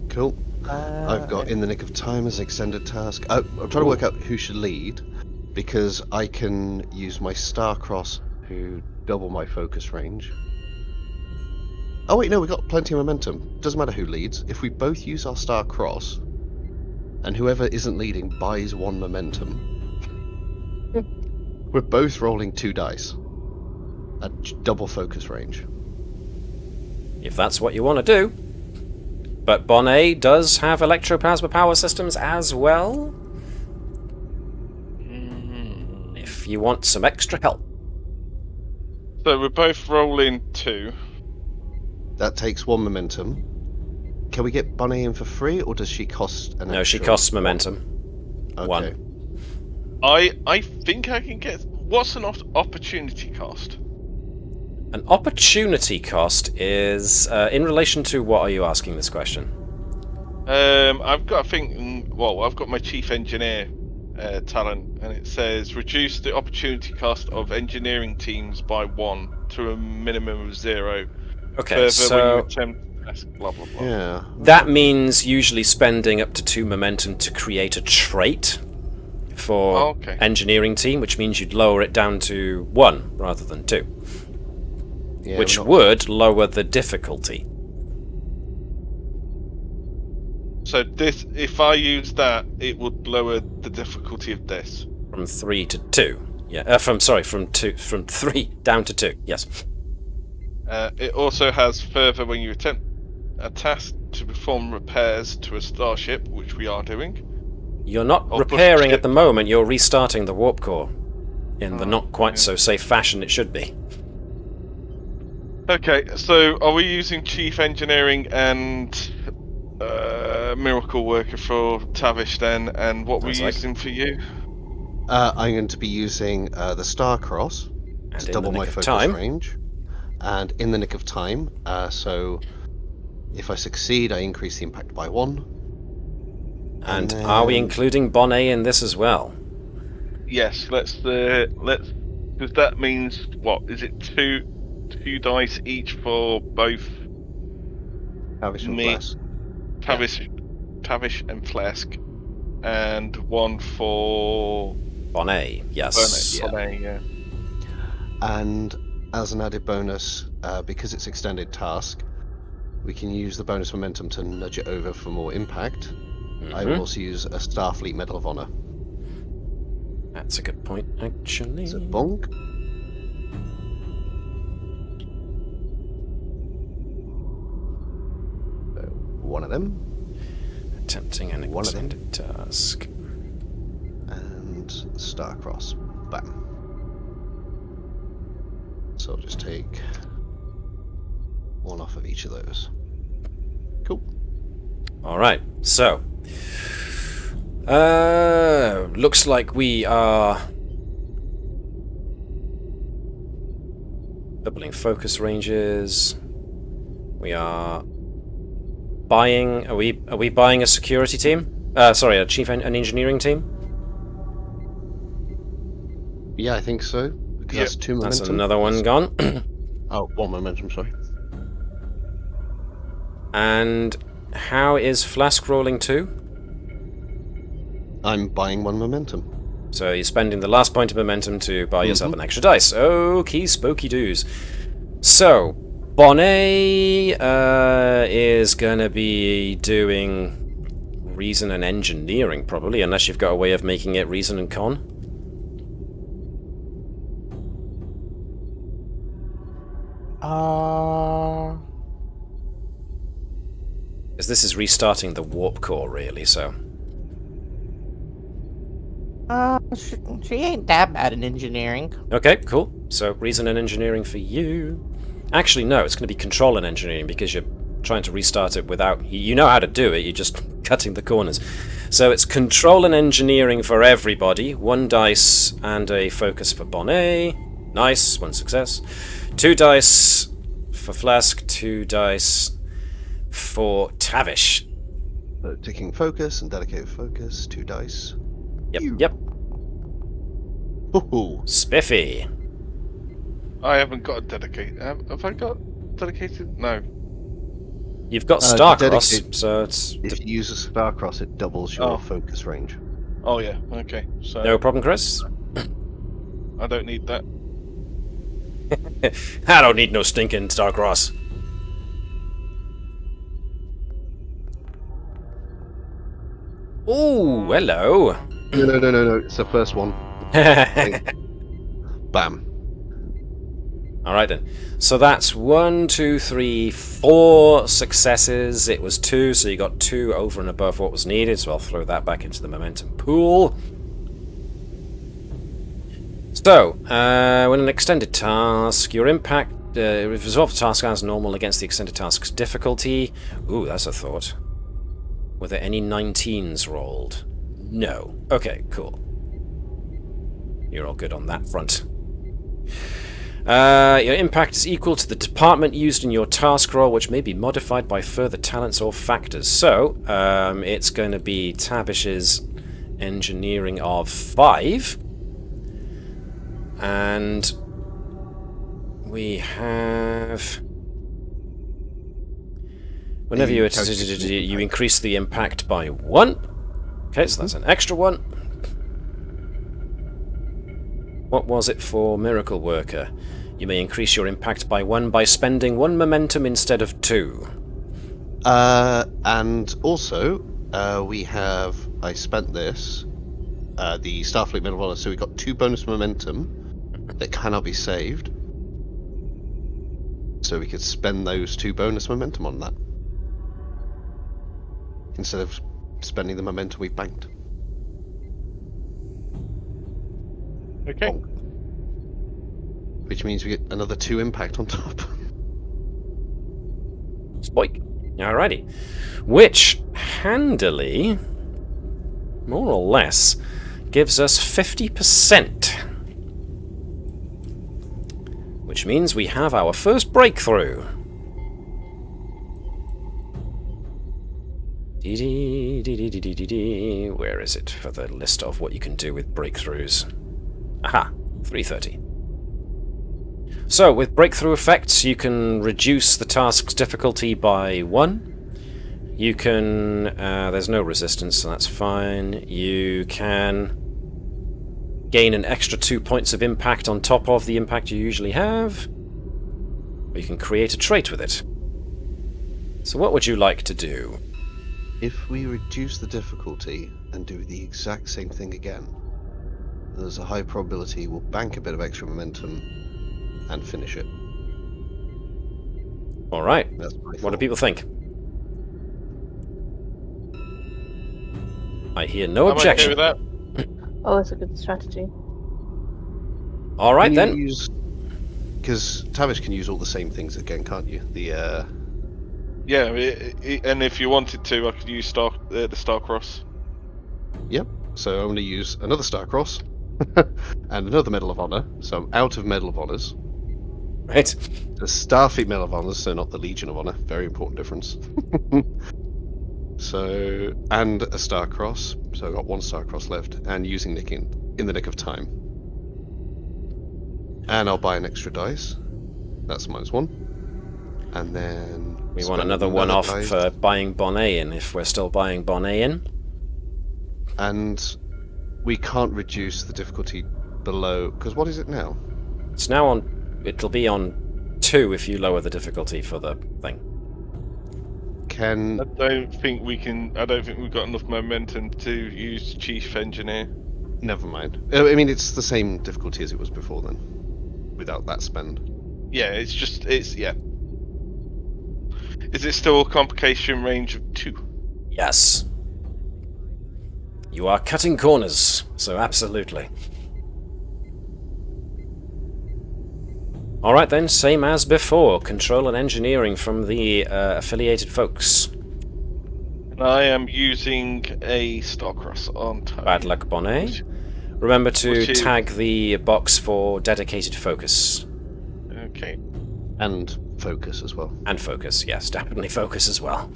Cool. I've got in the nick of time as an extended task. I'm trying to work out who should lead because I can use my star cross to double my focus range. Oh wait, no, we've got plenty of momentum. Doesn't matter who leads. If we both use our star cross, and whoever isn't leading buys 1 momentum, we're both rolling 2 dice at double focus range. If that's what you want to do. But Bonnet does have electroplasma power systems as well. If you want some extra help. So we're both rolling 2. That takes 1 momentum. Can we get Bonnet in for free, or does she cost an No, extra she costs momentum. Okay. 1. I think I can get. What's an opportunity cost? An opportunity cost is in relation to what are you asking this question? I've got I've got my chief engineer talent, and it says reduce the opportunity cost of engineering teams by 1 to a minimum of 0. Okay, so when you attempt blah blah blah. Yeah. that means usually spending up to 2 momentum to create a trait for engineering team, which means you'd lower it down to 1 rather than 2. Yeah, which would lower the difficulty. So this, if I use that, it would lower the difficulty of this from 3 to 2. Yeah, from 3 down to 2. Yes. It also has further when you attempt a task to perform repairs to a starship, which we are doing. You're not repairing at the moment. You're restarting the warp core. in the not quite so safe fashion it should be. Okay, so are we using Chief Engineering and Miracle Worker for Tavish then, and what we're using for you? I'm going to be using the Star Cross to double my focus range, and in the nick of time. So if I succeed, I increase the impact by 1. And then... are we including Bonnet in this as well? Yes, let's because that means what is it? Two dice each for both Tavish and Phlesc. Tavish and Phlesc, and 1 for Bonnet. Yes. Bonnet, yeah. And as an added bonus, because it's extended task, we can use the bonus momentum to nudge it over for more impact. I will also use a Starfleet Medal of Honor. That's a good point, actually. So bonk. So, one of them. Attempting an extended task. And Starcross. Bam. So I'll just take 1 off of each of those. Cool. Alright, so looks like we are doubling focus ranges. We are buying. Are we buying a security team? Sorry, an engineering team. Yeah, I think so. Because that's 2 momentum. That's another one gone. Oh, 1 momentum. Sorry. And how is Phlesc rolling 2? I'm buying 1 momentum. So you're spending the last point of momentum to buy yourself an extra dice. Okie spooky doos. So, Bonnet is going to be doing reason and engineering, probably, unless you've got a way of making it reason and con. Because this is restarting the warp core, really, so... she ain't that bad in engineering. Okay, cool. So, reason and engineering for you. Actually, no, it's going to be control and engineering, because you're trying to restart it without... You know how to do it, you're just cutting the corners. So it's control and engineering for everybody. 1 dice and a focus for Bonnet. Nice, 1 success. 2 dice for Phlesc, 2 dice for Tavish. So taking focus and dedicated focus, 2 dice. Yep. Ooh. Spiffy. I haven't got a dedicated. Have I got dedicated? No. You've got Starcross, so it's... If you use a Starcross, it doubles your focus range. Oh yeah, okay. So no problem, Chris. I don't need that. I don't need no stinking Starcross. Ooh, hello. No. It's the first one. Bam. Alright then. So that's 1, 2, 3, 4 successes. It was 2, so you got 2 over and above what was needed, so I'll throw that back into the momentum pool. So, when an extended task, your impact... resolve the task as normal against the extended task's difficulty. Ooh, that's a thought. Were there any 19s rolled? No. Okay, cool. You're all good on that front. Your impact is equal to the department used in your task roll, which may be modified by further talents or factors. So, it's going to be Tavish's engineering of 5. And we have... Whenever you increase the impact by 1. Okay, so that's an extra 1. What was it for Miracle Worker? You may increase your impact by 1 by spending 1 momentum instead of 2. And also, I spent this, the Starfleet Medal of Honor, so we got 2 bonus momentum that cannot be saved. So we could spend those 2 bonus momentum on that. Instead of spending the momentum we banked. Okay. Which means we get another 2 impact on top. Spoik. Alrighty. Which, handily, more or less, gives us 50%. Which means we have our first breakthrough. Where is it for the list of what you can do with breakthroughs? Aha, 330. So, with breakthrough effects, you can reduce the task's difficulty by 1. You can... there's no resistance, so that's fine. You can gain an extra 2 points of impact on top of the impact you usually have. Or you can create a trait with it. So what would you like to do? If we reduce the difficulty and do the exact same thing again, there's a high probability we'll bank a bit of extra momentum and finish it. Alright. That's my What do thought. people think? I hear no I'm okay objection. with that. Oh, that's a good strategy. Alright then. Because Tavish can use all the same things again, can't you? The Yeah, and if you wanted to, I could use the Starcross. Yep. So I'm going to use another Starcross and another Medal of Honor. So I'm out of Medal of Honors. Right. The Starfleet Medal of Honors, so not the Legion of Honor. Very important difference. So, and a Starcross. So I've got 1 Starcross left, and using Nick in the nick of time. And I'll buy an extra dice. That's -1. And then We want spend another one off dice. for buying Bonnet in, if we're still buying Bonnet in. And we can't reduce the difficulty below, because what is it now? It's now on... It'll be on 2 if you lower the difficulty for the thing. I don't think we've got enough momentum to use Chief Engineer. Never mind. I mean, it's the same difficulty as it was before then, without that spend. Yeah, yeah. Is it still a complication range of 2? Yes. You are cutting corners, so absolutely. Alright then, same as before. Control and engineering from the affiliated folks. And I am using a Starcross on time. Bad luck, Bonnet. Remember to Which is- tag the box for dedicated focus. Okay. And focus as well. And focus, yes, definitely focus as well.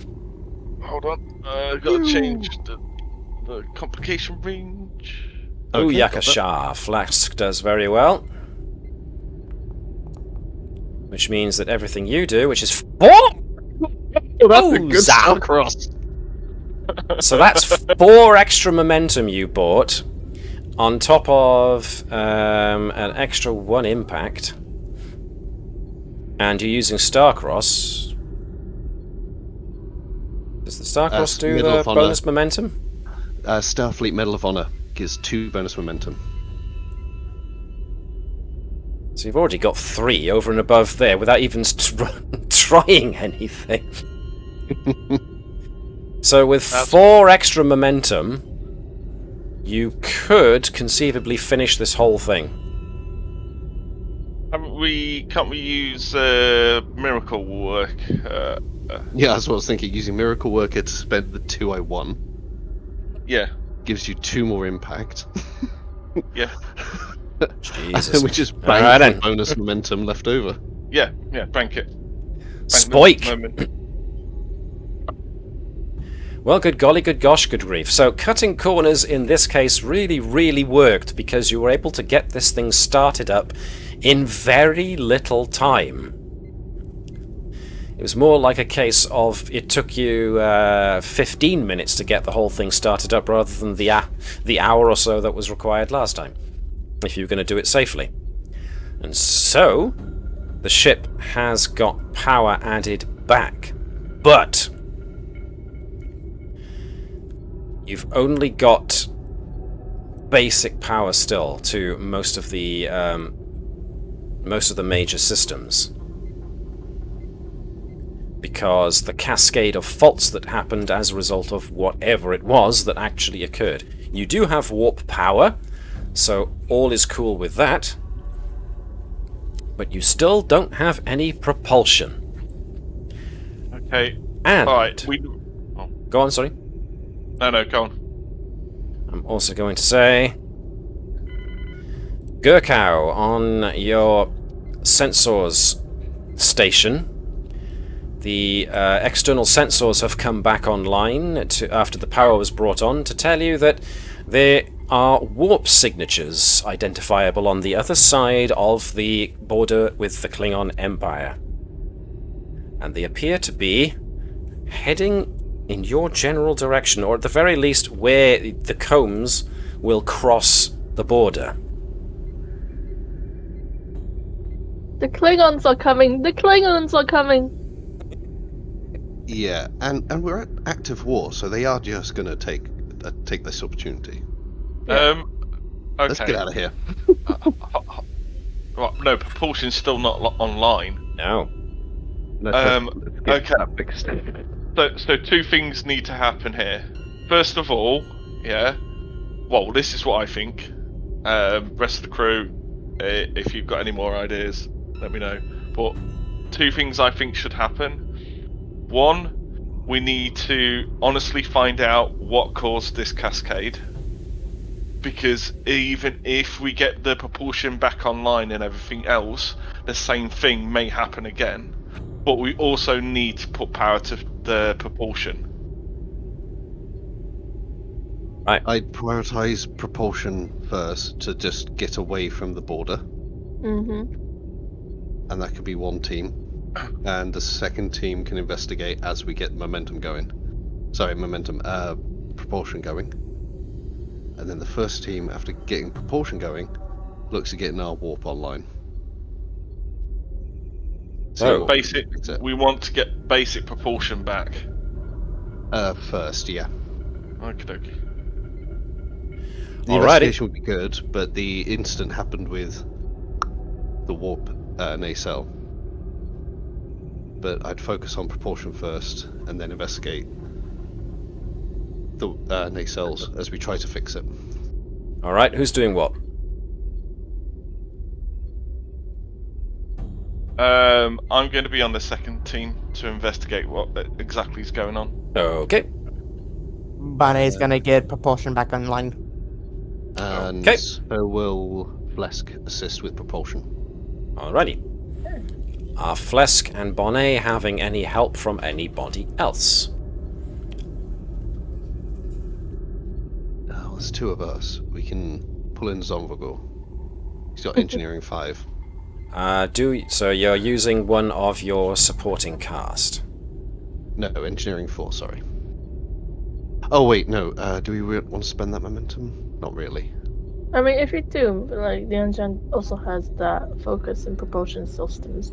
Hold on. I've got to change the complication range. Ooh, Okay, got that. Yakasha. Phlesc does very well. Which means that everything you do, which is 4! That's a good zap. Starcross. So that's 4 extra momentum you bought, on top of an extra 1 impact. And you're using Starcross. Does the Starcross do Medal the of Honor. bonus momentum? Starfleet Medal of Honor gives 2 bonus momentum. So you've already got 3 over and above there without even trying anything. So with 4 extra momentum, you could conceivably finish this whole thing. Can't we use miracle work? Yeah, that's what I was thinking. Using Miracle Worker to spend the 2 I won Yeah. gives you 2 more impact. Yeah. Jesus. We just Alright bank then. the bonus momentum left over. Yeah. Bank it. Spoik! Moment. Well, good golly, good gosh, good grief. So cutting corners in this case really, really worked because you were able to get this thing started up in very little time. It was more like a case of it took you 15 minutes to get the whole thing started up rather than the hour or so that was required last time, if you were going to do it safely. And so, the ship has got power added back. But you've only got basic power still to most of the major systems, because the cascade of faults that happened as a result of whatever it was that actually occurred. You do have warp power, so all is cool with that. but you still don't have any propulsion. Okay. And Alright, go on, sorry. No, go on. I'm also going to say, Gurkow, on your sensors station, the external sensors have come back online after the power was brought on to tell you that there are warp signatures identifiable on the other side of the border with the Klingon Empire. And they appear to be heading in your general direction, or at the very least where the combs will cross the border. The Klingons are coming! The Klingons are coming! Yeah, and we're at active war, so they are just going to take this opportunity. Okay. Let's get out of here. No, propulsion's still not online. No. Let's get okay. that fixed. So two things need to happen here. First of all, well, this is what I think. Rest of the crew, if you've got any more ideas, let me know. But two things I think should happen. One, we need to honestly find out what caused this cascade. Because even if we get the propulsion back online and everything else, the same thing may happen again. But we also need to put power to the propulsion. Right. I'd prioritize propulsion first to just get away from the border. Mm-hmm. And that could be one team. And the second team can investigate as we get propulsion going. And then the first team, after getting propulsion going, looks at getting our warp online. So we want to get basic propulsion back. First, yeah. Okie dokie. The investigation would be good, but the incident happened with the warp nacelle. But I'd focus on propulsion first, and then investigate the nacelles as we try to fix it. Alright, who's doing what? I'm going to be on the second team to investigate what exactly is going on. Okay. Bonnet's gonna get propulsion back online. And so will Phlesc assist with propulsion. Alrighty. Are Phlesc and Bonnet having any help from anybody else? Oh, there's two of us. We can pull in Zomvogor. He's got engineering 5. So you're using one of your supporting cast? No, engineering 4, sorry. Oh wait, no, do we want to spend that momentum? Not really. I mean, if you do, like, the engine also has that focus in propulsion systems.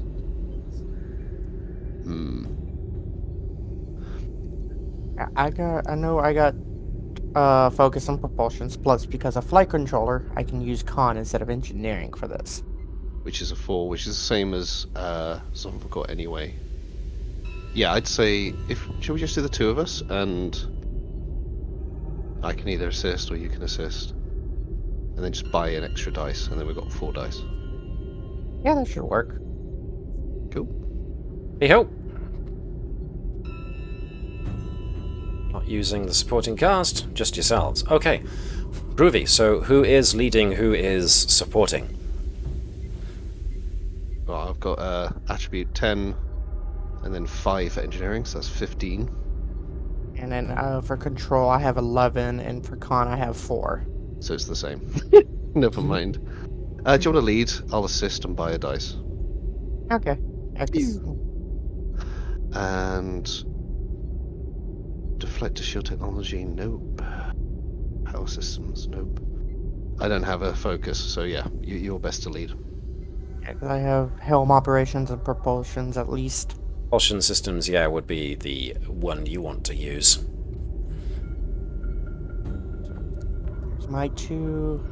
I got focus on propulsions, plus because of flight controller, I can use con instead of engineering for this. Which is a 4, which is the same as Zomvogor anyway. Yeah, I'd say, should we just do the two of us, and I can either assist or you can assist. And then just buy an extra dice, and then we've got 4 dice. Yeah, that should work. Cool. Hey ho! Not using the supporting cast, just yourselves. Okay. Groovy, so who is leading, who is supporting? Well, I've got attribute 10, and then 5 for engineering, so that's 15. And then for control, I have 11, and for con, I have 4. So it's the same. Never mind. Do you want to lead? I'll assist and buy a dice. Okay. And deflector shield technology, nope. Power systems, nope. I don't have a focus, so yeah, you're best to lead. I have helm operations and propulsions at least. Propulsion systems, yeah, would be the one you want to use. Here's my 2.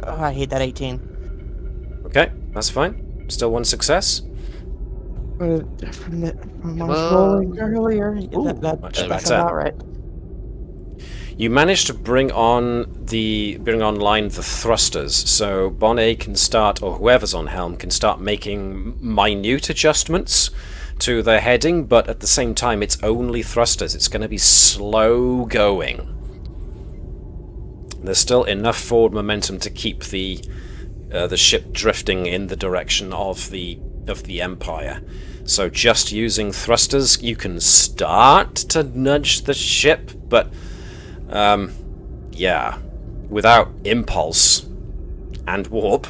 Oh, I hate that 18. Okay, that's fine. Still one success. From what I was rolling earlier, that's much that's better. about right. You managed to bring online the thrusters, so Bonnet can start, or whoever's on helm can start making minute adjustments to the heading, but at the same time it's only thrusters. It's going to be slow going. There's still enough forward momentum to keep the ship drifting in the direction of the Empire. So just using thrusters, you can start to nudge the ship, but yeah, without impulse and warp,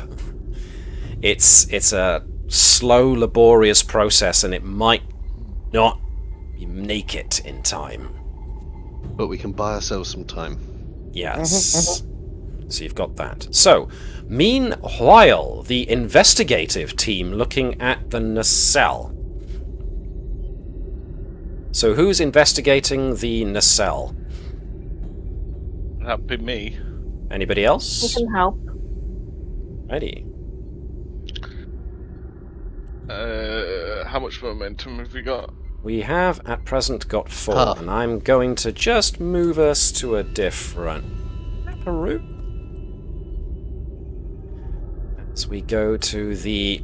it's a slow, laborious process, and it might not make it in time. But we can buy ourselves some time. Yes. So you've got that. So, meanwhile, the investigative team looking at the nacelle. So who's investigating the nacelle? That'd be me. Anybody else? You can help. Ready. How much momentum have we got? We have at present got 4, Ah. and I'm going to just move us to a different route. As we go to the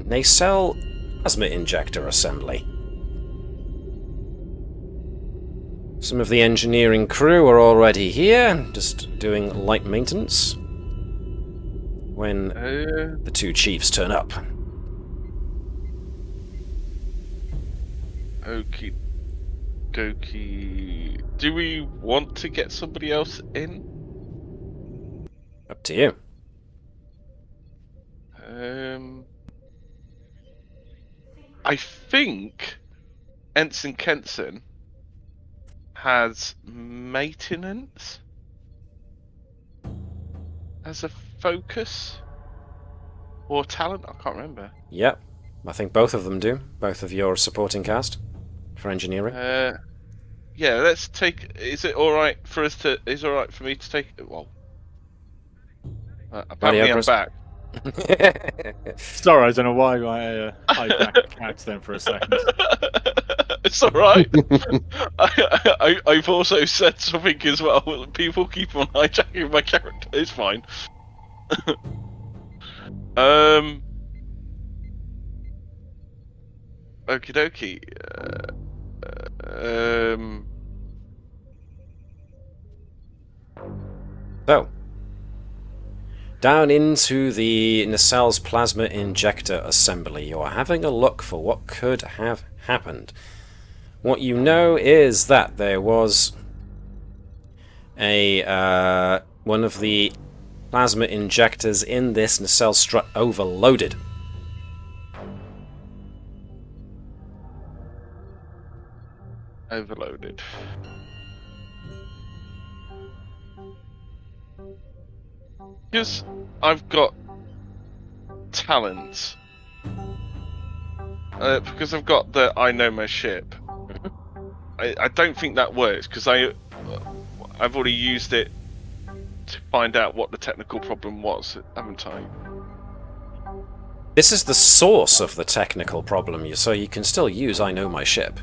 nacelle plasma injector assembly. Some of the engineering crew are already here, just doing light maintenance when the two chiefs turn up. Okie dokie. Do we want to get somebody else in? Up to you. I think Ensign Kenson has maintenance as a focus or talent. I can't remember. Yep, I think both of them do. Both of your supporting cast for engineering. Yeah, let's take. Is it all right for us to? Is it all right for me to take? Well, apparently I'm back. Sorry, I don't know why I hijacked them for a second. It's all right. I've also said something as well. People keep on hijacking my character. It's fine. Okie dokie. So, down into the nacelle's plasma injector assembly, you're having a look for what could have happened. What you know is that there was a one of the plasma injectors in this nacelle strut overloaded. Overloaded. Because I've got talents. Because I've got the I know my ship. I don't think that works because I've already used it to find out what the technical problem was, haven't I? This is the source of the technical problem, so you can still use I know my ship.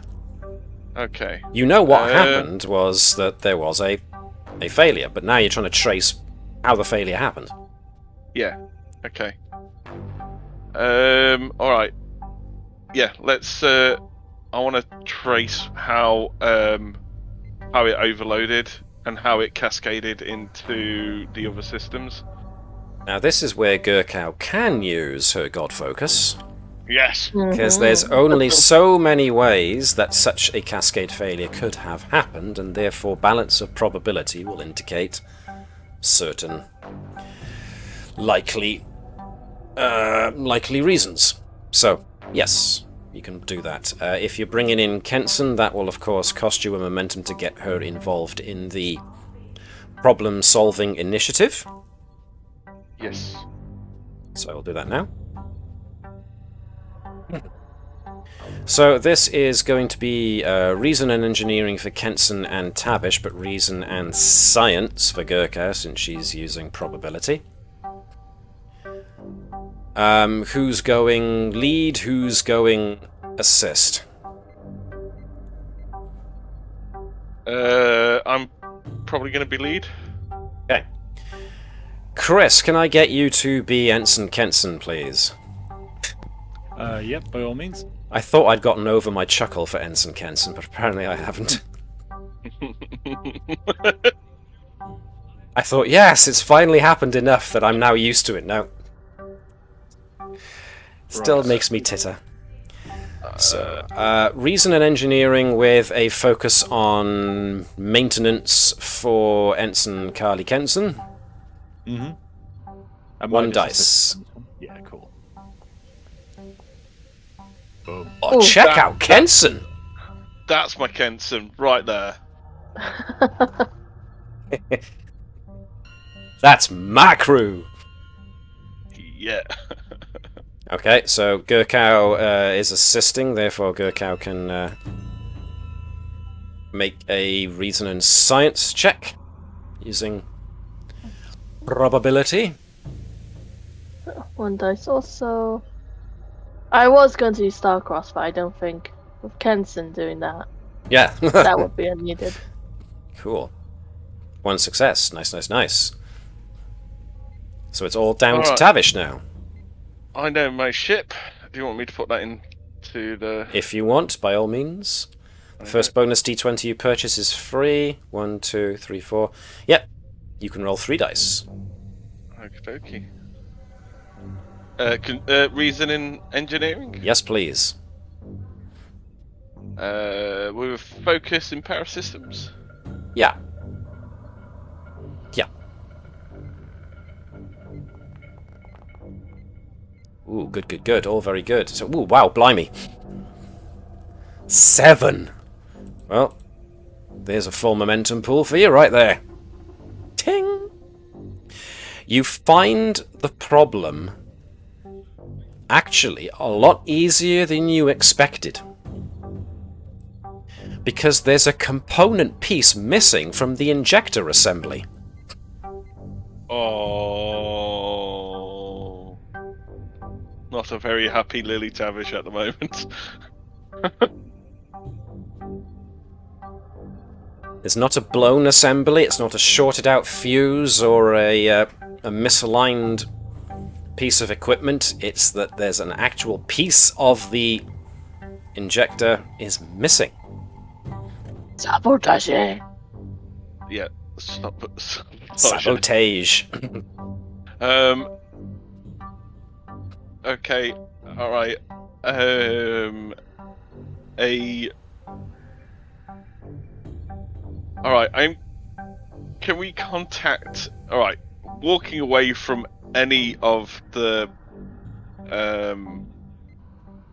Okay. You know what happened was that there was a failure, but now you're trying to trace how the failure happened. Yeah. Okay. All right. Yeah. Let's. I want to trace how it overloaded and how it cascaded into the other systems. Now this is where Gurkow can use her God Focus. Yes. Because there's only so many ways that such a cascade failure could have happened, and therefore balance of probability will indicate certain likely reasons. So, yes, you can do that. If you're bringing in Kenson, that will of course cost you a momentum to get her involved in the problem-solving initiative. Yes. So I'll do that now. So this is going to be reason and engineering for Kenson and Tavish, but reason and science for Gurkha, since she's using probability. Who's going lead? Who's going assist? I'm probably going to be lead. Okay. Chris, can I get you to be Ensign Kenson, please? Yep, by all means. I thought I'd gotten over my chuckle for Ensign Kenson, but apparently I haven't. I thought, yes, it's finally happened enough that I'm now used to it. No. Still makes me titter. So, reason and engineering with a focus on maintenance for Ensign Carly Kenson. Mm-hmm. 1 dice. Yeah, cool. Oh, check out Kenson! That's my Kenson right there. That's my crew! Yeah. Okay, so Gurkau is assisting, therefore Gurkau can make a reason and science check using probability. 1 dice also. I was going to use Starcross, but I don't think with Kenson doing that, Yeah. that would be unneeded. Cool. 1 success. Nice. So it's all down to Tavish now. I know my ship. Do you want me to put that into the... If you want, by all means. The first bonus d20 you purchase is free. 1, 2, 3, 4. Yep. You can roll 3 dice. Okie dokie. Reason in engineering? Yes, please. With focus in power systems? Yeah. Ooh, good. All very good. So, ooh, wow, blimey. 7. Well, there's a full momentum pool for you right there. Ting! You find the problem actually a lot easier than you expected. Because there's a component piece missing from the injector assembly. Oh, not a very happy Lily Tavish at the moment. It's not a blown assembly, it's not a shorted out fuse or a misaligned piece of equipment. It's that there's an actual piece of the injector is missing. Sabotage! Yeah, Sabotage. Okay, alright. Alright, can we contact... Alright, walking away from any of the...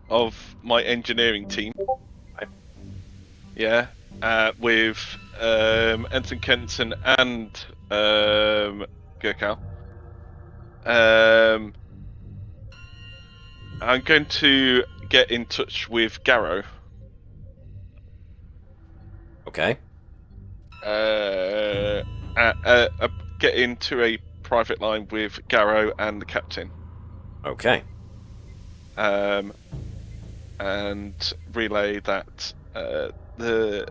of my engineering team. Yeah, with Ensign Kenson and Gurkau. I'm going to get in touch with Garrow. Okay. Get into a private line with Garrow and the captain. Okay. And relay that the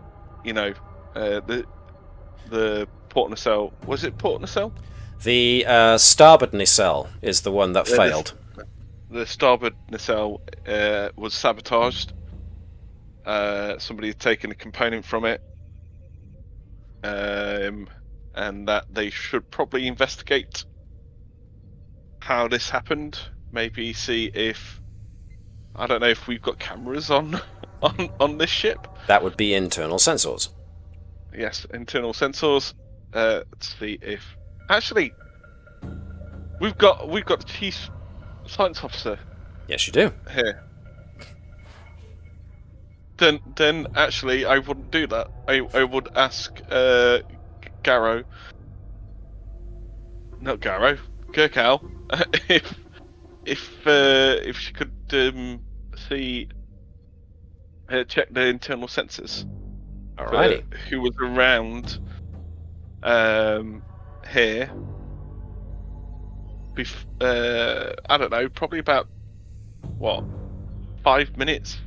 port nacelle. Was it port nacelle? The starboard nacelle is the one that failed. The starboard nacelle was sabotaged. Somebody had taken a component from it. And that they should probably investigate how this happened. Maybe see if... I don't know if we've got cameras on this ship. That would be internal sensors. Yes, internal sensors. Let's see if... Actually, we've got the chief science officer. Yes, you do. Here. Then actually, I wouldn't do that. I would ask Garrow. Not Garrow. Gurkau. if she could see check the internal sensors. Alrighty. Who was around here? I don't know. Probably about 5 minutes.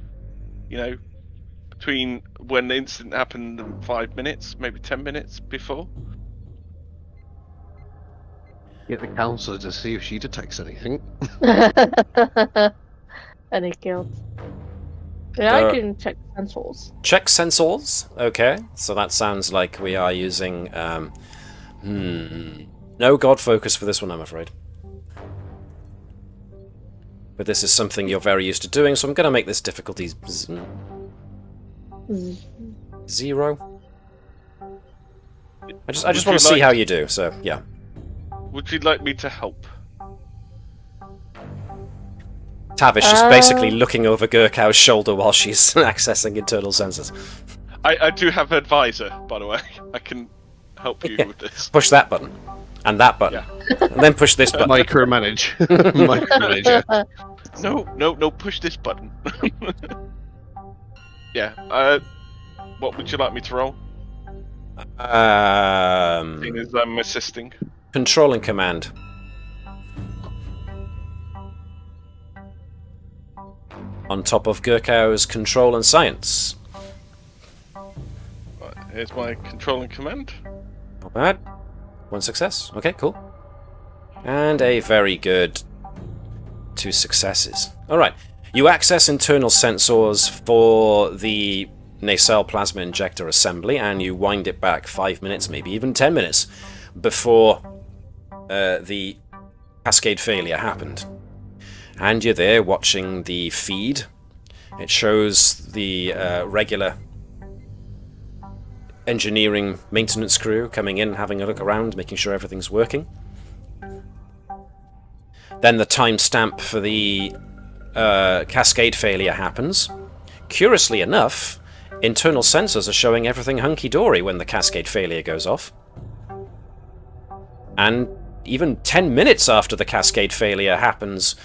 between when the incident happened and 5 minutes, maybe 10 minutes before. Get the counselor to see if she detects anything. Any guilt? Yeah, I can check sensors. Check sensors. Okay, so that sounds like we are using. No god focus for this one, I'm afraid. But this is something you're very used to doing, so I'm going to make this difficulty 0. I just want to see how you do. So yeah. Would you like me to help? Tavish just basically looking over Gurkhow's shoulder while she's accessing internal sensors. I do have an advisor, by the way. I can help you with this. Push that button. And that button. Yeah. And then push this button. Micromanage. Micromanager. No, push this button. Yeah, what would you like me to roll? Seeing as I'm assisting. Control and command. On top of Gurkhow's control and science. Right, here's my control and command. Not bad. 1 success. Okay, cool. And a very good 2 successes. Alright. You access internal sensors for the nacelle plasma injector assembly, and you wind it back 5 minutes, maybe even 10 minutes, before the cascade failure happened. And you're there watching the feed. It shows the regular engineering maintenance crew coming in, having a look around, making sure everything's working. Then the timestamp for the cascade failure happens. Curiously enough, internal sensors are showing everything hunky-dory when the cascade failure goes off. And even 10 minutes after the cascade failure happens,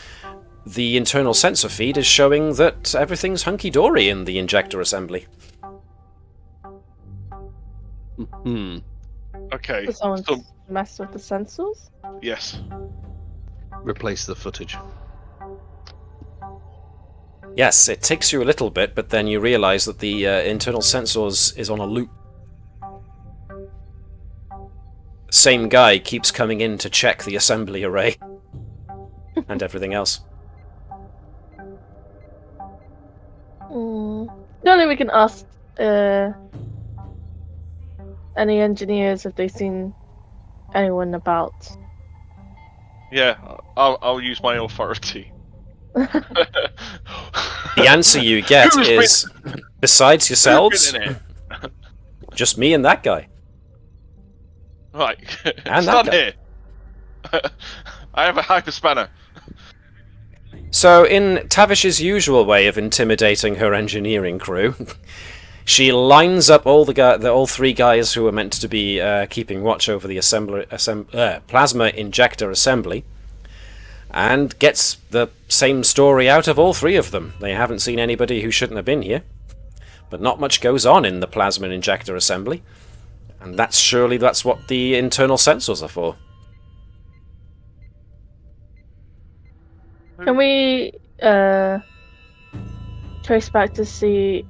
the internal sensor feed is showing that everything's hunky-dory in the injector assembly. Okay. Did someone mess with the sensors? Yes. Replace the footage. Yes, it takes you a little bit, but then you realise that the internal sensors is on a loop. Same guy keeps coming in to check the assembly array and everything else. Surely we can ask any engineers if they've seen anyone about. Yeah, I'll use my authority. The answer you get is, besides yourselves, just me and that guy. Right, And start that guy. here. I have a hyperspanner. So, in Tavish's usual way of intimidating her engineering crew, she lines up all all 3 guys who are meant to be keeping watch over the plasma injector assembly, and gets the same story out of all 3 of them. They haven't seen anybody who shouldn't have been here, but not much goes on in the plasma injector assembly, and that's what the internal sensors are for. Can we trace back to see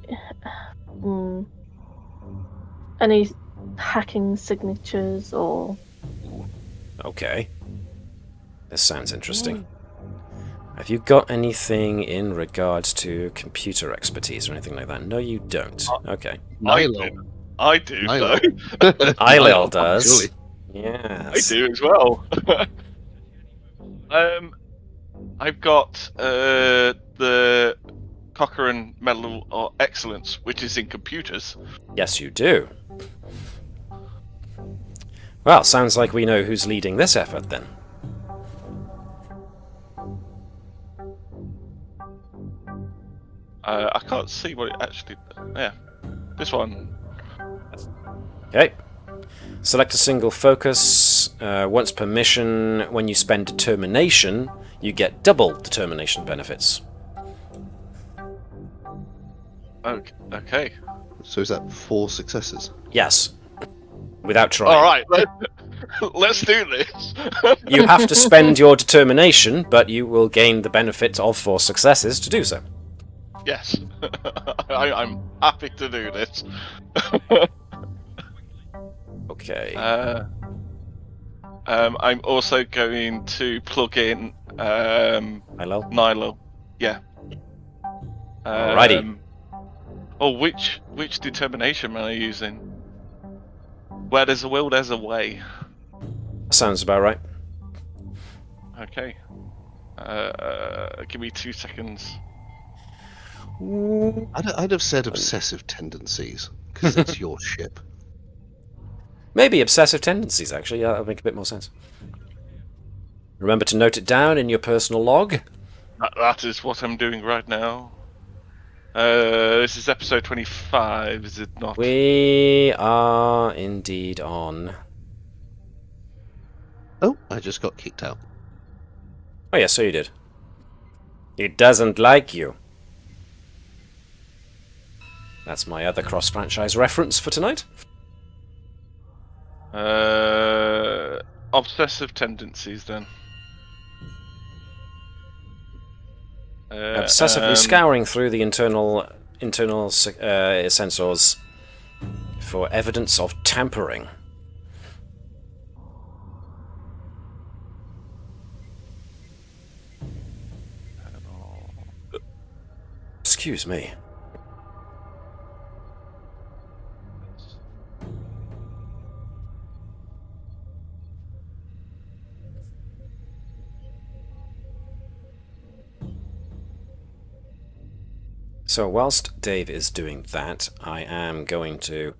any hacking signatures or... Okay. This sounds interesting. Have you got anything in regards to computer expertise or anything like that? No, you don't. Okay. I do, though. Eilil does. Surely. Yes. I do as well. I've got the Cochrane Medal of Excellence, which is in computers. Yes, you do. Well, sounds like we know who's leading this effort, then. I can't see what it actually... Yeah, this one. Okay. Select a single focus. Once per mission, when you spend determination, you get double determination benefits. Okay. So is that 4 successes? Yes. Without trying. Alright, let's do this. You have to spend your determination, but you will gain the benefit of 4 successes to do so. Yes. I'm happy to do this. Okay. I'm also going to plug in Hello? Nilo. Yeah. Alrighty. Oh, which determination am I using? Where there's a will, there's a way. Sounds about right. Okay. Give me 2 seconds. I'd have said obsessive tendencies, because it's your ship. Maybe obsessive tendencies, actually. Yeah, that'll make a bit more sense. Remember to note it down in your personal log. That is what I'm doing right now. This is episode 25, is it not? We are indeed on. Oh, I just got kicked out. Oh, yeah, so you did. It doesn't like you. That's my other cross-franchise reference for tonight. Obsessive tendencies, then. Obsessively scouring through the internal sensors for evidence of tampering. Excuse me. So whilst Dave is doing that, I am going to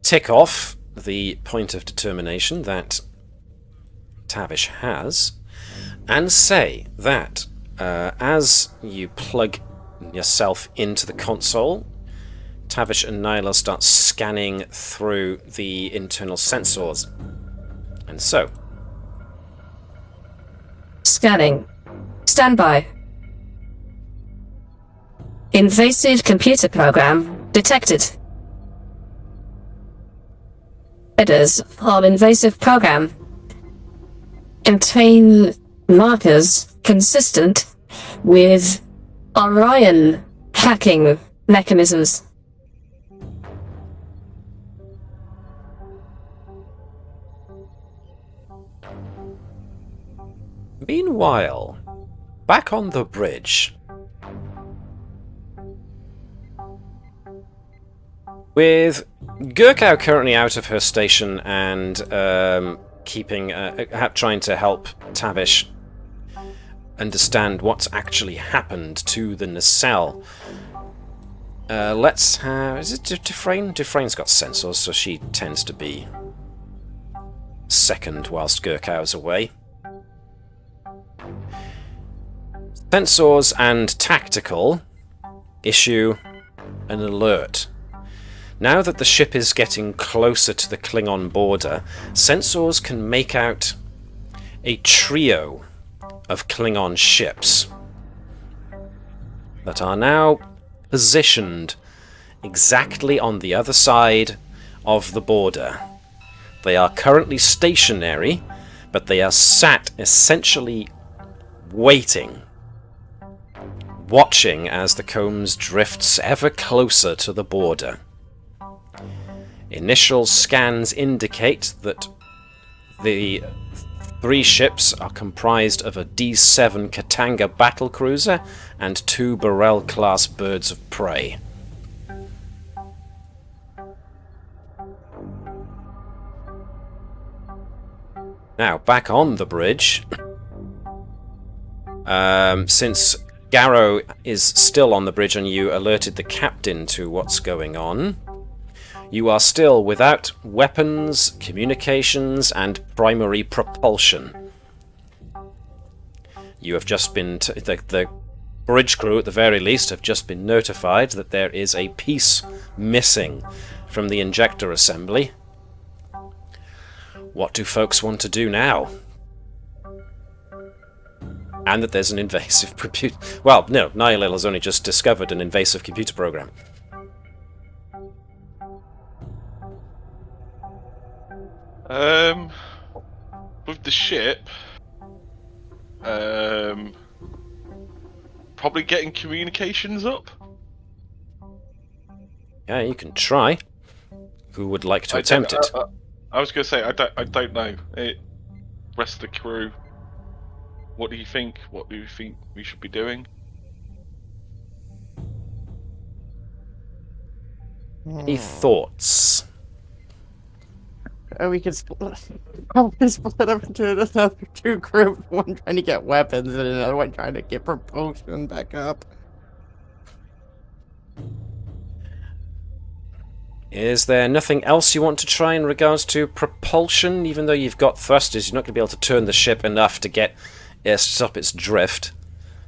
tick off the point of determination that Tavish has, and say that as you plug yourself into the console, Tavish and Nyla start scanning through the internal sensors. And so... Scanning. Standby. Invasive computer program detected. Headers from invasive program. Contain markers consistent with Orion hacking mechanisms. Meanwhile, back on the bridge, with Gurkow currently out of her station and trying to help Tavish understand what's actually happened to the nacelle. Let's have... Is it Dufresne? Dufresne's got sensors, so she tends to be second whilst Gurkow's away. Sensors and tactical issue an alert. Now that the ship is getting closer to the Klingon border, sensors can make out a trio of Klingon ships that are now positioned exactly on the other side of the border. They are currently stationary, but they are sat essentially waiting, watching as the Combs drifts ever closer to the border. Initial scans indicate that the three ships are comprised of a D7 Katanga battlecruiser and 2 Burrell-class birds of prey. Now, back on the bridge, since Garrow is still on the bridge and you alerted the captain to what's going on, you are still without weapons, communications, and primary propulsion. You have just been... the bridge crew, at the very least, have just been notified that there is a piece missing from the injector assembly. What do folks want to do now? And that there's an invasive computer... Well, no, Nihilil has only just discovered an invasive computer program. With the ship, probably getting communications up. Yeah, you can try. Who would like to attempt it? I was going to say, I don't know. Rest of the crew, what do you think? What do you think we should be doing? Any thoughts? We could probably split up into another two groups. One trying to get weapons and another one trying to get propulsion back up. Is there nothing else you want to try in regards to propulsion? Even though you've got thrusters, you're not going to be able to turn the ship enough to get stop its drift.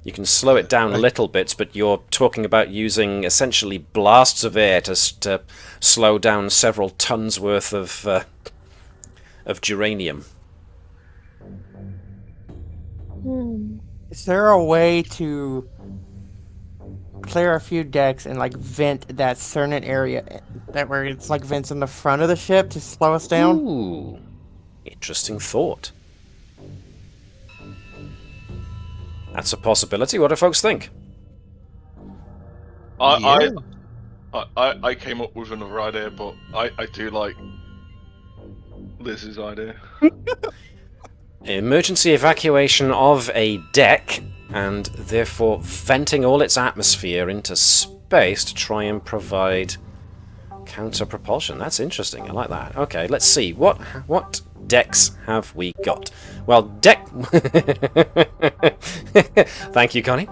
You can slow it down a little bit, but you're talking about using essentially blasts of air to slow down several tons worth of geranium. Is there a way to clear a few decks and like vent that certain area that where it's like vents in the front of the ship to slow us down? Ooh, interesting thought. That's a possibility. What do folks think? I came up with another idea, but I do like Liz's idea. Emergency evacuation of a deck, and therefore venting all its atmosphere into space to try and provide counter propulsion. That's interesting. I like that. Okay, let's see. What decks have we got? Well, deck... Thank you, Connie.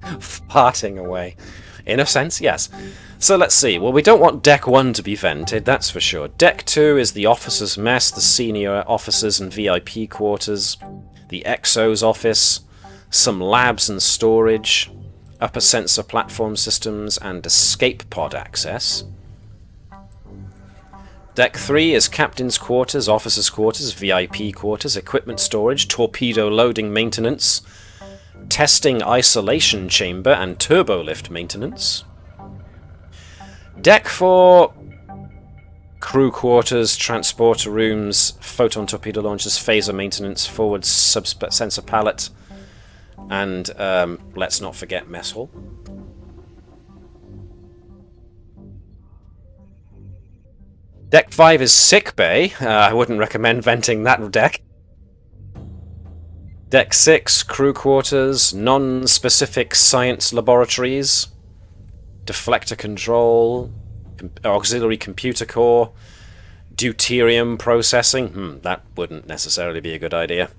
Farting away. In a sense, yes. So let's see. Well, we don't want Deck 1 to be vented, that's for sure. Deck 2 is the officers' mess, the senior officers and VIP quarters, the Exo's office, some labs and storage, upper sensor platform systems, and escape pod access. Deck 3 is captain's quarters, officers' quarters, VIP quarters, equipment storage, torpedo loading maintenance, testing isolation chamber, and turbolift maintenance. Deck 4, crew quarters, transporter rooms, photon torpedo launchers, phaser maintenance, forward sensor pallet, and let's not forget mess hall. Deck 5 is sick bay. I wouldn't recommend venting that deck. Deck 6, crew quarters, non-specific science laboratories, deflector control, auxiliary computer core, deuterium processing. That wouldn't necessarily be a good idea.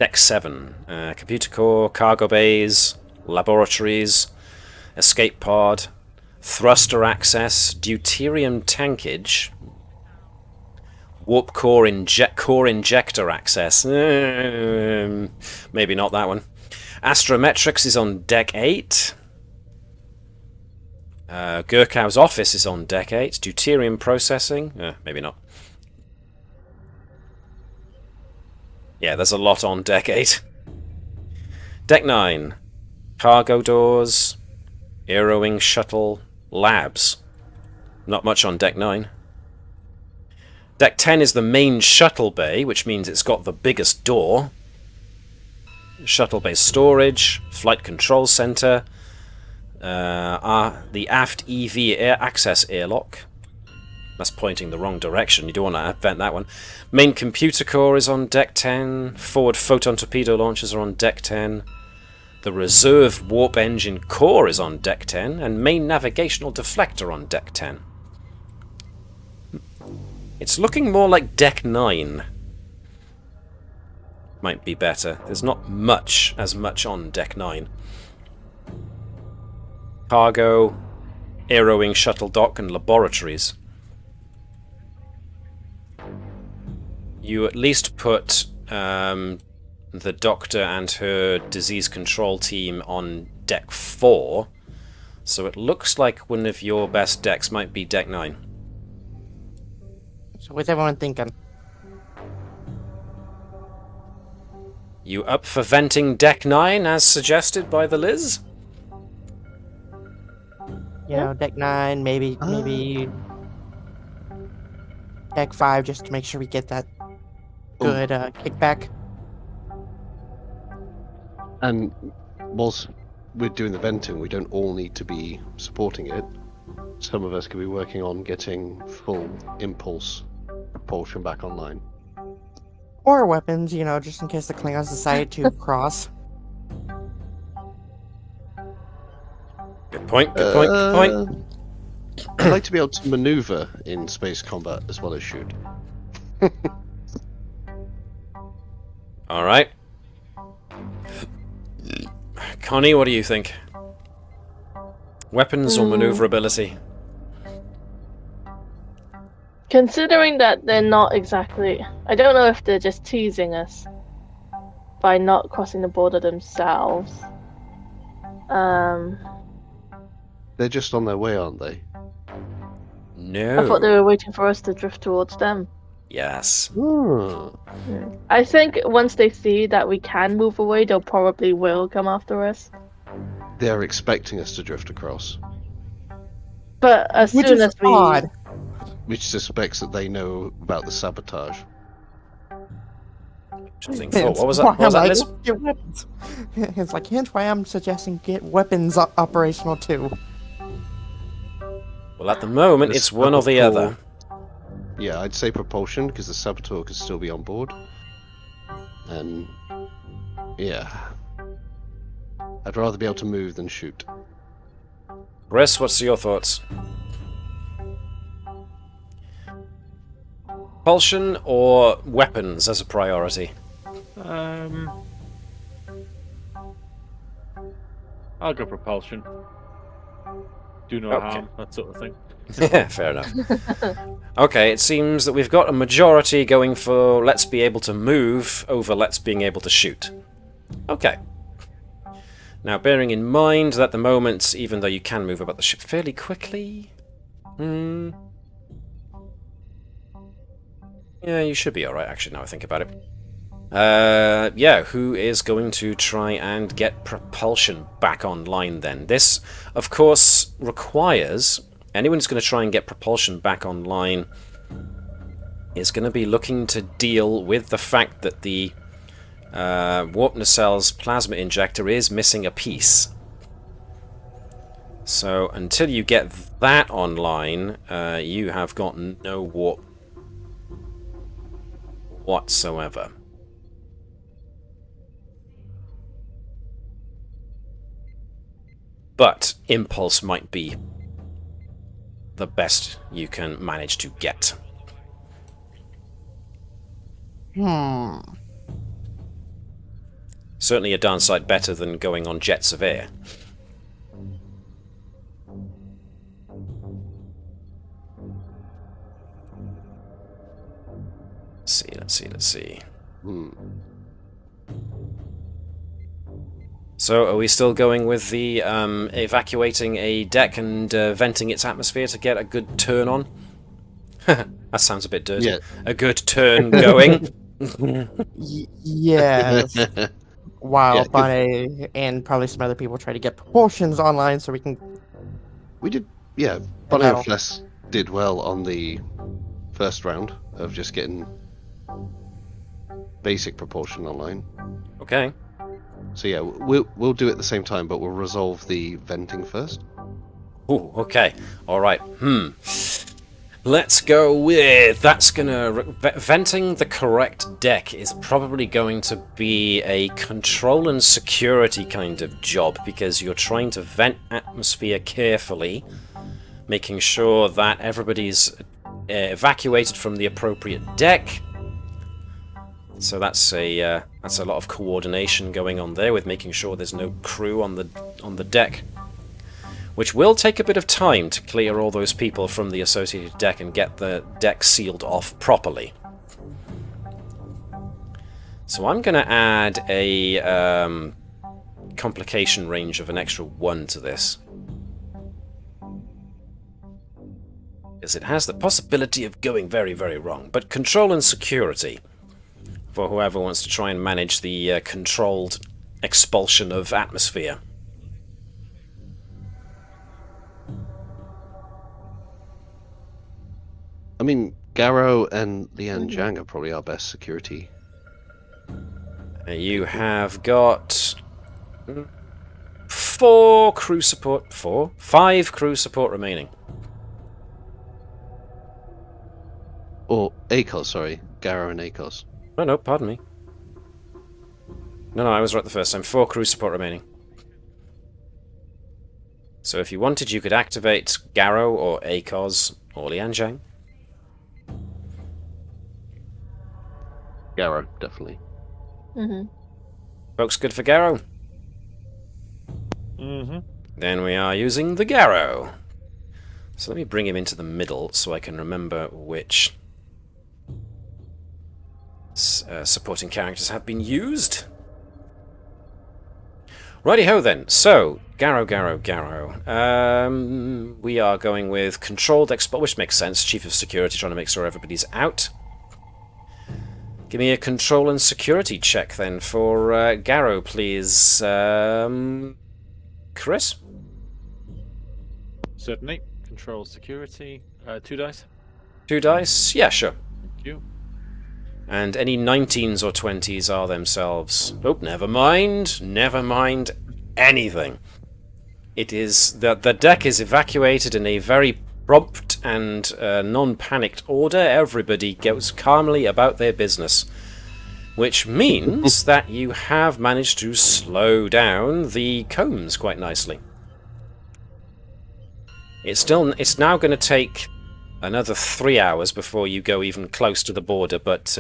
Deck 7, computer core, cargo bays, laboratories, escape pod, thruster access, deuterium tankage, warp core injector access. Maybe not that one. Astrometrics is on Deck 8. Gurkhow's office is on Deck 8. Deuterium processing. Maybe not. Yeah, there's a lot on Deck 8. Deck 9. Cargo doors. Aerowing shuttle. Labs. Not much on Deck 9. Deck 10 is the main shuttle bay, which means it's got the biggest door. Shuttle bay storage, flight control center, the aft EV air access airlock. That's pointing the wrong direction. You don't want to vent that one. Main computer core is on Deck 10. Forward photon torpedo launchers are on Deck 10. The reserve warp engine core is on Deck 10, and main navigational deflector on Deck 10. It's looking more like Deck 9. Might be better. There's not as much on Deck 9. Cargo, aerowing shuttle dock, and laboratories. You at least put the doctor and her disease control team on Deck 4, so it looks like one of your best decks might be Deck 9. So what's everyone thinking? You up for venting Deck 9 as suggested by the Liz? You know, Deck 9, maybe Deck 5, just to make sure we get that good kickback. And was we're doing the venting, we don't all need to be supporting it. Some of us could be working on getting full impulse propulsion back online. Or weapons, just in case the Klingons decide to cross. Good point, good point, good point. I'd like to be able to maneuver in space combat as well as shoot. Alright. Connie, what do you think? Weapons or maneuverability? Considering that they're not exactly... I don't know if they're just teasing us by not crossing the border themselves. They're just on their way, aren't they? No. I thought they were waiting for us to drift towards them. Yes. I think once they see that we can move away, they'll probably will come after us. They're expecting us to drift across. But as soon as we... odd. Which suspects that they know about the sabotage. Interesting thought. What was that? What was that, Liz? Get weapons. It's like, hence why I'm suggesting get weapons operational too. Well, at the moment, it's one or the other. Yeah, I'd say propulsion, because the saboteur could still be on board. And... yeah. I'd rather be able to move than shoot. Chris, what's your thoughts? Propulsion or weapons as a priority? I'll go propulsion. Do no harm, that sort of thing. Yeah, fair enough. Okay, it seems that we've got a majority going for let's be able to move over let's being able to shoot. Okay. Now, bearing in mind that at the moment, even though you can move about the ship fairly quickly... yeah, you should be alright, actually, now I think about it. Yeah, who is going to try and get propulsion back online then? This, of course, requires... anyone who's going to try and get propulsion back online is going to be looking to deal with the fact that the warp nacelle's plasma injector is missing a piece. So until you get that online, you have got no warp whatsoever. But impulse might be the best you can manage to get. Certainly a darn sight better than going on jets of air. Let's see. So, are we still going with the evacuating a deck and venting its atmosphere to get a good turn on? That sounds a bit dirty. Yeah. A good turn going. Yes. While Bonnet and probably some other people try to get propulsions online so we can... We did, yeah. Bonnet and Phlesc did well on the first round of just getting basic propulsion online. Okay. So yeah, we'll do it at the same time, but we'll resolve the venting first. Ooh, okay. Alright. Let's go with... that's gonna... venting the correct deck is probably going to be a control and security kind of job, because you're trying to vent atmosphere carefully, making sure that everybody's evacuated from the appropriate deck. So that's a lot of coordination going on there with making sure there's no crew on the deck, which will take a bit of time to clear all those people from the associated deck and get the deck sealed off properly. So I'm going to add a complication range of an extra 1 to this, because it has the possibility of going very, very wrong. But control and security, for whoever wants to try and manage the controlled expulsion of atmosphere. I mean, Garrow and Lian Zhang are probably our best security. You have got 5 crew support remaining. Or ACOS, sorry. Garrow and ACOS. No, pardon me. No, I was right the first time. 4 crew support remaining. So if you wanted, you could activate Garrow or ACOS or Lianjiang. Garrow, definitely. Folks good for Garrow? Mm-hmm. Then we are using the Garrow. So let me bring him into the middle so I can remember which supporting characters have been used. Righty-ho then. So, Garrow. We are going with controlled expulsion, which makes sense. Chief of Security trying to make sure everybody's out. Give me a control and security check then for Garrow, please. Chris? Certainly. Control security. 2 dice. 2 dice? Yeah, sure. Thank you. And any 19s or 20s are themselves... Oh, never mind anything. It is... The deck is evacuated in a very prompt and non-panicked order. Everybody goes calmly about their business. Which means that you have managed to slow down the combs quite nicely. It's now going to take another 3 hours before you go even close to the border, but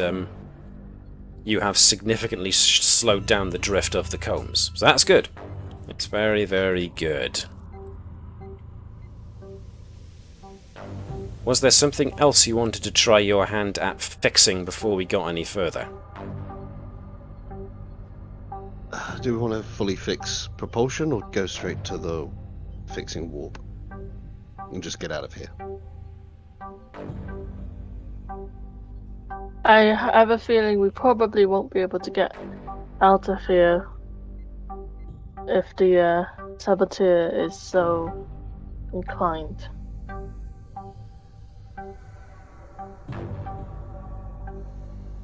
you have significantly slowed down the drift of the combs. So that's good. It's very, very good. Was there something else you wanted to try your hand at fixing before we got any further? Do we want to fully fix propulsion or go straight to the fixing warp? And just get out of here? I have a feeling we probably won't be able to get out of here if the saboteur is so inclined.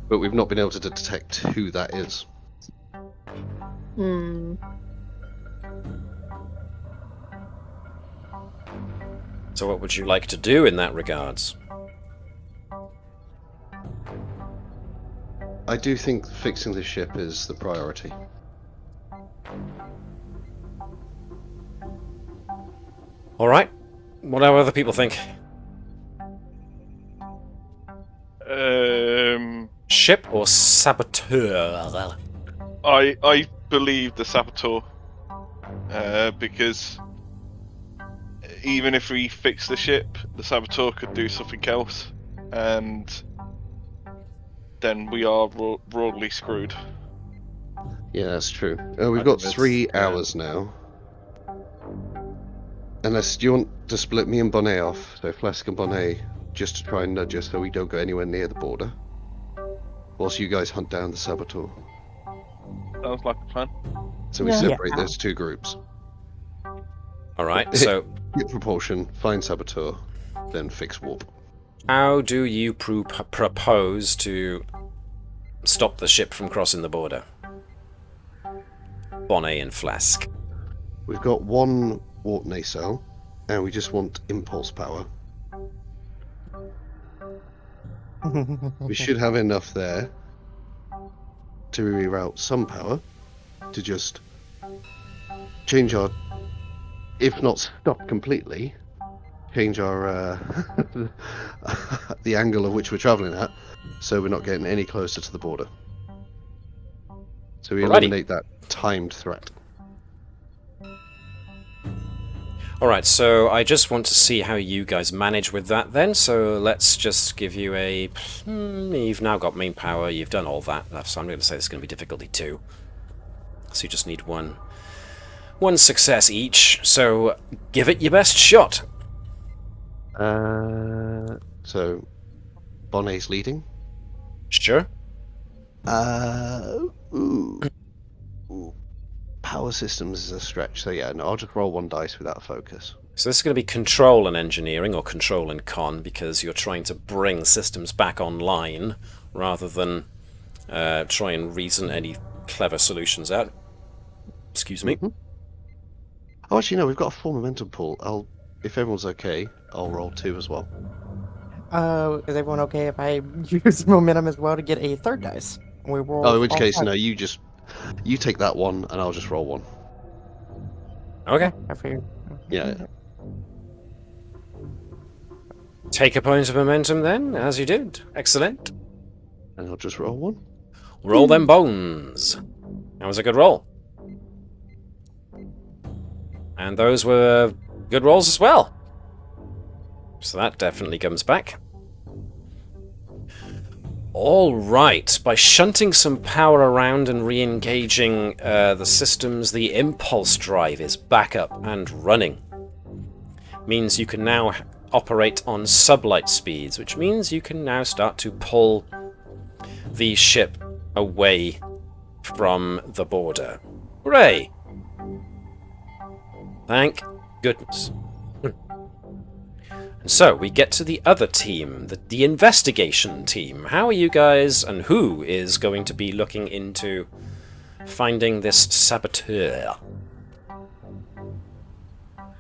But we've not been able to detect who that is. So what would you like to do in that regards? I do think fixing the ship is the priority. Alright. What do other people think? Ship or saboteur? I believe the saboteur. Because even if we fix the ship, the saboteur could do something else. And then we are broadly screwed. Yeah, that's true. We've got 3 hours now. Unless you want to split me and Bonnet off, so Phlesc and Bonnet, just to try and nudge us so we don't go anywhere near the border. Whilst you guys hunt down the saboteur. Sounds like a plan. So we separate those 2 groups. Alright, so... Get propulsion, find saboteur, then fix warp. How do you propose to stop the ship from crossing the border? Bonnet and Phlesc. We've got 1 warp nacelle, and we just want impulse power. We should have enough there to reroute some power to just change our, if not stop completely, change our the angle of which we're travelling at, so we're not getting any closer to the border. So we eliminate that timed threat. Alright, so I just want to see how you guys manage with that then, so let's just give you a... You've now got main power, you've done all that, so I'm going to say it's going to be difficulty 2. So you just need one success each, so give it your best shot. So, Bonnet's leading? Sure. Power systems is a stretch, so yeah, no, I'll just roll 1 dice without focus. So this is going to be control and engineering, or control and con, because you're trying to bring systems back online, rather than try and reason any clever solutions out. Excuse me. Oh, actually, no, we've got a full momentum pool. If everyone's okay, I'll roll 2 as well. Is everyone okay if I use momentum as well to get a third dice? We roll. Oh, in which all case, five. no, you take that one, and I'll just roll 1. Okay. I figured. Yeah. Take a point of momentum then, as you did. Excellent. And I'll just roll 1. Roll them bones. That was a good roll. And those were good rolls as well. So that definitely comes back. All right. By shunting some power around and re-engaging the systems, the impulse drive is back up and running. Means you can now operate on sublight speeds, which means you can now start to pull the ship away from the border. Hooray! Thank goodness. And so, we get to the other team, the investigation team. How are you guys, and who is going to be looking into finding this saboteur?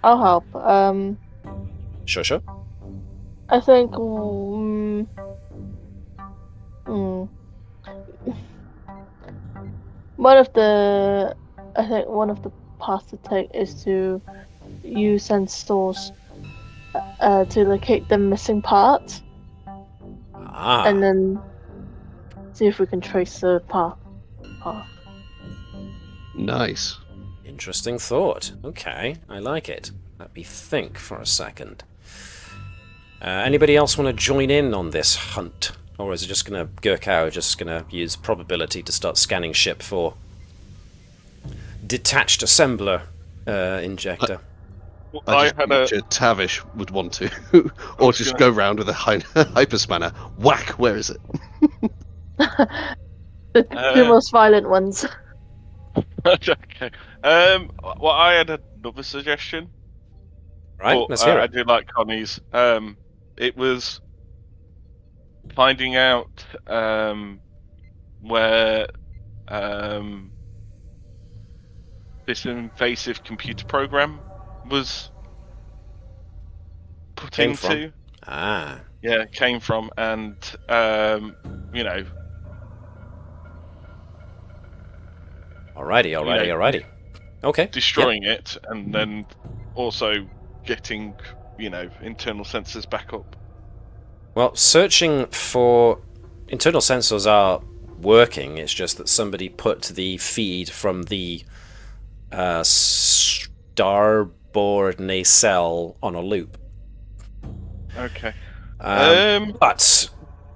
I'll help. Sure. I think. One of the paths to take is to use sensors to locate the missing part, and then see if we can trace the path. Nice. Interesting thought. Okay, I like it. Let me think for a second. Anybody else want to join in on this hunt? Or is it just going to... Gurkau just going to use probability to start scanning ship for detached assembler injector? I had Tavish would want to. Or just go round with a hyperspanner. Whack! Where is it? The two most violent ones. Okay. Well, I had another suggestion. Right, let's hear it. I do like Connie's. It was finding out where this invasive computer program was put into. Ah. Yeah, came from, and Alrighty. Okay. Destroying it, and then also getting, internal sensors back up. Well, searching for internal sensors are working. It's just that somebody put the feed from the starboard nacelle on a loop. Okay. But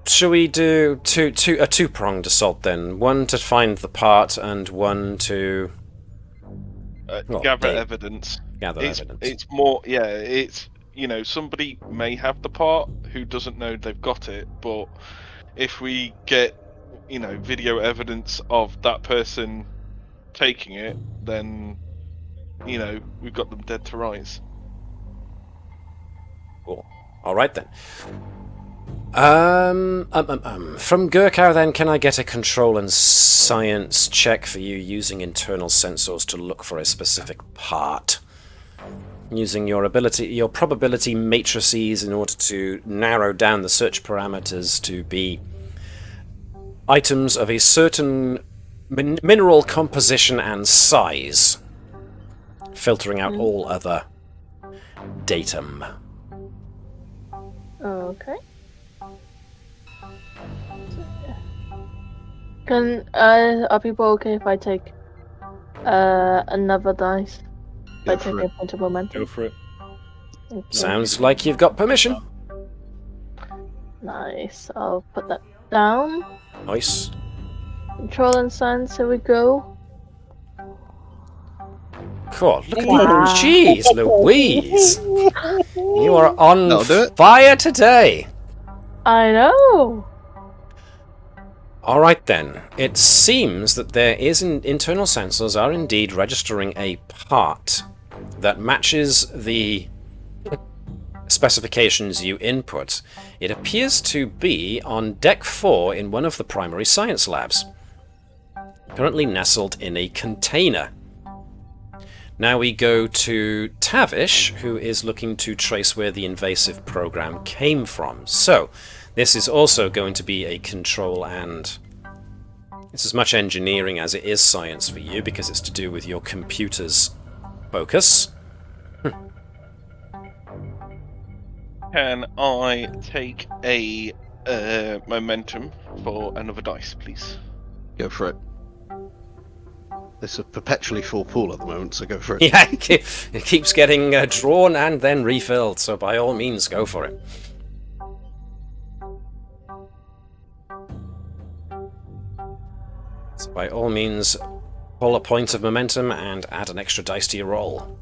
shall we do a two-pronged assault then? One to find the part, and one to gather evidence. It's more, it's, somebody may have the part who doesn't know they've got it, but if we get, video evidence of that person taking it, then, we've got them dead to rights. Cool. Alright then. From Gurkau then, can I get a control and science check for you using internal sensors to look for a specific part? Using your probability matrices in order to narrow down the search parameters to be items of a certain mineral composition and size, filtering out all other datum. Okay. Are people okay if I take another dice? By taking a point of momentum? Go for it. Okay. Sounds like you've got permission. Nice. I'll put that down. Nice. Control and science, here we go. Cool. Look at you. Jeez, Louise. You are on fire today. I know. Alright then. It seems that there is internal sensors are indeed registering a part that matches the specifications you input. It appears to be on Deck 4 in one of the primary science labs, currently nestled in a container. Now we go to Tavish, who is looking to trace where the invasive program came from. So, this is also going to be a control, and it's as much engineering as it is science for you, because it's to do with your computer's focus. Can I take a momentum for another dice, please? Go for it. It's a perpetually full pool at the moment, so go for it. Yeah, it keeps getting drawn and then refilled, so by all means, go for it. So by all means, pull a point of momentum and add an extra dice to your roll.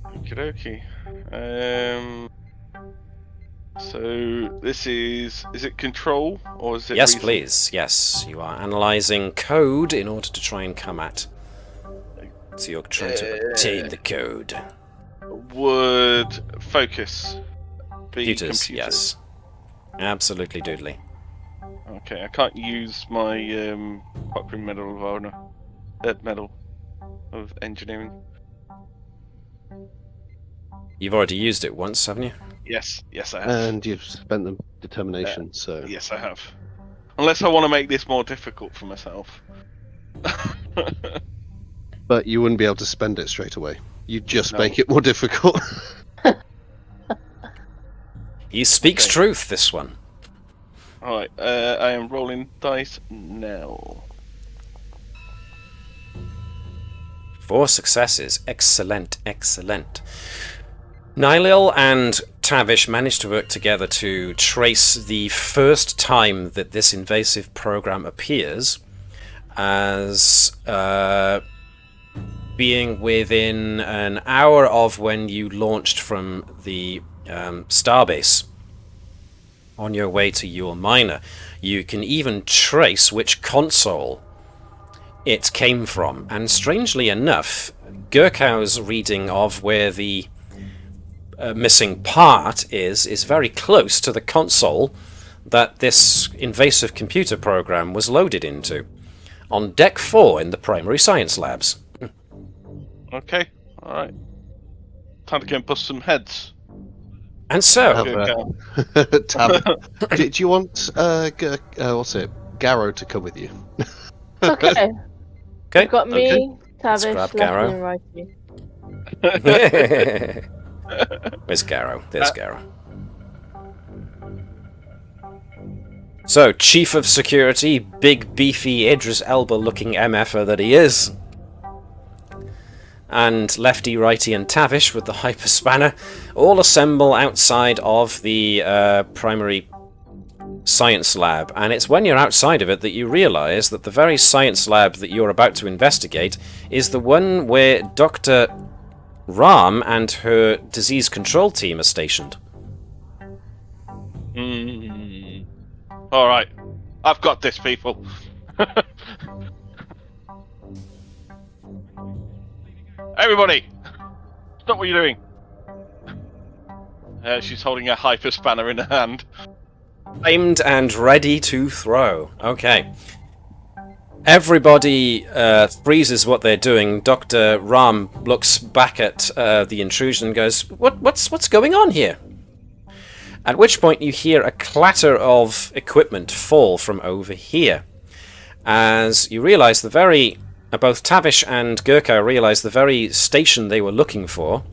Okie dokie. So this is it control or is it? Yes, reason? please. Yes, you are analysing code in order to try and come at. So you're trying to obtain the code. Would focus be Computers, yes. Absolutely doodly. Okay, I can't use my Cochrane Medal of Honor, Medal of Engineering. You've already used it once, haven't you? Yes, I have. And you've spent the determination, so... Yes, I have. Unless I want to make this more difficult for myself. But you wouldn't be able to spend it straight away. You'd just make it more difficult. He speaks truth, this one. Alright, I am rolling dice now. 4 successes. Excellent, excellent. Nylil and Tavish managed to work together to trace the first time that this invasive program appears as being within an hour of when you launched from the starbase on your way to your miner. You can even trace which console it came from, and strangely enough, Gurkau's reading of where the missing part is very close to the console that this invasive computer program was loaded into, on Deck 4 in the primary science labs. Okay, alright. Time to go and bust some heads. And so... Do you want, Garrow to come with you? Okay. Okay. You've got me, Let's Tavish, grab Lefty, Garrow. and Righty. Where's Garrow? There's Garrow. So, Chief of Security, big, beefy, Idris Elba-looking MFer that he is. And Lefty, Righty, and Tavish with the hyperspanner all assemble outside of the primary science lab. And it's when you're outside of it that you realise that the very science lab that you're about to investigate is the one where Dr. Ram and her disease control team are stationed. Alright, I've got this, people. Everybody, stop what you're doing. She's holding a hyper spanner in her hand. Aimed and ready to throw. Okay. Everybody freezes what they're doing. Dr. Ram looks back at the intrusion and goes, What's going on here? At which point you hear a clatter of equipment fall from over here. As you realise both Tavish and Gurkha realise the very station they were looking for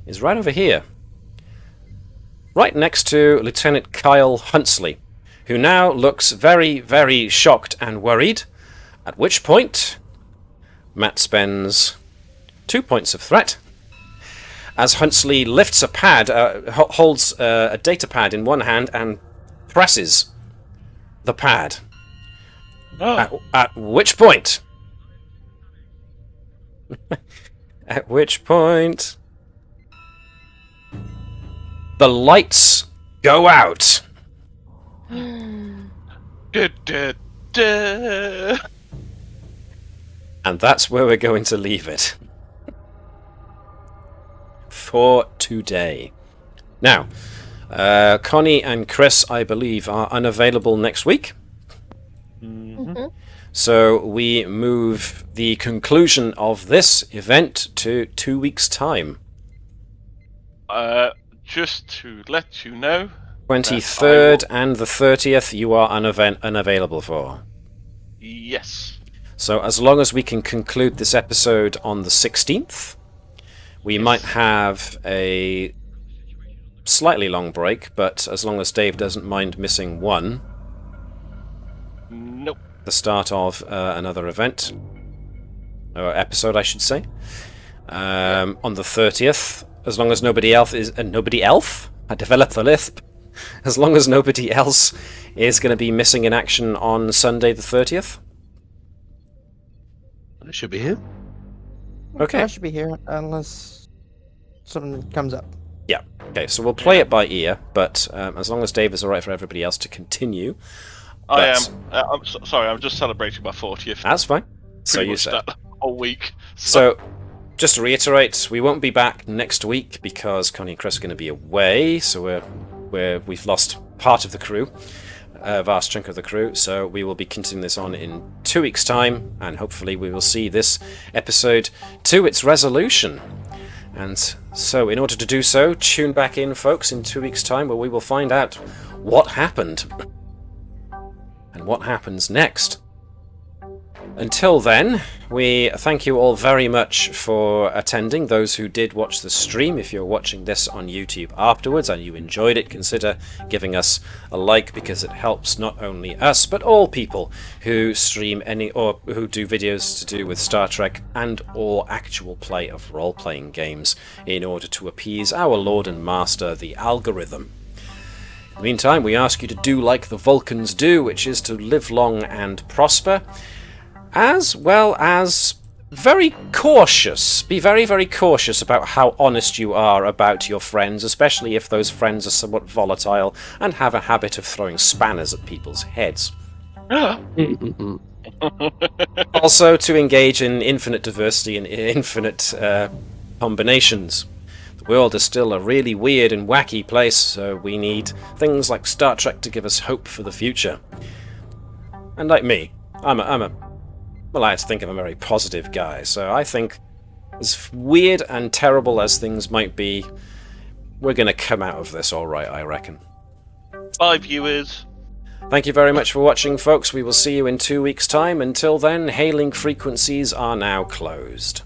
is right over here. Right next to Lieutenant Kyle Huntsley, who now looks very, very shocked and worried. At which point, Matt spends 2 points of threat as Huntsley lifts a pad, holds a data pad in one hand and presses the pad. Oh. At which point... At which point... the lights go out. And that's where we're going to leave it. For today. Now, Connie and Chris, I believe, are unavailable next week. Mm-hmm. So we move the conclusion of this event to 2 weeks' time. Just to let you know, 23rd and the 30th you are unavailable for. Yes. So as long as we can conclude this episode on the 16th, we might have a slightly long break, but as long as Dave doesn't mind missing one. Nope. The start of another event. Or episode, I should say. On the 30th, as long as nobody else is... nobody else? I developed the lisp. As long as nobody else is going to be missing in action on Sunday the 30th. I should be here. Okay. I should be here unless something comes up. Yeah. Okay, so we'll play it by ear, but as long as Dave is alright for everybody else to continue. I am. I'm sorry, I'm just celebrating my 40th. That's fine. So you said. That whole week. So, just to reiterate, we won't be back next week because Connie and Chris are going to be away, so we've lost part of the crew, a vast chunk of the crew, so we will be continuing this on in 2 weeks' time, and hopefully we will see this episode to its resolution. And so, in order to do so, tune back in, folks, in 2 weeks' time, where we will find out what happened and what happens next. Until then, we thank you all very much for attending. Those who did watch the stream, if you're watching this on YouTube afterwards and you enjoyed it, consider giving us a like, because it helps not only us but all people who stream any or who do videos to do with Star Trek and or actual play of role-playing games in order to appease our Lord and Master, the algorithm. In the meantime, we ask you to do like the Vulcans do, which is to live long and prosper, as well as very cautious. Be very, very cautious about how honest you are about your friends, especially if those friends are somewhat volatile and have a habit of throwing spanners at people's heads. Also, to engage in infinite diversity and infinite combinations. The world is still a really weird and wacky place, so we need things like Star Trek to give us hope for the future. And like me, well, I like to think I'm a very positive guy, so I think, as weird and terrible as things might be, we're going to come out of this alright, I reckon. Bye, viewers. Thank you very much for watching, folks. We will see you in 2 weeks' time. Until then, hailing frequencies are now closed.